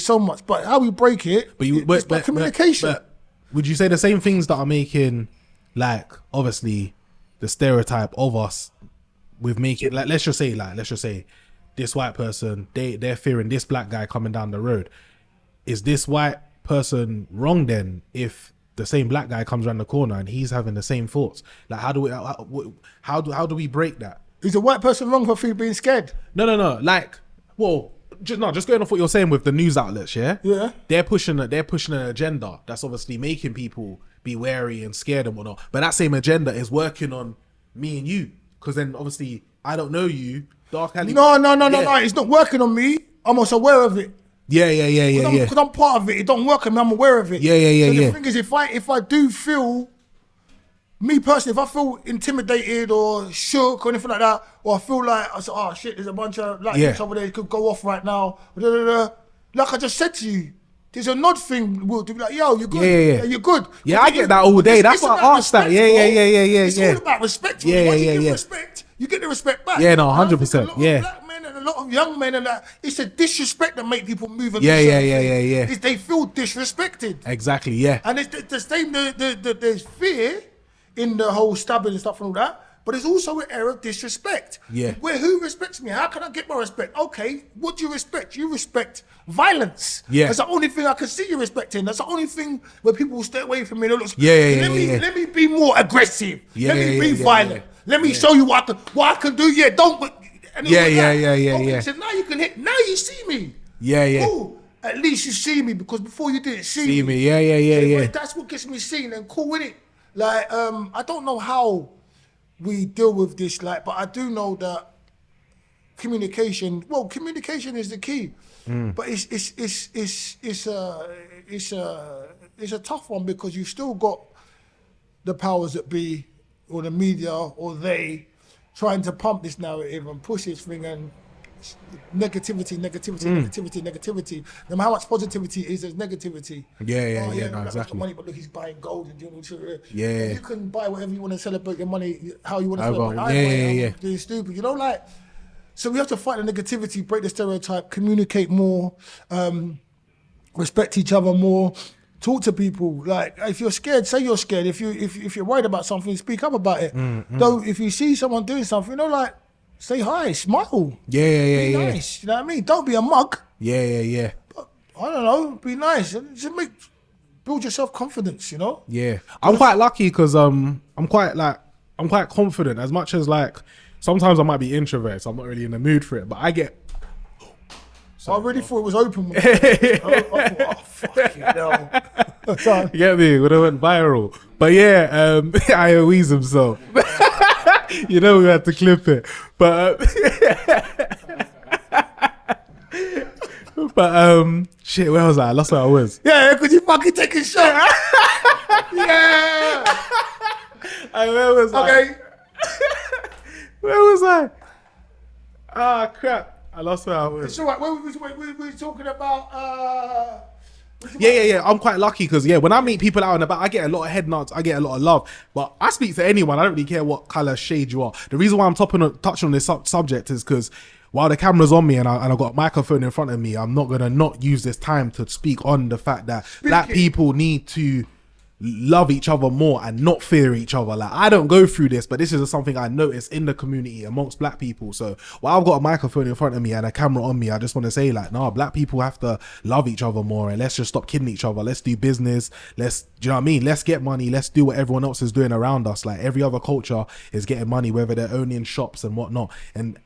so much. But how we break it, it's by communication. But would you say the same things that are making, like, obviously, the stereotype of us with making, like, let's just say, this white person, they're fearing this black guy coming down the road. Is this white person wrong then if the same black guy comes around the corner and he's having the same thoughts? Like, how do we break that? Is a white person wrong for being scared? No. Like, well, just going off what you're saying with the news outlets, yeah? They're pushing an agenda that's obviously making people be wary and scared and whatnot. But that same agenda is working on me and you. Because then obviously I don't know you. Dark alley. No. It's not working on me. I'm also aware of it. Yeah. Because I'm part of it. It don't work on me. I'm aware of it. Yeah. So the thing is, if I do feel, me personally, if I feel intimidated or shook or anything like that, or I feel like, oh shit, there's a bunch of like this over there, it could go off right now. Like I just said to you, there's a nod thing, Will, to be like, yo, you're good. Yeah. You're good. Yeah, I get that all day. That's why I asked that. Yeah. It's all about respect. Yeah. Once you give respect, you get the respect back. Yeah, no, 100%. A lot of black men and a lot of young men and that, it's a disrespect that make people move. Yeah. They feel disrespected. Exactly, yeah. And it's the same, there's fear in the whole stabbing and stuff and all that, but it's also an air of disrespect. Yeah. Who respects me? How can I get my respect? Okay, what do you respect? You respect violence. Yeah. That's the only thing I can see you respecting. That's the only thing where people will stay away from me. Let me be more aggressive. Let me be violent. Let me show you what I can do. Yeah, don't. Okay, so now you can hit. Now you see me. Yeah. Cool. At least you see me, because before you didn't see me. Yeah. That's what gets me seen and cool with it. Like, I don't know how we deal with this, like, but I do know that communication is the key. But it's a tough one, because you've still got the powers that be, or the media, or they trying to pump this narrative and push this thing, and negativity. No matter how much positivity is, there's negativity. No, exactly. Money, but look, he's buying gold and doing shit. Yeah. You can buy whatever you want to celebrate your money, how you want to celebrate. I'm doing stupid, like. So we have to fight the negativity, break the stereotype, communicate more, respect each other more, talk to people. Like, if you're scared, say you're scared. If you're worried about something, speak up about it. Though, if you see someone doing something, like, say hi, smile. Be nice. You know what I mean? Don't be a mug. Yeah. But, I don't know. Be nice. Just build your self-confidence. Yeah. I'm quite lucky because I'm quite confident. As much as, like, sometimes I might be introverted, so I'm not really in the mood for it. But I get. I already thought it was open. I thought, oh, fucking hell. You get me? Would have went viral. But yeah, I wheeze himself. We had to clip it. But shit, where was I? I lost where I was. Yeah, because you fucking taking shots. Yeah. Where was I? Okay. Where was I? Ah, crap. I lost where I was. It's all right. We were talking about... Yeah. I'm quite lucky because, when I meet people out and about, I get a lot of head nods, I get a lot of love. But I speak to anyone, I don't really care what colour shade you are. The reason why I'm touching on this subject is because while the camera's on me and I've got a microphone in front of me, I'm not going to not use this time to speak on the fact that black people need to love each other more and not fear each other. Like, I don't go through this, but this is something I notice in the community amongst black people. So while I've got a microphone in front of me and a camera on me, I just want to say, like, nah, black people have to love each other more, and let's just stop kidding each other. Let's do business. Do you know what I mean? Let's get money. Let's do what everyone else is doing around us. Like, every other culture is getting money, whether they're owning shops and whatnot. And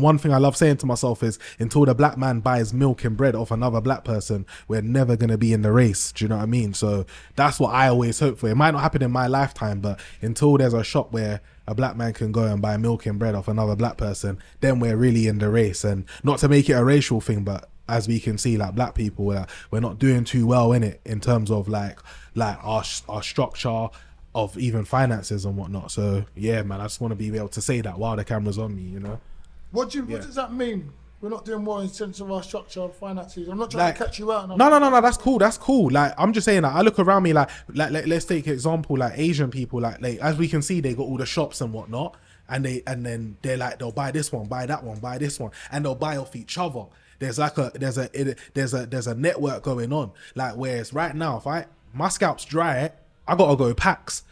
one thing I love saying to myself is, until the black man buys milk and bread off another black person, we're never going to be in the race. Do you know what I mean? So that's what I always hope for. It might not happen in my lifetime, but until there's a shop where a black man can go and buy milk and bread off another black person, then we're really in the race. And not to make it a racial thing, but as we can see, like, black people, we're not doing too well in it in terms of like our structure of even finances and whatnot. So yeah, man, I just want to be able to say that while the camera's on me, What does that mean? we're not doing more in sense of our structure and finances. I'm not trying to catch you out. No. That's cool. Like, I'm just saying that I look around me like let's take an example, like Asian people, like as we can see, they got all the shops and whatnot, and then they're like, they'll buy this one, buy that one, buy this one, and they'll buy off each other. There's a network going on. Like, whereas right now, if my scalp's dry, I gotta go packs.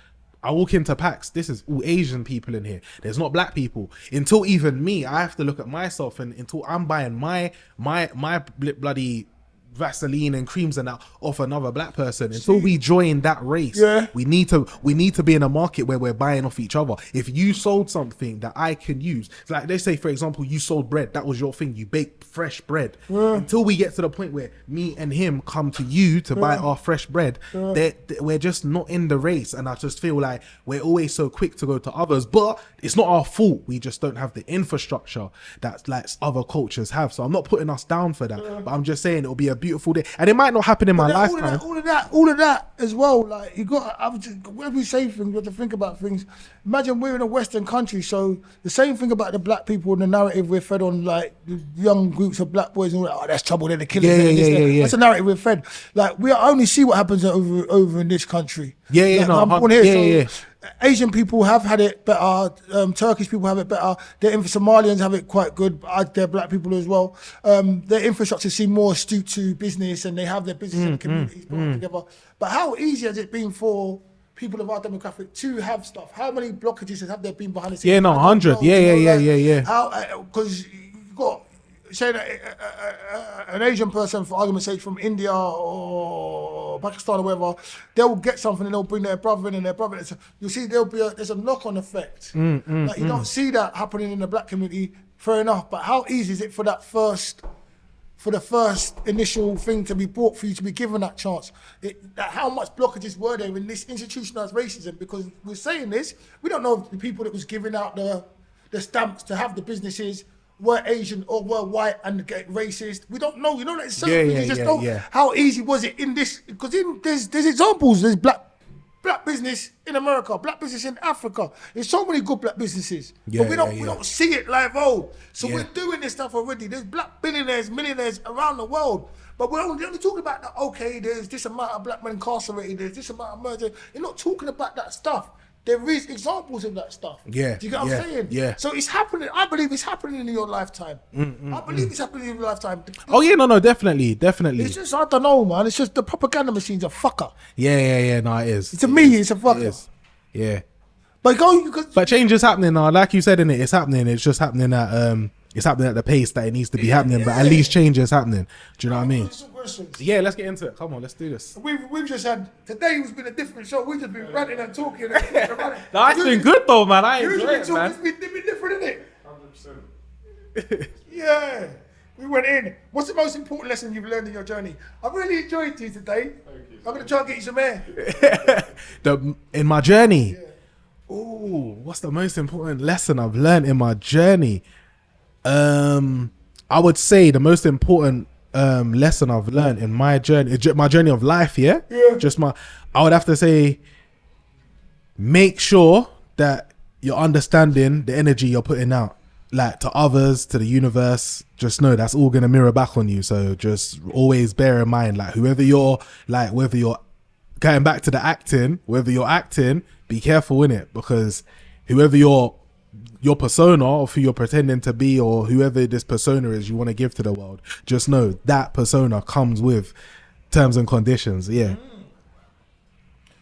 I walk into packs. This is all Asian people in here. There's not black people. Until even me, I have to look at myself, and until I'm buying my bloody Vaseline and creams and that off another black person, until we join that race, we need to be in a market where we're buying off each other. If you sold something that I can use, like they say, for example, you sold bread, that was your thing, you baked fresh bread. Until we get to the point where me and him come to you to buy our fresh bread, we're just not in the race. And I just feel like we're always so quick to go to others, but it's not our fault. We just don't have the infrastructure that like other cultures have. So I'm not putting us down for that, but I'm just saying it'll be a beautiful day, and it might not happen in my lifetime. All of that as well. Like, you got, whenever you say things, you have to think about things. Imagine we're in a Western country, so the same thing about the black people and the narrative we're fed on, like the young groups of black boys and all that. Oh, that's trouble. They're the killers. Yeah. That's the narrative we're fed. Like, we only see what happens over in this country. Asian people have had it better. Turkish people have it better. Somalians have it quite good. They're black people as well. Their infrastructure seem more astute to business, and they have their business and communities put together. But how easy has it been for people of our demographic to have stuff? How many blockages have there been behind the scenes? 100. Yeah. How? Because you got, say that an Asian person, for argument's sake, from India or Pakistan or wherever, they'll get something and they'll bring their brother in, and their brother. So you'll see there's a knock-on effect. Like, you don't see that happening in the black community. Fair enough, but how easy is it for the first initial thing to be brought for you to be given that chance? How much blockages were there in this institutionalized racism? Because we're saying this, we don't know if the people that was giving out the stamps to have the businesses were Asian or were white and get racist. We don't know. You know, like certain things you just don't. How easy was it in this? Because there's examples. There's black business in America, black business in Africa. There's so many good black businesses, but we don't see it like, we're doing this stuff already. There's black billionaires, millionaires around the world, but we're only talking about that. Okay, there's this amount of black men incarcerated. There's this amount of murder. You're not talking about that stuff. There is examples of that stuff. Yeah. Do you get what I'm saying? Yeah. So it's happening. I believe it's happening in your lifetime. I believe it's happening in your lifetime. Oh yeah, no, definitely. It's just, I don't know, man. It's just the propaganda machine's a fucker. Yeah. No, it is. To me, it's a fucker. It is. Yeah. But change is happening now. Like you said, it's happening. It's just happening at the pace that it needs to be happening. But at least change is happening. Do you know what I mean? Yeah, let's get into it. Come on, let's do this. We've just had, today has been a different show. We've just been ranting and talking. No, it's been good though, man. I enjoy it, man. It's been different, isn't it? 100%. Yeah. We went in. What's the most important lesson you've learned in your journey? I really enjoyed you today. Thank you. I'm going to try and get you some air. In my journey. Ooh, what's the most important lesson I've learned in my journey? I would say the most important lesson I've learned in my journey of life, I would have to say, make sure that you're understanding the energy you're putting out, like to others, to the universe. Just know that's all gonna mirror back on you. So just always bear in mind, like whether you're going back to the acting, whether you're acting, be careful in it, because whoever your persona of who you're pretending to be, or whoever this persona is you want to give to the world, just know that persona comes with terms and conditions.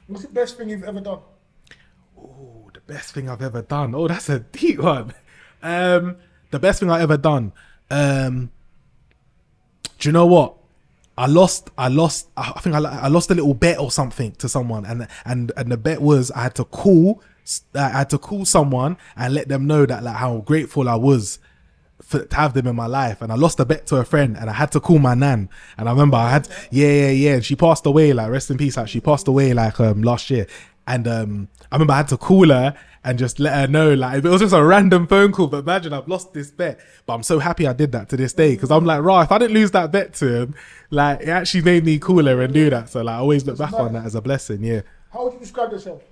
What's the best thing you've ever done? Oh, the best thing I've ever done. Oh, that's a deep one. The best thing I've ever done. Do you know what? I think I lost a little bet or something to someone, and the bet was I had to call someone and let them know that, like, how grateful I was to have them in my life. And I lost a bet to a friend, and I had to call my nan. And I remember I had and she passed away, like, rest in peace, like she passed away like last year. And I remember I had to call her and just let her know, like, it was just a random phone call, but imagine I've lost this bet. But I'm so happy I did that to this day, because I'm like, if I didn't lose that bet to him, like, it actually made me cooler and do that. So, like, I always look back on that as a blessing. How would you describe yourself?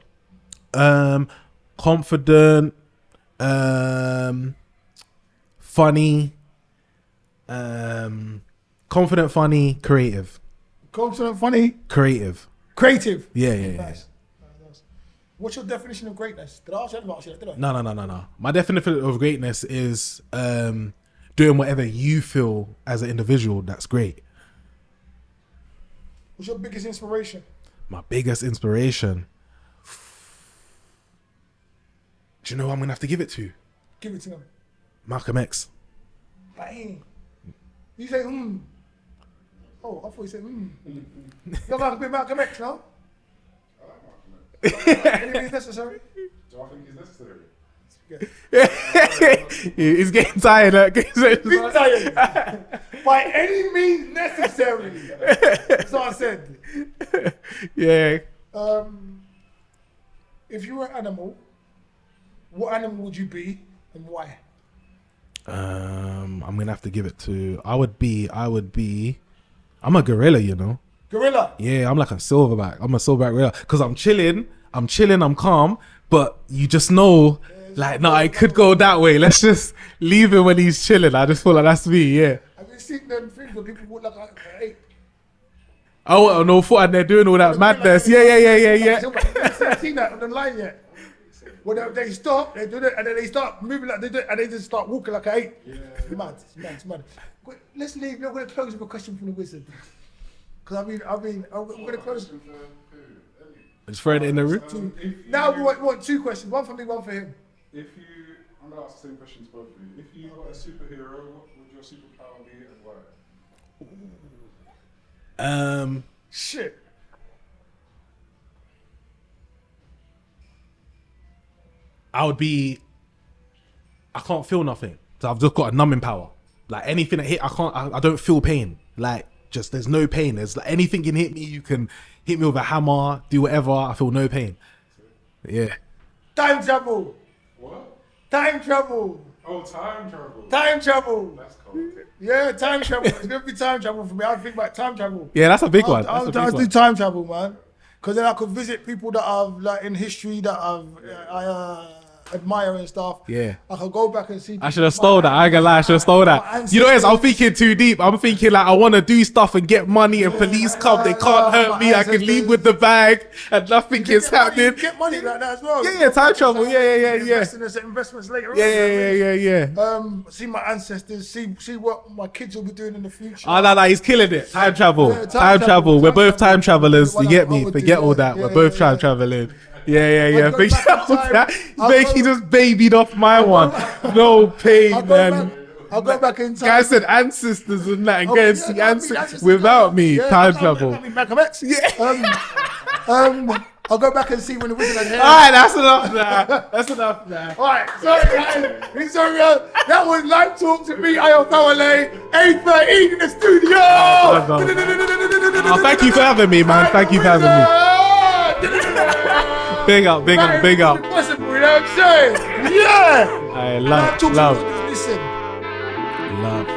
Confident, funny, Confident, funny, creative. Confident, funny, Creative. creative. Yeah. Nice. Nice. What's your definition of greatness? Did I ask you that? Did I? No. My definition of greatness is doing whatever you feel as an individual that's great. What's your biggest inspiration? My biggest inspiration. Do you know who I'm gonna have to give it to? Give it to them. Malcolm X. Bang. You say, Oh, I thought you said, You're going to be Malcolm X, no? I like Malcolm X. Anything necessary? Do I think he's necessary? He's getting tired. Big tired. By any means necessary. That's what I said. Yeah. If you were an animal, what animal would you be and why? I'm gonna have to give it to. I would be. I'm a gorilla, you know. Gorilla. Yeah, I'm like a silverback. I'm a silverback gorilla because I'm chilling. I'm calm. But you just know, like, no, it could go that way. Let's just leave him when he's chilling. I just feel like that's me. Yeah. Have you seen them things where people walk like an ape? Oh, no foot and they're doing all that madness. Yeah. I've seen that on the line yet. When they stop, they do that, and then they start moving like they do, and they just start walking like an ape. Yeah. It's mad. Let's leave. We're going to close with a question from the wizard. Because we're going to close. Just throw it in the room. Now we want two questions. One for me, one for him. I'm going to ask the same question to both of you. If you were a superhero, what would your superpower be and why? Shit. I can't feel nothing. So I've just got a numbing power. Like anything that hit, I don't feel pain. Like just there's no pain. There's like anything can hit me. You can hit me with a hammer, do whatever. I feel no pain. Yeah. Time travel. What? Time travel. Oh, time travel. Time travel. That's cool. Yeah, time travel. It's gonna be time travel for me. I think about time travel. Yeah, that's a big one. I'll do time travel, man. Because then I could visit people that I've like in history that I admire and stuff. Yeah. I could go back and see. I should have stole that. I ain't gonna lie, I should have stole that. You know what it is? I'm thinking too deep. I'm thinking like I want to do stuff and get money and police come. They can't hurt me. I can leave with the bag and nothing is happening. Get money like that as well. Yeah, time travel. Yeah. Investments later on. Yeah. See my ancestors. See what my kids will be doing in the future. Oh, no, he's killing it. Time travel. Yeah, time travel. We're both time travelers. You get me? I would Forget do, all yeah. that. Yeah, We're both yeah, time yeah. traveling. Yeah. I'll go back in time. He just babied off my one. No pain, man. I'll go back in time. Guy said ancestors and that, and go and see ancestors ancestors without me. Yeah, Time travel. Malcolm X. I'll go back and see when the wizard had hair. Alright, that's enough now. Alright, sorry guys. Sorry, that was Live Talk to me, Fawole, 8:13 in the studio. Oh, thank you for having me, man. Thank you for having me. Big up. Possible, you know what I'm saying? Yeah. I love. Listen. Love.